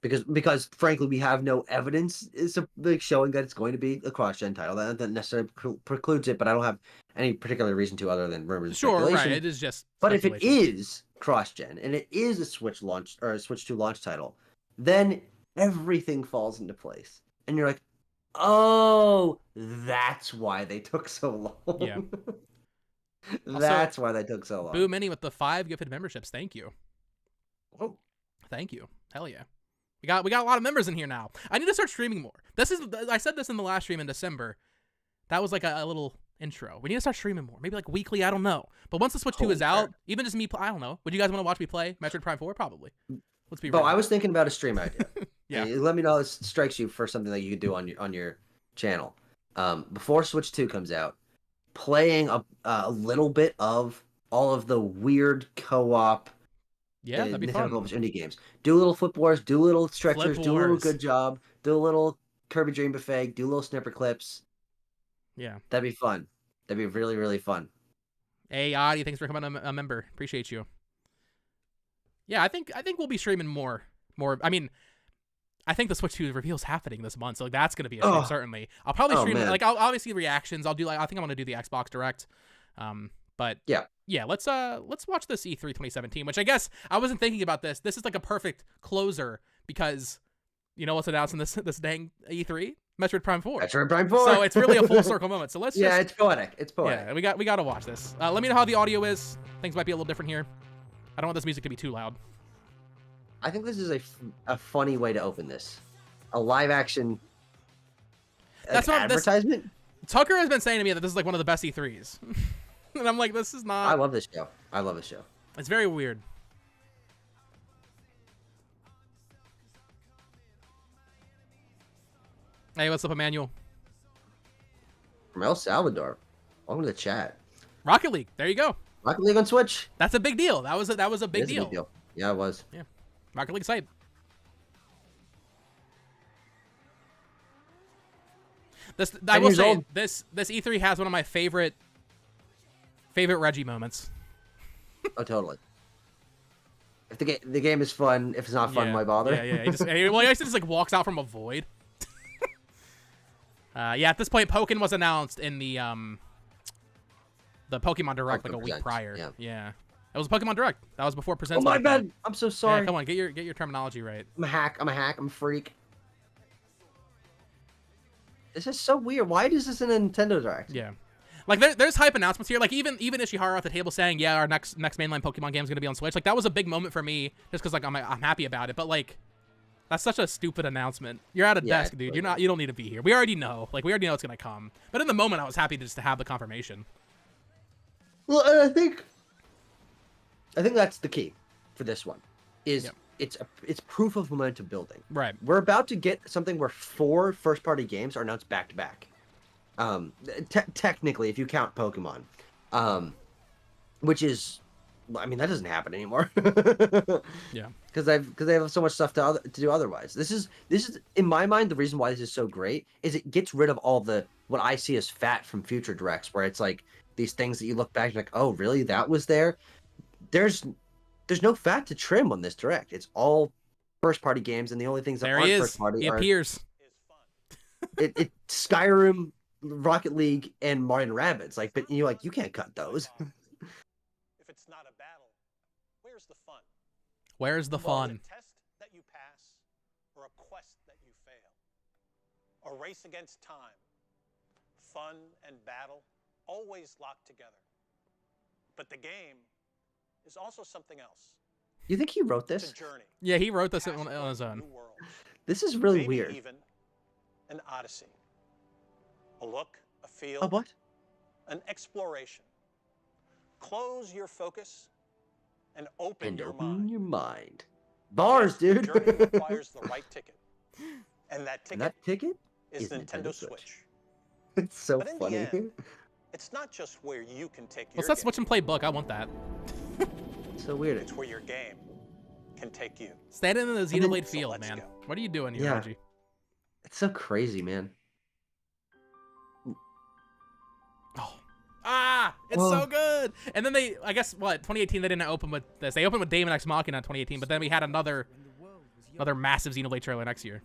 Because frankly, we have no evidence showing that it's going to be a cross-gen title. That necessarily precludes it, but I don't have any particular reason to other than rumors and speculation. Right. It is just But if it is cross-gen and it is a Switch launch or a Switch 2 launch title, then everything falls into place. And you're like, oh, that's why they took so long. Yeah. That's why they took so long. Boo Mini with the 5 gifted memberships. Thank you. Oh, thank you. Hell yeah. We got a lot of members in here now. I need to start streaming more. I said this in the last stream in December. That was like a little intro. We need to start streaming more. Maybe like weekly, I don't know. But once the Switch 2 is out, even just me, I don't know. Would you guys want to watch me play Metroid Prime 4? Probably. Let's be real. I was thinking about a stream idea. Yeah. Let me know if it strikes you for something that you could do on your channel. Before Switch 2 comes out, playing a little bit of all of the weird co-op that'd be fun. Indie games. Do a little Flip Wars, do a little Stretchers, do a little Good Job, do a little Kirby Dream Buffet, do a little Snipper Clips. Yeah. That'd be fun. That'd be really, really fun. Hey, Adi, thanks for becoming a member. Appreciate you. Yeah, I think we'll be streaming more. I mean, I think the Switch 2 reveal is happening this month, so like that's gonna be a stream, certainly. I'll probably stream like I'll obviously reactions. I'll do I think I'm gonna do the Xbox Direct. But yeah, let's watch this E3 2017, which I guess I wasn't thinking about this. This is like a perfect closer because you know what's announced in this dang E3? Metroid Prime 4. Metroid Prime 4. So it's really a full circle moment. So let's it's poetic. It's poetic. Yeah, we got to watch this. Let me know how the audio is. Things might be a little different here. I don't want this music to be too loud. I think this is a funny way to open this. A live action advertisement. Tucker has been saying to me that this is like one of the best E3s. And I'm like, this is not. I love this show. It's very weird. Hey, what's up, Emmanuel? From El Salvador. Welcome to the chat. Rocket League. There you go. Rocket League on Switch. That's a big deal. That was a big deal. A big deal. Yeah, it was. Yeah. Rocket League site. I will say this E3 has one of my favorite Reggie moments. Oh, totally. If the game is fun, if it's not fun, why bother? Yeah. He just like walks out from a void. At this point, Pokken was announced in the Pokemon Direct like a week prior. Yeah. It was a Pokemon Direct. That was before Presents. Oh my bad. I'm so sorry. Yeah, come on, get your terminology right. I'm a hack. I'm a freak. This is so weird. Why is this in a Nintendo Direct? Yeah. Like there's hype announcements here. Like even Ishihara at the table saying, "Yeah, our next mainline Pokemon game is going to be on Switch." Like that was a big moment for me just cuz like I'm happy about it. But like That's such a stupid announcement. You're at a Yeah, desk, dude. You don't need to be here. We already know. Like, we already know it's gonna come. But in the moment, I was happy just to have the confirmation. Well, and I think that's the key for this one. Is it's proof of momentum building. Right. We're about to get something where 4 first-party games are announced back to back. Technically, if you count Pokemon, which is, I mean, that doesn't happen anymore. Yeah. Because they have so much stuff to do otherwise. This is in my mind the reason why this is so great is it gets rid of all the what I see as fat from future directs, where it's like these things that you look back and like, oh really, that was there. There's no fat to trim on this direct. It's all first party games, and the only things that aren't first party are appears. It Skyrim, Rocket League, and Mario & Rabbids. Like, but you can't cut those. If it's not a battle, where's the fun? Where's the fun? A test that you pass or a quest that you fail. A race against time. Fun and battle always locked together. But the game is also something else. You think he wrote It's this? a journey. Yeah, he wrote this on his own. New world. This is really Maybe weird. even an odyssey. A look, a feel, Oh, what? an exploration. Close your focus and open your mind. Bars, Yes, the dude. journey requires the right ticket. And that ticket, And that ticket is is Nintendo Switch. It's so But in funny. the end, it's not just where you can take your What's that game. switch and play book? I want that. So weird. It's where your game can take you. Standing in the Xenoblade So field, let's man. go. What are you doing here, Yeah. Reggie? It's so crazy, man. It's so good. And then I guess, 2018, they didn't open with this. They opened with Daemon X Machina in 2018, but then we had another massive Xenoblade trailer next year.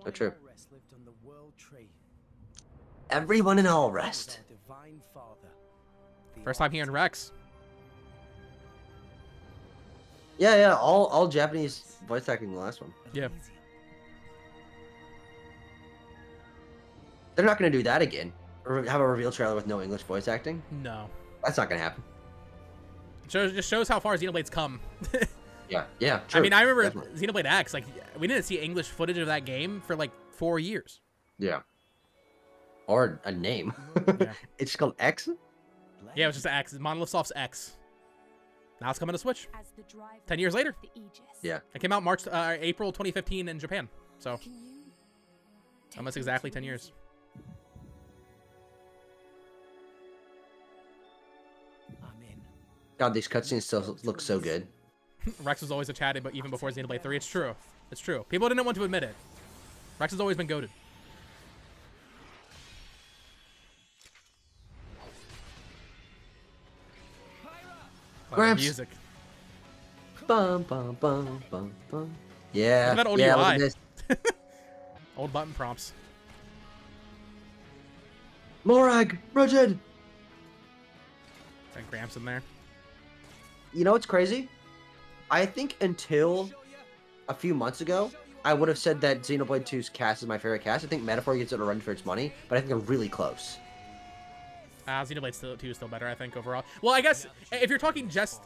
So true. Everyone in all rest. First time hearing Rex. Yeah, all Japanese voice acting in the last one. Yeah. They're not going to do that again. Or have a reveal trailer with no English voice acting. No. That's not going to happen. Just shows how far Xenoblade's come. Yeah, true. I mean, I remember Definitely. Xenoblade X, like, we didn't see English footage of that game for, like, 4 years. Yeah. Or a name. Yeah. It's called X? Yeah, it was just X. Monolith Soft's X. Now it's coming to Switch. 10 years later. Yeah. It came out April 2015 in Japan. So, almost exactly 10 years. God, these cutscenes still look so good. Rex was always a chatty, but even before Xenoblade 3, it's true. It's true. People didn't want to admit it. Rex has always been goated. Gramps. Music. Bum, bum, bum, bum, bum. Yeah. Look at that old yeah, look UI. at this. Old button prompts. Morag, Rugged. And Gramps in there. You know what's crazy? I think until a few months ago, I would have said that Xenoblade 2's cast is my favorite cast. I think Metaphor gets it a run for its money, but I think they're really close. Xenoblade 2 is still better, I think, overall. Well, I guess if you're talking just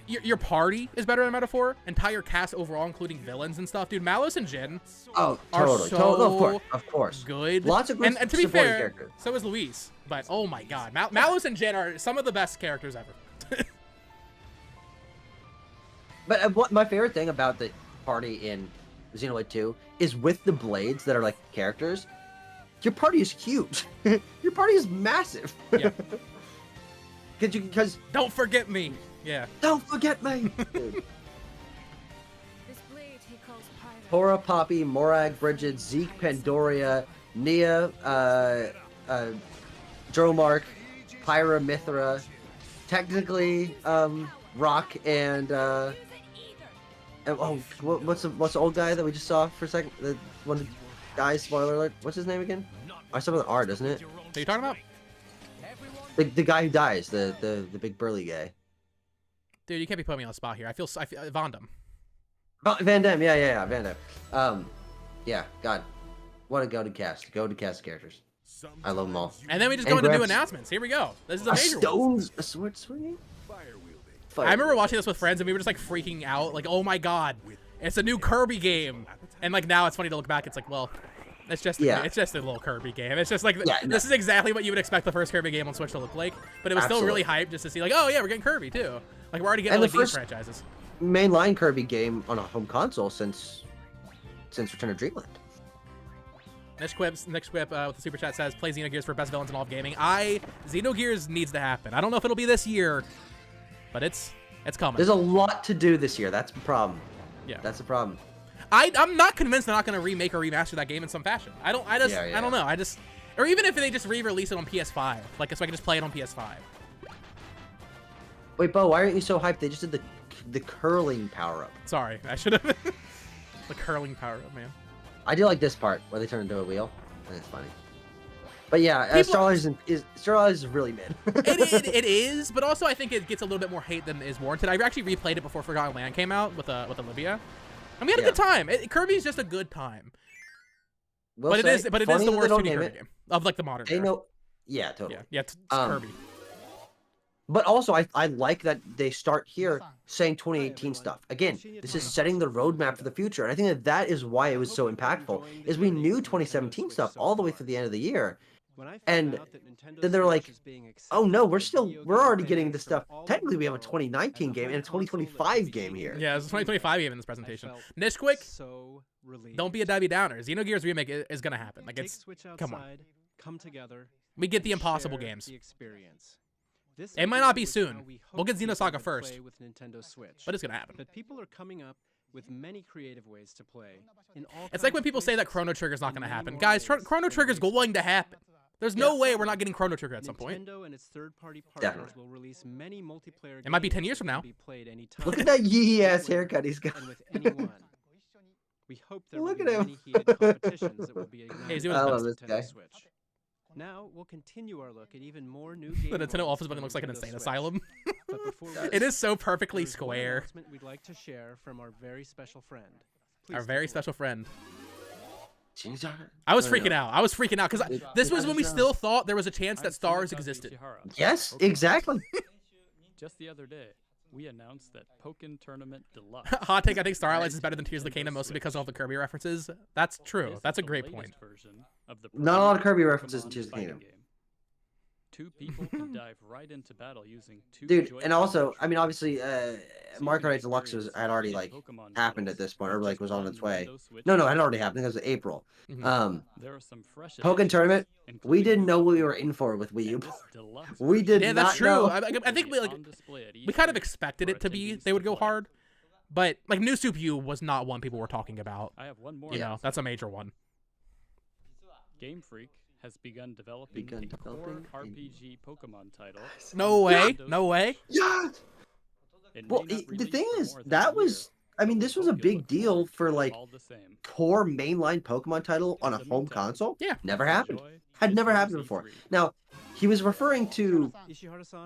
your party is better than Metaphor, entire cast overall, including villains and stuff, dude. Malos and Jin Oh, are totally. so Of course. good. Lots of good and to be supporting fair, characters. so is Luis. But oh my god, Malos and Jin are some of the best characters ever. But what my favorite thing about the party in Xenoblade 2 is with the blades that are like characters, your party is huge. Your party is massive. Yeah. Because don't forget me. Yeah. Don't forget me. Tora, Poppy, Morag, Bridget, Zeke, Pandoria, Nia, Dromark, Pyra, Mithra, technically Rock, and what's the old guy that we just saw for a second? The one of the guys. Spoiler alert. What's his name again? I saw with an R, doesn't it? What are you talking about? The guy who dies, the big burly guy. Dude, you can't be putting me on the spot here. I feel Van Damme. Van Damme, yeah, Van Damme. Yeah, God, what a goated cast of characters. I love them all. And then we just go into new Gramps. announcements. Here we go. This is a A major one. a sword swinging. I remember watching this with friends and we were just like freaking out. Like, oh my god, It's a new Kirby game. And like now it's funny to look back. It's like, well, it's just a little Kirby game. It's just like this is exactly what you would expect the first Kirby game on Switch to look like. But it was still really hyped just to see like, oh yeah, we're getting Kirby too. Like we're already getting like these franchises. Mainline Kirby game on a home console since Return of Dreamland. Next quip with the super chat says, play Xenogears for best villains in all of gaming. Xenogears needs to happen. I don't know if it'll be this year, but it's coming. There's a lot to do this year. That's the problem. Yeah, that's the problem. I'm not convinced they're not going to remake or remaster that game in some fashion. I don't know. Or even if they just re-release it on PS5, like so I can just play it on PS5. Wait, Bo, why aren't you so hyped? They just did the curling power-up. Sorry, I should have. The curling power-up, man. I do like this part where they turn into a wheel. I think it's funny. But yeah, Star Allies is really mid. it is, but also I think it gets a little bit more hate than is warranted. I actually replayed it before Forgotten Land came out with Olivia. And we had a good time. Kirby's just a good time. But it is the worst 2D Kirby game of like the modern era. Yeah, totally. Yeah, it's Kirby. But also, I like that they start here saying 2018 stuff. Again, this is setting the roadmap for the future. And I think that is why it was so impactful, is we knew 2017 stuff all the way through the end of the year. And then they're like, oh no, we're already getting this stuff. Technically, we have a 2019 game and a 2025 game here. Yeah, it's a 2025 game in this presentation. Nishquick, don't be a Debbie Downer. Xenogears remake is going to happen. Like, come on. We get the impossible games. It might not be soon. We'll get Xenosaga first, but it's going to happen. But people are coming up with many creative ways to play. It's like when people say that Chrono Trigger's not going to happen. Guys, Chrono Trigger's going to happen. There's no way we're not getting Chrono Trigger at some point. Nintendo and its third-party partners will release many multiplayer it might be 10 years from now. Look at that yee-ass haircut he's got. With anyone. We hope there will be many heated competitions that will be ignited I love this guy. Switch. Now we'll continue our look at even more new games. The Nintendo office building looks like an insane asylum. But before it is so perfectly square. We'd like to share from our very special friend. Our very special friend. I was freaking out. I was freaking out because this was when we still thought there was a chance that stars existed. Yes, exactly. Just the other day, we announced that Pokken Tournament Deluxe. Hot take, I think Star Allies is better than Tears of the Kingdom, mostly because of all the Kirby references. That's true. That's a great point. Not a lot of Kirby references in Tears of the Kingdom. Two people can dive right into battle using two. Dude, and also, I mean, obviously, Mario Kart 8 Deluxe had already like happened at this point, or like was on its way. No, it had already happened. It was April. There are some fresh Pokken Tournament. We didn't know what we were in for with Wii U. We did. Yeah, that's true. I think we kind of expected it to be they would go hard, but like New Soup U was not one people were talking about. I have one more. You know, that's a major one. Game Freak has begun developing a core RPG Pokemon title. No way. No way. Yes! Well, the thing is, that was... I mean, this was a big deal for, like, core mainline Pokemon title on a home console. Yeah. Never happened. Had never happened before. Now, he was referring to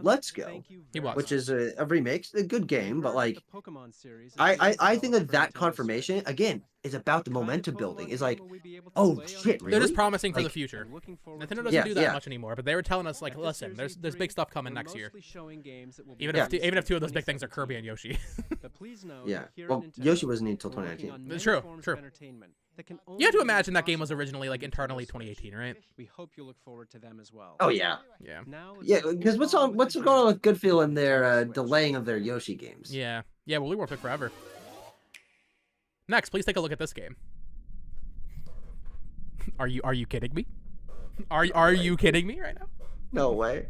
Let's Go, which is a remake, a good game, but like, I think that confirmation again is about the momentum building. Is like, oh shit, really? They're just promising for the future. Nintendo doesn't do that much anymore, but they were telling us like, listen, there's big stuff coming next year. Even if two of those big things are Kirby and Yoshi. Yeah, well, Yoshi wasn't until 2019. True. You have to imagine that game was originally like internally 2018, right? We hope you look forward to them as well. Oh yeah. Yeah, because what's going on with Goodfield and their delaying of their Yoshi games? Yeah, well, we won't took forever. Next, please take a look at this game. Are you kidding me? Are you kidding me right now? No way.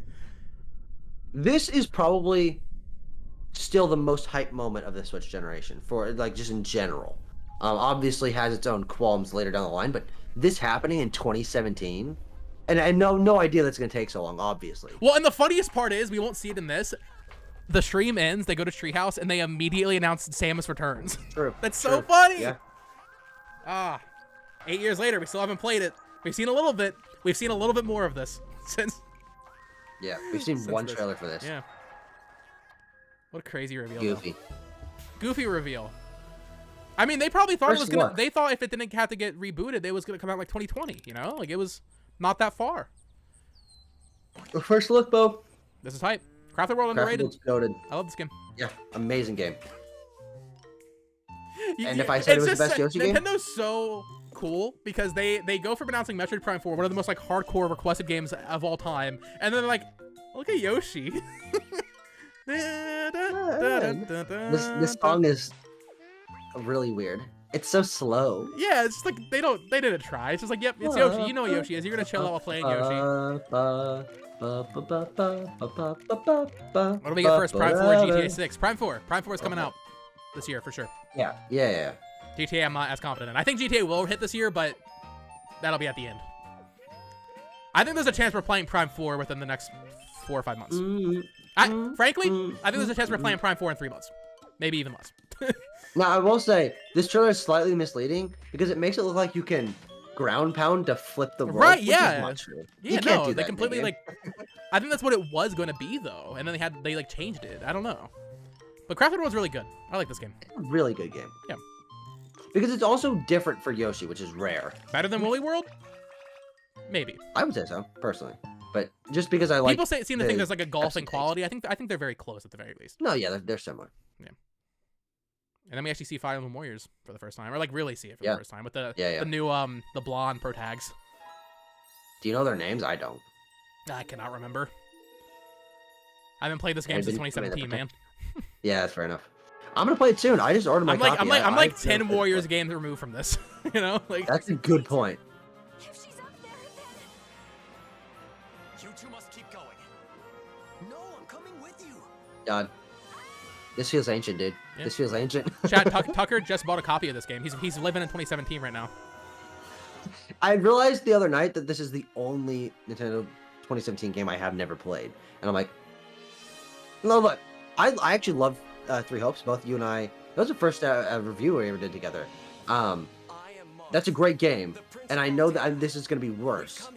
This is probably still the most hype moment of the Switch generation for like just in general. Obviously has its own qualms later down the line, but this happening in 2017, and I no idea that's gonna take so long. Obviously. Well, and the funniest part is we won't see it in this. The stream ends, they go to Treehouse, and they immediately announce Samus returns. True. That's so funny. Yeah. 8 years later, we still haven't played it. We've seen a little bit. We've seen a little bit more of this since. Yeah, we've seen one trailer for this. Yeah. What a crazy reveal. Goofy reveal. I mean, they probably thought it was gonna. They thought if it didn't have to get rebooted, it was gonna come out like 2020. You know, like it was not that far. First look, Bo. This is hype. Craft the World underrated. Goated. I love this game. Yeah, amazing game. And if I said it was the just best Yoshi game, Nintendo's so cool because they go from announcing Metroid Prime 4, one of the most like hardcore requested games of all time, and then they're like, look at Yoshi. this song is really weird. It's so slow. Yeah, it's just like they didn't try. It's just like, yep, it's Yoshi. You know Yoshi is. You're gonna chill out while playing Yoshi. What do we get first? Prime 4, GTA 6. Prime 4 is coming out this year for sure. Yeah. GTA, I'm not as confident in. I think GTA will hit this year, but that'll be at the end. I think there's a chance we're playing Prime 4 within the next 4 or 5 months. Frankly, I think there's a chance we're playing Prime 4 in 3 months. Maybe even less. Now, I will say, this trailer is slightly misleading because it makes it look like you can ground pound to flip the world. Right, which yeah. is not true. Yeah, You can't no, do they that in completely the like. I think that's what it was going to be though, and then they like changed it. I don't know, but Crafted World's really good. I like this game. Really good game. Yeah. Because it's also different for Yoshi, which is rare. Better than Woolly World? Maybe. I would say so, personally. But just because I like people seem to think there's like a golfing quality. I think they're very close at the very least. No, yeah, they're similar. Yeah. And then we actually see Fire Emblem Warriors for the first time, or like really see it for the first time with the new the blonde pro tags. Do you know their names? I don't. I cannot remember. I haven't played this game since 2017, man. Yeah, that's fair enough. I'm gonna play it soon. I just ordered my copy. I'm like 10 Warriors games removed from this. You know, like that's a good point. You two must keep going. No, I'm coming with you. God, this feels ancient, dude. Yeah. This feels ancient. Chad Tucker just bought a copy of this game. He's living in 2017 right now. I realized the other night that this is the only Nintendo 2017 game I have never played, and I'm like, no, look, I actually love Three Hopes. Both you and I. That was the first review we ever did together. That's a great game, and I know that this is gonna be worse.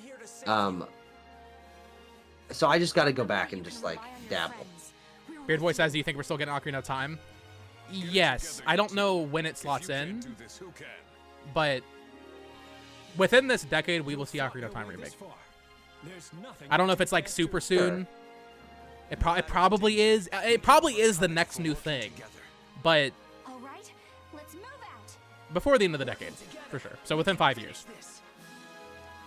So I just got to go back and just like dabble. Beard Boy says, "Do you think we're still getting Ocarina of Time?" Yes. I don't know when it slots in, but within this decade, we will see Ocarina of Time remake. I don't know if it's like super soon. It probably is. It probably is the next new thing, but before the end of the decade, for sure. So within 5 years.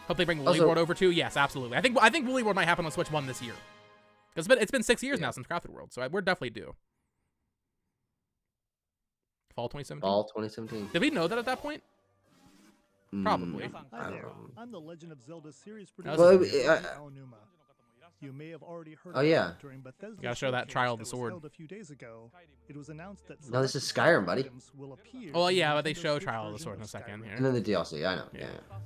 Hope they bring Woolly World over too. Yes, absolutely. I think Woolly World might happen on Switch 1 this year. Because it's been 6 years now since Crafted World, so we're definitely due. Fall 2017. Fall 2017. Did we know that at that point? Probably. I don't know. I'm the Legend of Zelda series Well, producer. You may have already heard during Bethesda's gotta show that Trial of the Sword. a few days ago. It was announced that No, this is Skyrim, buddy. Oh yeah, but they show Trial of the Sword in a second here. And then the DLC. I know. Yeah.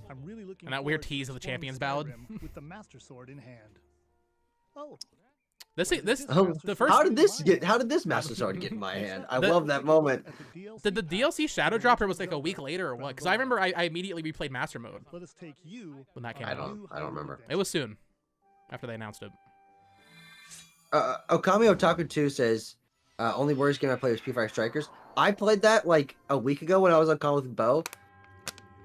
I'm really looking and that weird tease of the Champions Ballad. with the Master Sword in hand. Oh. The first. How did this Master Sword get in my hand? I love that moment. Did the DLC Shadow drop, or was it like a week later or what? Because I remember I immediately replayed Master Mode Let us take you when that came out. I don't remember. It was soon after they announced it. Okami Otaku 2 says, only Warriors game I played was P5 Strikers. I played that like a week ago when I was on call with Bo.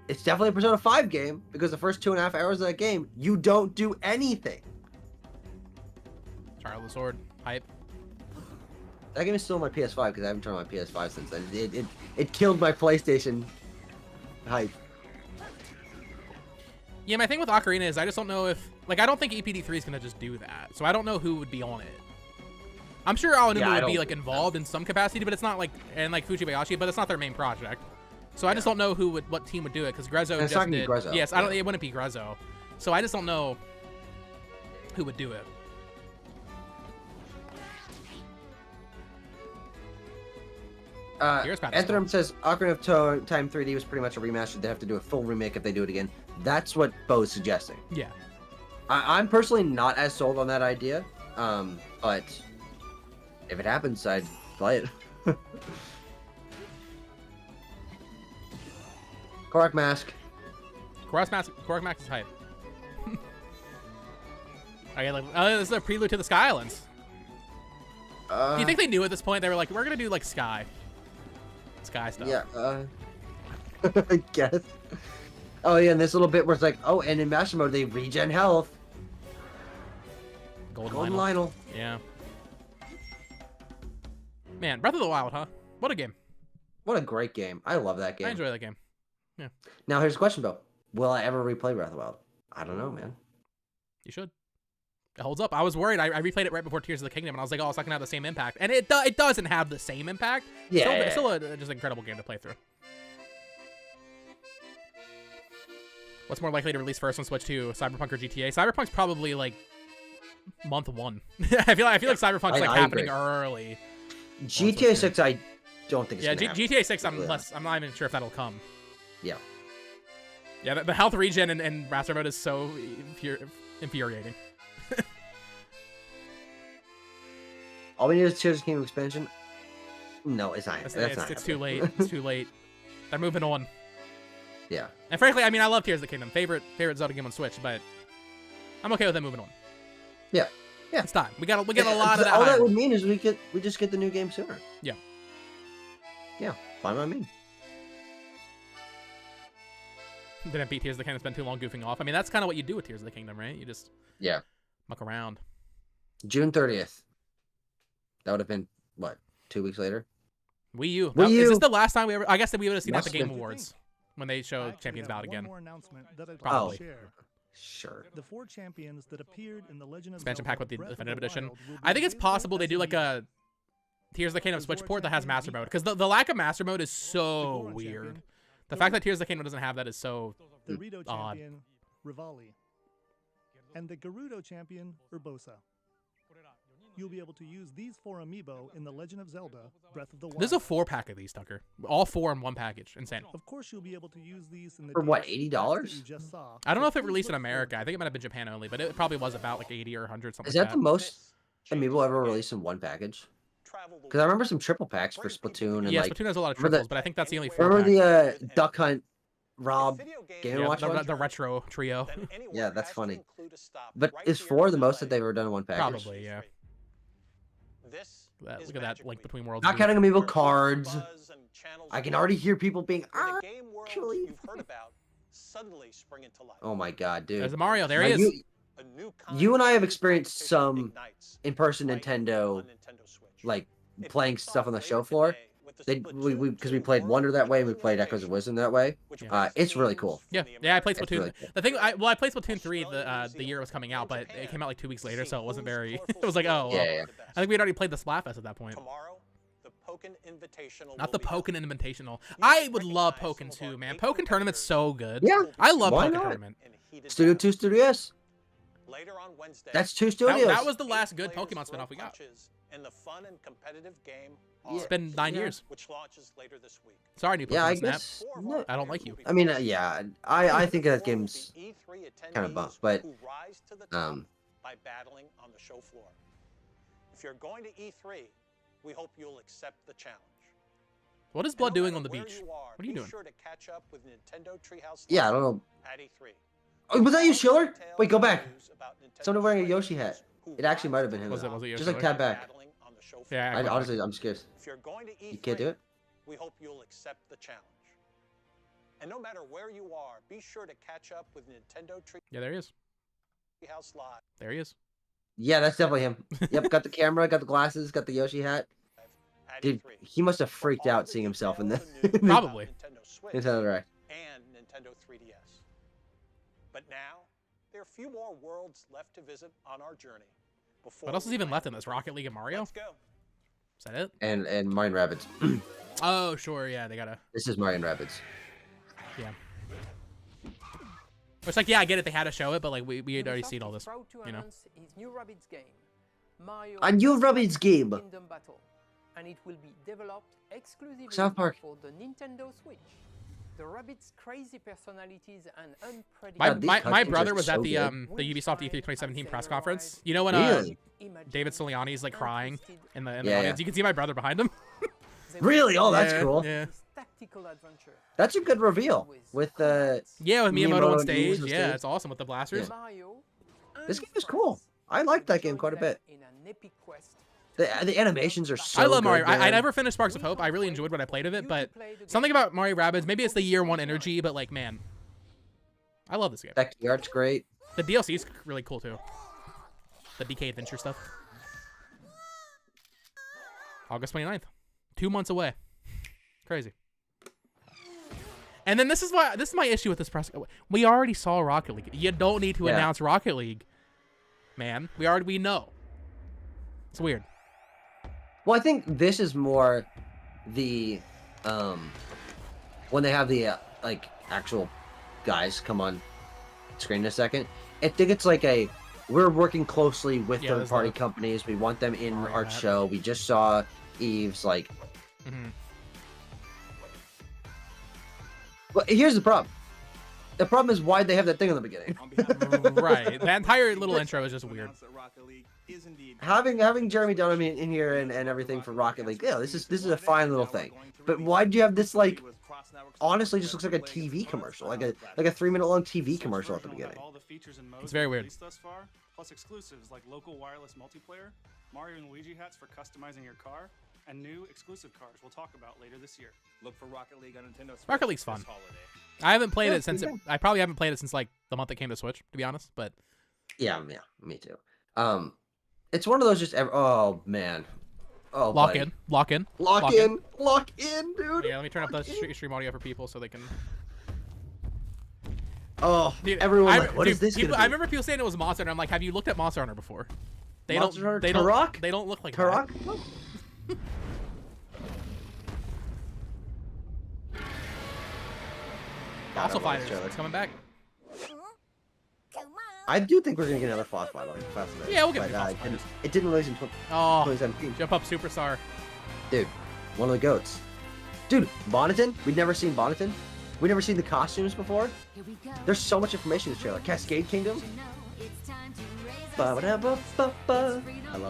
It's definitely a Persona 5 game because the first 2.5 hours of that game, you don't do anything. Trial of the Sword, hype. That game is still on my PS5 because I haven't turned on my PS5 since then. It killed my PlayStation hype. Yeah, my thing with Ocarina is I just don't know if... Like, I don't think EPD3 is going to just do that. So I don't know who would be on it. I'm sure Aonuma would be, like, involved in some capacity, but it's not like... And, like, Fujibayashi, but it's not their main project. So I just don't know what team would do it, because Grezzo just did... Grezzo. Yes, it wouldn't be Grezzo. So I just don't know who would do it. Anthony says Ocarina of Time 3D was pretty much a remaster. They have to do a full remake if they do it again. That's what Bo's suggesting. Yeah. I'm personally not as sold on that idea, but if it happens, I'd play it. Korok Mask. Korok Mask is hype. Okay, this is a prelude to the Sky Islands. Do you think they knew at this point? They were like, we're gonna do like Sky stuff. Yeah, I guess. Oh yeah, and this little bit where it's like, oh, and in Master Mode they regen health. Golden Lionel. Yeah. Man, Breath of the Wild, huh? What a game. What a great game. I love that game. I enjoy that game. Yeah. Now here's a question, Bill. Will I ever replay Breath of the Wild? I don't know, man. You should. It holds up. I was worried. I replayed it right before Tears of the Kingdom, and I was like, oh, it's not going to have the same impact. And it doesn't have the same impact. Yeah. It's still just an incredible game to play through. What's more likely to release first on Switch 2, Cyberpunk or GTA? Cyberpunk's probably like month 1. I feel like Cyberpunk's like happening early. GTA 6, I don't think it's yeah, gonna happen. GTA 6, I'm not even sure if that'll come. Yeah. Yeah, the health regen in Master Mode is so infuriating. All we need is Tears of the Kingdom expansion. No, it's not. It's too late. It's too late. They're moving on. Yeah. And frankly, I mean, I love Tears of the Kingdom. Favorite Zelda game on Switch, but I'm okay with them moving on. Yeah. Yeah. It's time. We got a lot of that. All that would mean is we just get the new game sooner. Yeah. Yeah. Fine by me. Didn't beat Tears of the Kingdom. Spend too long goofing off. I mean, that's kind of what you do with Tears of the Kingdom, right? You just muck around. June 30th. That would have been what? 2 weeks later. Wii U. Wii U. Is this the last time we ever? I guess that we would have seen at the Must Game have. Awards when they show Champions Bout again. One more announcement that I'd like Probably. to share. Sure. The 4 champions that appeared in the Legend of Expansion Zelda pack with the Breath of Definitive Edition. Wild will be I think it's available possible they do like a Tears of the Kingdom Switch port that has Master Mode, because the lack of Master Mode is so weird. The fact that Tears of the Kingdom doesn't have that is so the Rito odd. champion Rivali and the Gerudo champion Urbosa. You'll be able to use these 4 amiibo in the Legend of Zelda Breath of the Wild. There's a 4-pack of these, Tucker. All 4 in one package. Insane. Of course, you'll be able to use these in the For what, DLC $80? that you just saw. I don't know if it Please released in look forward America. I think it might have been Japan only, but it probably was about like 80 or 100, something Is like that that. the most amiibo ever released in one package? Because I remember some triple packs for Splatoon. And Yeah, like, Splatoon has a lot of remember triples, but I think that's the only 4-pack. Remember the Duck Hunt Rob Game & Watch the one? retro trio. Yeah, that's funny. But is 4 the most that they've ever done in one package? Probably, yeah. Look at that link between worlds. Not counting amiibo cards. I can already hear people being actually. Oh my god, dude. There's Mario. There Now he is. You and I have experienced some in-person Nintendo, like playing stuff on the show floor. Because we played Wonder that way, we played Echoes of Wisdom that way. It's really cool. Yeah, I played It's Splatoon. really cool. The thing, I played Splatoon 3 the year it was coming out, but it came out like 2 weeks later, so it wasn't very. It was like, oh, well. Yeah. I think we'd already played the Splatfest at that point. Not the Pokken Invitational. I would love Pokken 2, man. Pokken Tournament's so good. Yeah, I love why Pokken not? Tournament. Studio 2 Studio S. That's 2 studios. That was the last good Pokemon spinoff we got. In the fun and competitive game, It's been 9 years. which launches later this week. Sorry, new Pokemon Yeah, I Snap. guess. No. I don't like you. I mean, yeah, I think that game's kind of bump, but By battling on the show floor. If you're going to E3, we hope you'll accept the challenge. What is Blood doing on the beach? What are you doing? Be sure to catch up with Nintendo Treehouse Yeah, I Live don't know. at E3. Oh, was that you, Schiller? Wait, go back. Someone wearing a Yoshi hat. It actually might have been him. Was it Yoshi? Just like tab back. Yeah, Honestly, I'm scared. If you're going to E3, You can't do it? we hope you'll accept the challenge. And no matter where you are, be sure to catch up with Nintendo Yeah, there he is. Treehouse Live. There he is. Yeah, that's definitely him. Yep, got the camera, got the glasses, got the Yoshi hat. Dude, he must have freaked out seeing himself in the Probably. Nintendo Direct. And Nintendo 3DS. But now, there are a few more worlds left to visit on our journey. What else is even left in this? Rocket League and Mario? Let's go. Is that it? And Mario & Rabbids. Oh, sure. Yeah, they gotta. This is Mario & Rabbids. Yeah. It's like, yeah, I get it. They had to show it, but like we had already seen all this, you know. A new Rabbids game. Kingdom Battle, and it will be developed exclusively South Park. for the Nintendo Switch. The Rabbids' crazy personalities and unpredictable. My brother was at the Ubisoft E3 2017 press conference. You know when David Soliani is like crying in the audience? You can see my brother behind him. Really? Oh, that's cool. Yeah. Tactical adventure. That's a good reveal with with Miyamoto on stage. Miyamoto on Yeah, it's awesome with the blasters. Yeah. This game is cool. I like that game quite a bit. The animations are so I love Mario. good, I man. never finished Sparks of Hope. I really enjoyed what I played of it, but something about Mario Rabbids, maybe it's the year one energy, but like, man, I love this game. That key art's great. The DLC is really cool too. The DK Adventure stuff. August 29th. 2 months away. Crazy. And then this is my issue with this press. We already saw Rocket League. You don't need to announce Rocket League, man. We know. It's weird. Well, I think this is more the when they have the like actual guys come on screen in a second. I think it's like we're working closely with third-party companies. We want them in our show. We just saw Eve's like. But here's the problem. The problem is why they have that thing in the beginning. Right. That entire little intro is just weird. Having Jeremy Dunham in here and everything for Rocket League, yeah, this is a fine little thing. But why do you have this like? Honestly, just looks like a TV commercial, like a 3-minute long TV commercial at the beginning. It's very weird. Thus far, plus exclusives like local wireless multiplayer, Mario and Luigi hats for customizing your car, and new exclusive cars we'll talk about later this year. Look for Rocket League on Nintendo Switch. Rocket League's fun. I haven't played it since I probably haven't played it since like the month it came to Switch, to be honest. But yeah, me too. It's one of those just oh man, lock in, dude. Yeah, let me turn up the stream audio for people so they can. Oh, dude, everyone, what is this? I remember people saying it was Monster Hunter. I'm like, have you looked at Monster Hunter before? They don't look like Turok? that. Also Fighters, it's coming back. I do think we're gonna get another Foss Fighter. Yeah, we'll get it didn't release in 2017. Jump Up Superstar. Dude, one of the goats. Dude, Bonneton? We'd never seen Bonneton. We'd never seen the costumes before. There's so much information in this trailer. Cascade Kingdom. I love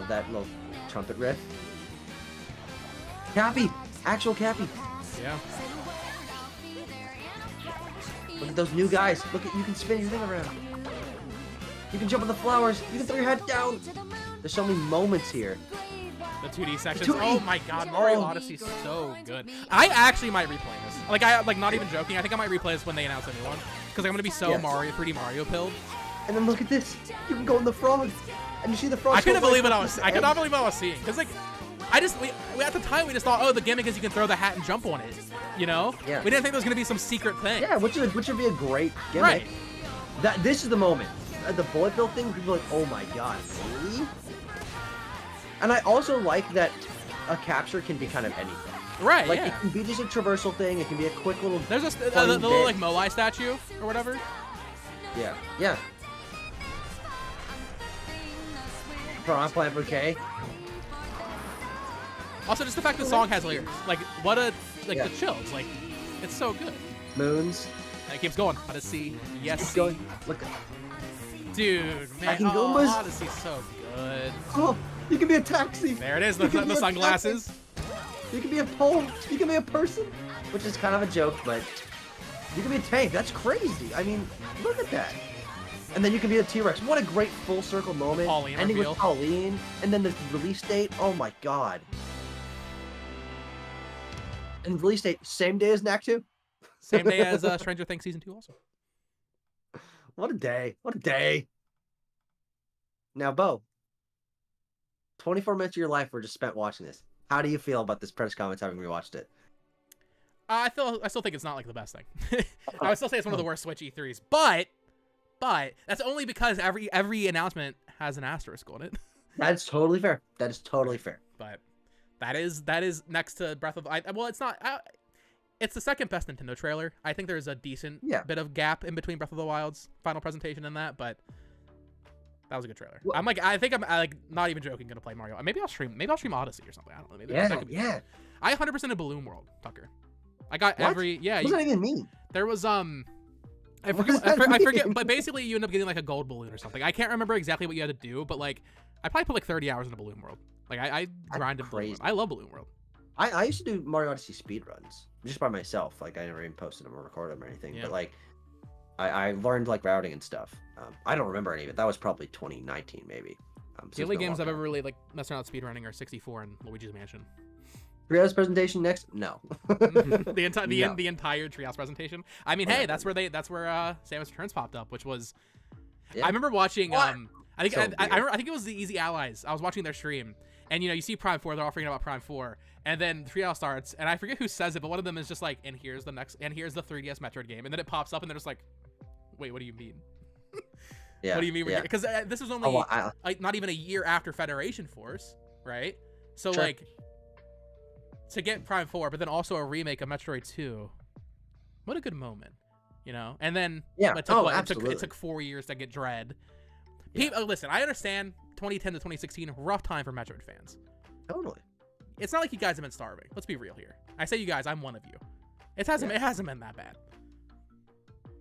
that little trumpet riff. Cappy! Actual Cappy! Yeah. Look at those new guys. Look at, you can spin your thing around. You can jump on the flowers. You can throw your head down. There's so many moments here. The 2D sections. Oh my god, Mario Odyssey's so good. I actually might replay this. Like not even joking. I think I might replay this when they announce a new one. Because I'm gonna be so 3D Mario pilled. And then look at this. You can go in the frog. And you see the frog. I couldn't believe what I could not believe what I was seeing. Because like we at the time we just thought, oh, the gimmick is you can throw the hat and jump on it. You know? Yeah. We didn't think there was gonna be some secret thing. Yeah, which would be a great gimmick. Right. This is the moment. The bullet bill thing, people are like, oh my god, really? And I also like that a capture can be kind of anything. Right, like, it can be just a traversal thing, it can be a quick little... There's the little, like, Moai statue, or whatever. Yeah, yeah. Piranha Plant Bouquet. Also, just the fact the song has lyrics. Like, what a... Like, the chills. Like, it's so good. Moons. And it keeps going. Odyssey. Yes. Keep going. Look. Dude, man. Odyssey's so good. Oh, you can be a taxi. There it is, the sunglasses. You can be a pole. You can be a person. Which is kind of a joke, but you can be a tank. That's crazy. I mean, look at that. And then you can be a T-Rex. What a great full circle moment. Pauline ending reveal. with Pauline. And then the release date. Oh my god. And release date, same day as Knack 2? Same day as Stranger Things Season 2 also. What a day. What a day. Now, Bo, 24 minutes of your life were just spent watching this. How do you feel about this press comments having rewatched it? I still think it's not like the best thing. I would still say it's one of the worst Switch E3s, but that's only because every announcement has an asterisk on it. That's totally fair. That is totally fair. But that is next to Breath of the... Well, it's not... It's the second best Nintendo trailer. I think there's a decent bit of gap in between Breath of the Wild's final presentation and that, but that was a good trailer. Well, I think I'm like not even joking gonna play Mario. Maybe I'll stream Odyssey or something. I don't know. Maybe yeah. I 100% a Balloon World, Tucker. I got every What does that even mean? There was I forget, but basically you end up getting like a gold balloon or something. I can't remember exactly what you had to do, but like I probably put like 30 hours into Balloon World. Like I grinded Balloon World. I love Balloon World. I used to do Mario Odyssey speedruns just by myself. Like I never even posted them or recorded them or anything. Yeah. But like I learned like routing and stuff. I don't remember any of it. That was probably 2019 maybe. The only games I've ever really like messed around with speedrunning are 64 and Luigi's Mansion. Treehouse presentation next? No. the entire Treehouse presentation. I mean, hey, that's where Samus Returns popped up, which was. Yeah. I remember watching. I think it was the Easy Allies. I was watching their stream, And, you see Prime 4, they're all freaking out about Prime 4. And then the trial starts, and I forget who says it, but one of them is just like, and here's the 3DS Metroid game. And then it pops up, and they're just like, wait, what do you mean? Yeah. What do you mean? Yeah. Because this was only like not even a year after Federation Force, right? So Sure. like, to get Prime 4, but then also a remake of Metroid 2. What a good moment, And then it took 4 years to get Dread. Listen, I understand 2010 to 2016, rough time for Metroid fans. Totally. It's not like you guys have been starving. Let's be real here. I say you guys, I'm one of you. It hasn't been that bad.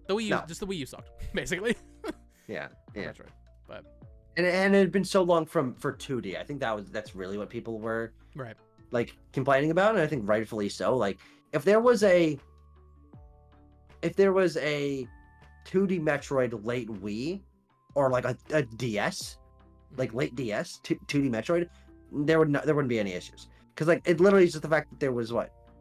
The Wii U, just the Wii U sucked, basically. Yeah. Metroid, but and it had been so long for 2D. I think that's really what people were like complaining about, and I think rightfully so. Like if there was a 2D Metroid late Wii, or like a DS, like late DS 2D Metroid, there wouldn't be any issues. Because like it literally is just the fact that there was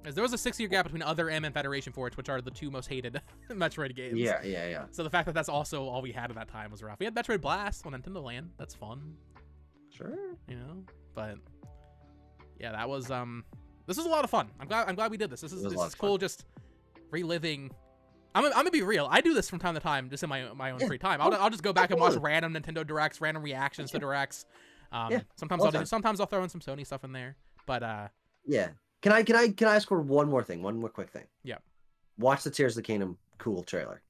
there was a 6-year gap between Other M and Federation Force, which are the two most hated Metroid games. Yeah. So the fact that that's also all we had at that time was rough. We had Metroid Blast on Nintendo Land. That's fun. Sure. But yeah, that was this was a lot of fun. I'm glad we did this. This is cool. Just reliving. I'm gonna be real. I do this from time to time, just in my own free time. I'll just go back and watch random Nintendo Directs, random reactions to Directs. Sometimes I'll throw in some Sony stuff in there. But yeah. Can I ask for one more quick thing? Yeah. Watch the Tears of the Kingdom cool trailer,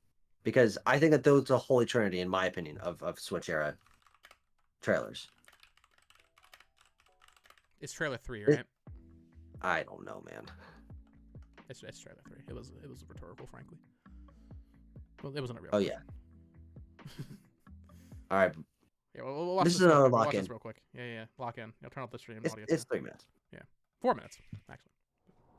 because I think that those are the holy trinity, in my opinion, of Switch era trailers. It's trailer 3, right? I don't know, man. It's trailer 3. It was rhetorical, frankly. Well, it wasn't a real. Oh yeah. All right. Yeah, we'll watch this is another lock lock in real quick. Yeah. Lock in. Turn off the stream audio. It's 3 minutes. Yeah. 4 minutes, actually.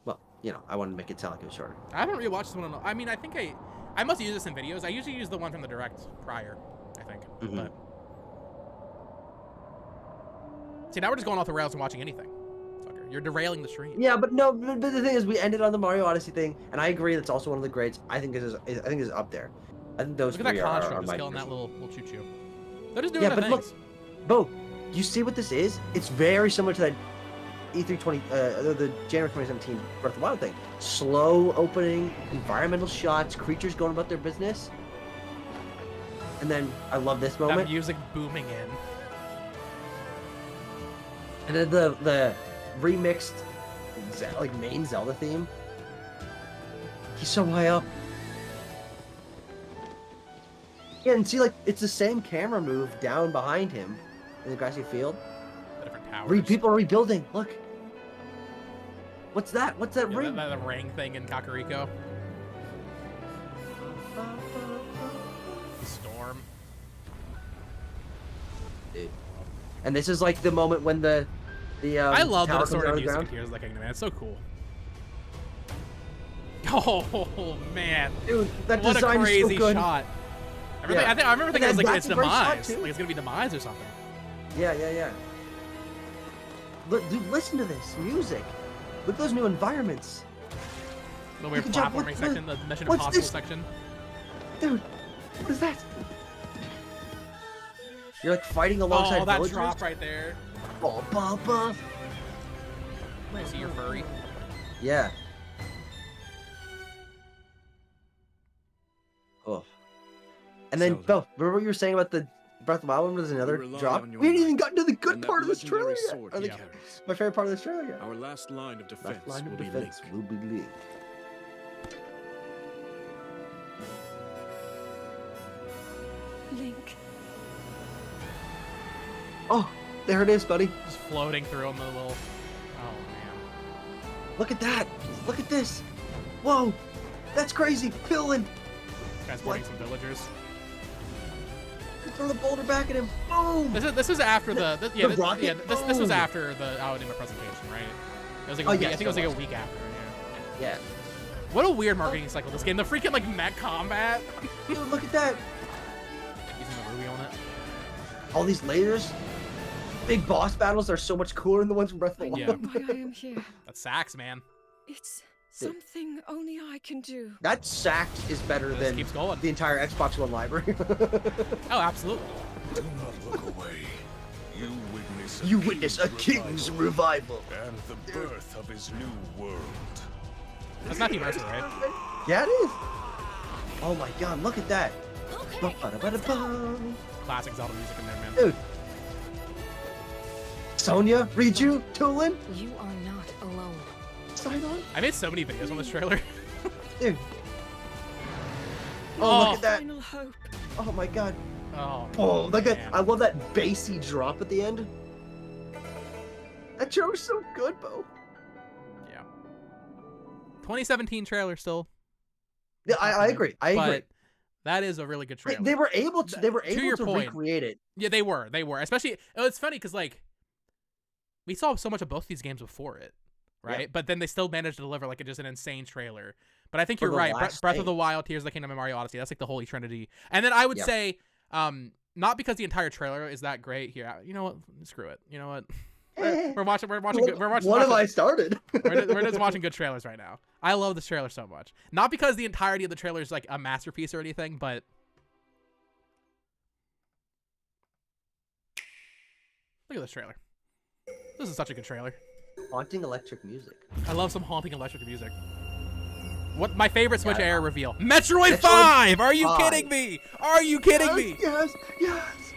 Well, I wanted to make it sound like it was shorter. I haven't rewatched this one. I mean, I think I must use this in videos. I usually use the one from the Direct prior, I think. Mm-hmm. But see, now we're just going off the rails and watching anything. Fucker, you're derailing the stream. Yeah, but the thing is, we ended on the Mario Odyssey thing, and I agree that's also one of the greats. I think this is up there. I think those Look at three that are construct, just my killing that favorite. little choo-choo. They're just doing their things. Look, Bo, you see what this is? It's very similar to that the January 2017 Breath of the Wild thing. Slow opening, environmental shots, creatures going about their business. And then I love this moment. That music booming in. And then the remixed main Zelda theme. He's so high up. Yeah, and see, it's the same camera move down behind him in the grassy field. The different towers. People are rebuilding. Look. What's that? What's that ring? The ring thing in Kakariko. The storm. Dude. And this is the moment when the I love tower the sort of comes music down here. It's so cool. Oh man, dude, that what design a crazy is so good. shot! I remember thinking it was it's demise, it's gonna be demise or something. Yeah. Dude, listen to this music. Look at those new environments. The weird platforming section, the Mission Impossible section. Dude, what is that? You're fighting alongside that villagers? drop right there. Oh, Baba. I see your furry. Yeah. Oh. And then, Bill, remember what you were saying about the Breath of the Wild one? There's another drop. We haven't even gotten to the good part of this trailer yet. My favorite part of this trailer yet. Our last line of defense, will be Link. Link. Oh, there it is, buddy. Just floating through on the little. Oh man. Look at that. Look at this. Whoa, that's crazy. Finland. Transporting some villagers. Throw the boulder back at him. Boom. This is after this was Boom. after the Aonuma presentation, right? It was I think it was a week after. Yeah. What a weird marketing cycle this game. The freaking mech combat. Dude, look at that. Using the Ruby on it. All these lasers. Big boss battles are so much cooler than the ones from Breath of the Wild. Yeah. Why I am here. That sax, man. It's something only I can do. That sax is better than keeps going. The entire Xbox One library. Oh, absolutely. Do not look away. You witness a king's revival. And the birth of his new world. That's not the Mercer, right? Yeah, it is. Oh my god, look at that. Classic Zelda music in there, man. Dude. Sonya, Riju, Tulin. You are not alone. Sidon. I made so many videos on this trailer. Dude. Oh, look at that. Final hope. Oh my god. Oh, look at, I love that bassy drop at the end. That trailer's so good, Bo. Yeah. 2017 trailer still. Yeah, I agree. I agree. But that is a really good trailer. They were able to. They were able your to point, recreate it. Yeah, they were. They were. Especially, it's funny because like we saw so much of both these games before it, right? Yeah. But then they still managed to deliver like just an insane trailer. But I think For you're the right. last Breath of thing. the Wild, Tears of the Kingdom, and Mario Odyssey. That's like the holy trinity. And then I would say, not because the entire trailer is that great. Here, you know what? Screw it. You know what? We're watching. We're watching. What have I started? we're just watching good trailers right now. I love this trailer so much. Not because the entirety of the trailer is like a masterpiece or anything, but look at this trailer. This is such a good trailer. Haunting electric music. I love some haunting electric music. What my favorite Switch Air reveal? Metroid 5! Are you 5. kidding me? Are you kidding me? Yes, yes.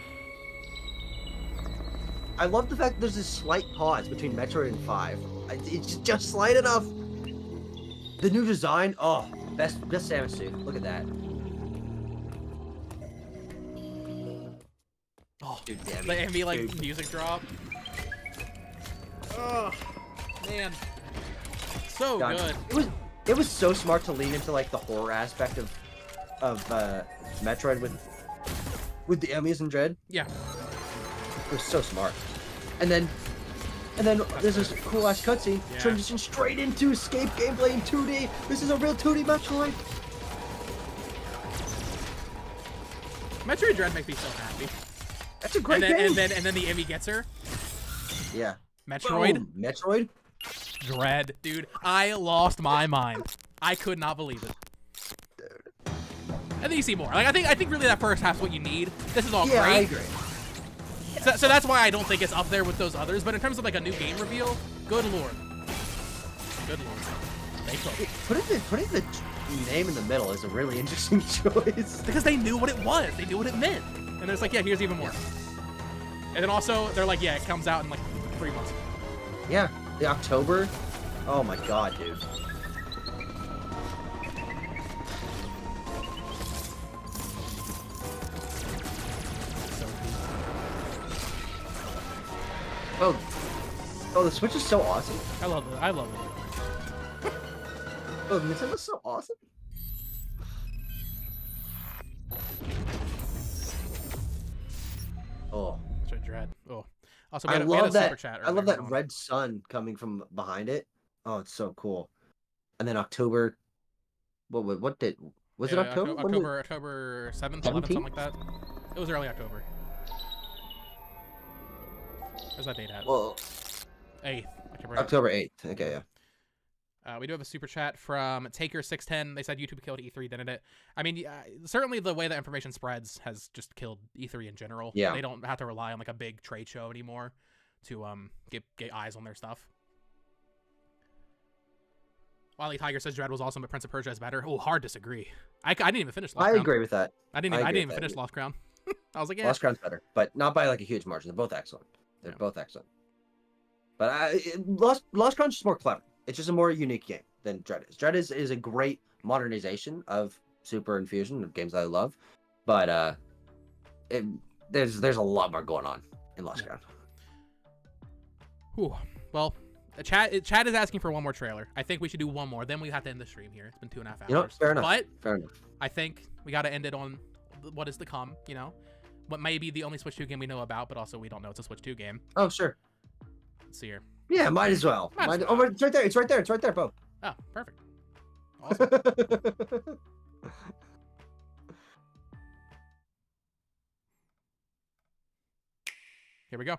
I love the fact that there's this slight pause between Metroid and 5. It's just slight enough. The new design, oh, best Samus suit. Look at that. Oh, dude, damn the it. Emmy like Dude. music drop. Oh man, so God. good. It was so smart to lean into like the horror aspect of Metroid with the Emmys and Dread. Yeah. It was so smart. And then there's this cool ass cutscene. Yeah. Transition straight into escape gameplay in 2D. This is a real 2D Metroid. Metroid Dread makes me so happy. That's a great and then, game. And then the Emmy gets her. Yeah. Metroid. Boom. Metroid. Dread, dude. I lost my mind. I could not believe it. I think you see more. Like I think really that first half's what you need. This is all Yeah, great. I agree. So that's why I don't think it's up there with those others. But in terms of like a new game reveal, good lord. Good lord. They could. Putting the name in the middle is a really interesting choice. Because they knew what it was. They knew what it meant. And it's like, yeah, here's even more. And then also, they're like, yeah, it comes out in like 3 months. Yeah, the October. Oh my god, dude. Oh, the Switch is so awesome. I love it. I love it. Oh, Nintendo's so awesome. Oh. Metroid Dread. Oh. Also, I we had love a that. super chat I love earlier that going. red sun coming from behind it. Oh, it's so cool. And then October. What did? Was it Yeah, October? When did- October 7th, 11th, something like that. It was early October. Where's that date at? Well, 8th. October 8th. Okay, yeah. We do have a super chat from Taker610. They said YouTube killed E3, didn't it? I mean, certainly the way that information spreads has just killed E3 in general. Yeah. They don't have to rely on like a big trade show anymore to get eyes on their stuff. Wily Tiger says Dread was awesome, but Prince of Persia is better. Oh, hard disagree. I didn't even finish Lost I Crown. agree with that. I didn't even finish Lost Crown. I was like, yeah. Lost Crown's better, but not by like a huge margin. They're both excellent. They're both excellent. But Lost Crown's just more clever. It's just a more unique game than Dread is. Dread is a great modernization of Super and Fusion, of games that I love. But there's a lot more going on in Lost Crown. Whew. Well, chat is asking for one more trailer. I think we should do one more. Then we have to end the stream here. It's been 2.5 hours. You know what? Fair enough. But Fair enough. I think we got to end it on what is to come, you know? What may be the only Switch 2 game we know about, but also we don't know it's a Switch 2 game. Oh, sure. Let's see here. Yeah, might as well. Oh, it's right there. It's right there. It's right there, Bo. Oh, perfect. Awesome. Here we go.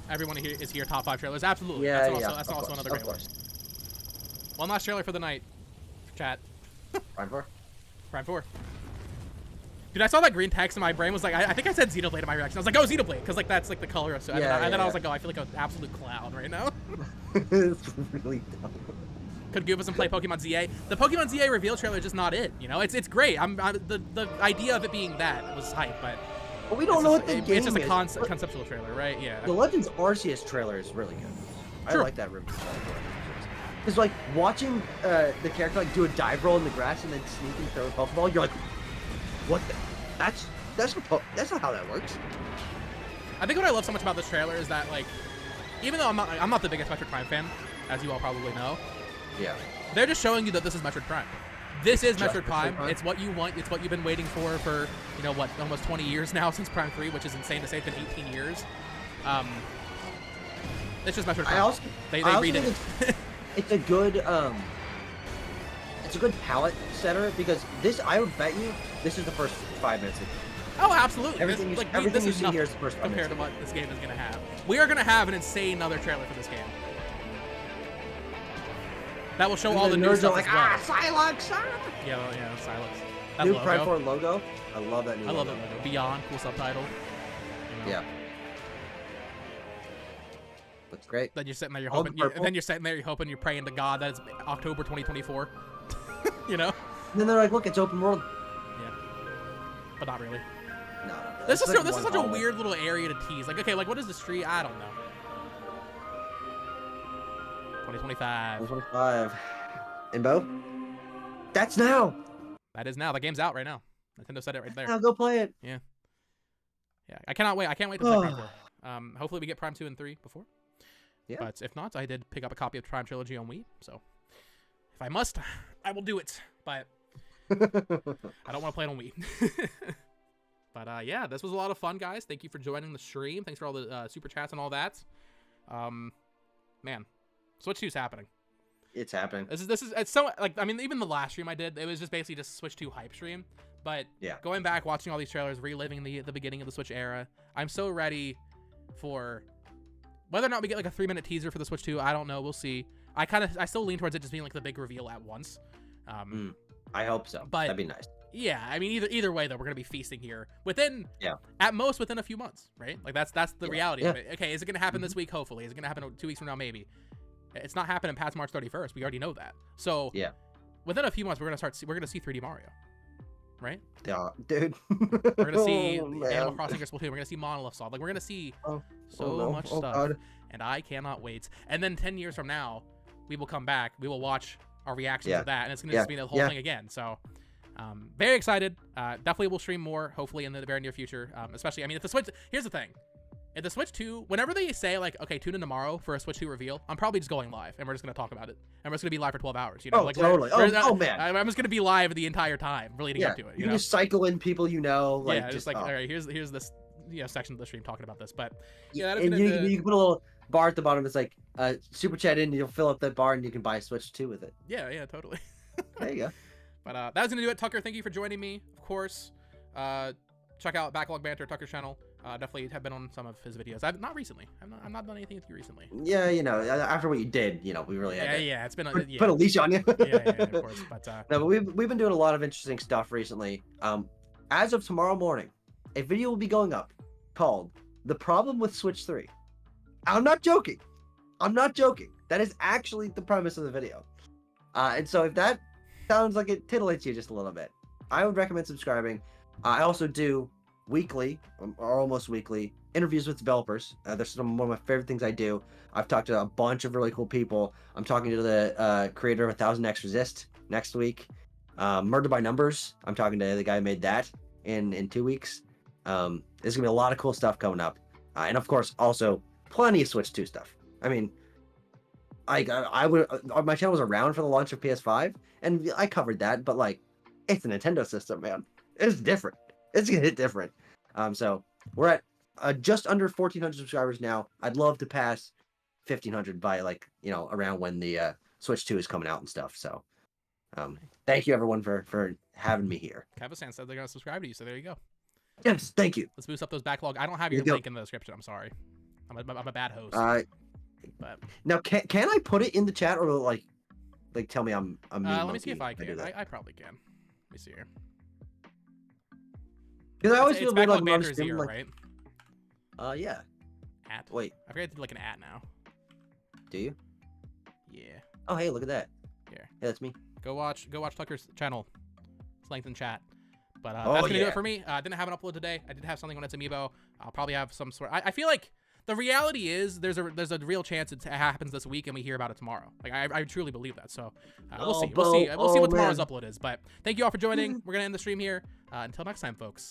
Everyone here is here. Top 5 trailers. Absolutely. Yeah, That's also another great one. One last trailer for the night. Chat. Prime 4. Prime 4. Dude, I saw that green text and my brain was like, I think I said Xenoblade in my reaction. I was like, oh, Xenoblade, because like that's like the color of so. And then I was like, oh, I feel like an absolute clown right now. It's really dumb. Could Goof doesn't play Pokemon ZA. The Pokemon ZA reveal trailer is just not it. You know, it's great. The idea of it being that was hype, but we don't know what the game It's just a is. conceptual trailer, right? Yeah. The Legends Arceus trailer is really good. True. I like that reveal trailer. It's like watching the character like do a dive roll in the grass and then sneak and throw a Pokeball. You're like, what? That's not how that works. I think what I love so much about this trailer is that like, even though I'm not the biggest Metroid Prime fan, as you all probably know. Yeah. They're just showing you that this is Metroid Prime. This is Just Metroid Prime. It's what you want. It's what you've been waiting for you know what, almost 20 years now since Prime 3, which is insane to say. It's been 18 years. It's just Metroid Prime. They redid it. It's a good palette setter because this, I would bet you, this is the first 5 minutes. Oh, absolutely. Everything This you is see nothing here is the first 5 compared minutes. to what this game is going to have. We are going to have an insane other trailer for this game. That will show all the new nerds stuff are like, as well. Psylocke! Yeah, Silence. That New logo. Prime 4 logo. I love that new logo. I love that logo. Beyond, cool subtitle. You know? Yeah. Looks great. Then you're sitting there, you're All hoping. the purple. Then you're sitting there, you're hoping, you're praying to God that it's October 2024. You know? And then they're like, look, it's open world. Yeah. But not really. No. This it's is like this is one such a hallway. weird little area to tease. Like, okay, like what is the street? I don't know. 2025. 2025. Imbo? That's now. That is now. The game's out right now. Nintendo said it right there. Now go play it. Yeah. Yeah. I cannot wait. I can't wait to play Prime 4. Hopefully we get Prime 2 and 3 before. Yeah. But if not, I did pick up a copy of Prime Trilogy on Wii, so if I must, I will do it. But I don't want to play it on Wii. But yeah, this was a lot of fun, guys. Thank you for joining the stream. Thanks for all the super chats and all that. Man, Switch 2's happening. It's happening. It's so, like, I mean, even the last stream I did, it was just basically just Switch 2 hype stream. But yeah, going back, watching all these trailers, reliving the beginning of the Switch era, I'm so ready for whether or not we get like a 3-minute teaser for the Switch 2. I don't know. We'll see. I still lean towards it just being like the big reveal at once. I hope so. But that'd be nice. Yeah, I mean, either way though, we're gonna be feasting here within, at most within a few months, right? Like that's the reality of it. Okay, is it gonna happen this week? Hopefully, is it gonna happen 2 weeks from now? Maybe. It's not happening past March 31st. We already know that. So yeah, within a few months, we're gonna see 3D Mario, right? Yeah, dude. We're gonna see Oh, Animal man. Crossing Splatoon. We're gonna see Monolith Soft. Like we're gonna see so no. much Oh, stuff, God. and I cannot wait. And then 10 years from now, we will come back. We will watch our reactions to that, and it's gonna just be the whole thing again. So. Very excited. Definitely will stream more, hopefully in the very near future. Especially, I mean, if the Switch, here's the thing. If the Switch 2, whenever they say like, okay, tune in tomorrow for a Switch 2 reveal, I'm probably just going live and we're just going to talk about it. And we're just going to be live for 12 hours, you know? Oh, like, totally. Man. I'm just going to be live the entire time leading up to it. You know? can just cycle in people you know. Like, yeah, just like, all right, here's this, section of the stream talking about this. But yeah, that's and you can put a little bar at the bottom. It's like super chat in, you'll fill up that bar and you can buy a Switch 2 with it. Yeah, totally. There you go. But that was going to do it. Tucker, thank you for joining me, of course. Check out Backlog Banter, Tucker's channel. Definitely have been on some of his videos. Not recently. I've not done anything with you recently. Yeah, after what you did, we really had to it's been put a leash on you. yeah, of course. But no, but we've been doing a lot of interesting stuff recently. As of tomorrow morning, a video will be going up called "The Problem with Switch 3." I'm not joking. That is actually the premise of the video. And so if that sounds like it titillates you just a little bit, I would recommend subscribing. I also do weekly or almost weekly interviews with developers. That's one of my favorite things I do. I've talked to a bunch of really cool people. I'm talking to the creator of 1000x Resist next week. Murder by Numbers, I'm talking to the guy who made that in 2 weeks. There's gonna be a lot of cool stuff coming up, and of course also plenty of Switch 2 stuff. I mean, I would, my channel was around for the launch of PS5, and I covered that, but like, it's a Nintendo system, man. It's different. It's gonna hit different. So we're at just under 1,400 subscribers now. I'd love to pass 1,500 by around when the Switch 2 is coming out and stuff. So thank you everyone for having me here. Kavasan said they're gonna subscribe to you, so there you go. Yes, thank you. Let's boost up those backlog. I don't have your link in the description. I'm sorry. I'm a bad host. But now can I put it in the chat, or like tell me I'm a mean let me see if I do can. that? I probably can. Let me see here. Because I always it's feel back weird on like when I'm Banter's streaming, ear, like, right? Yeah. At. Wait. I forget to do like an at now. Do you? Yeah. Oh, hey, look at that. Here. Yeah, that's me. Go watch Tucker's channel. It's linked in chat. But Oh, that's gonna do yeah. it for me. I didn't have an upload today. I did have something on its amiibo. I'll probably have some sort. I feel like the reality is there's a real chance it happens this week and we hear about it tomorrow. Like I truly believe that. So we'll see. We'll see what tomorrow's upload is. But thank you all for joining. We're gonna end the stream here. Until next time, folks.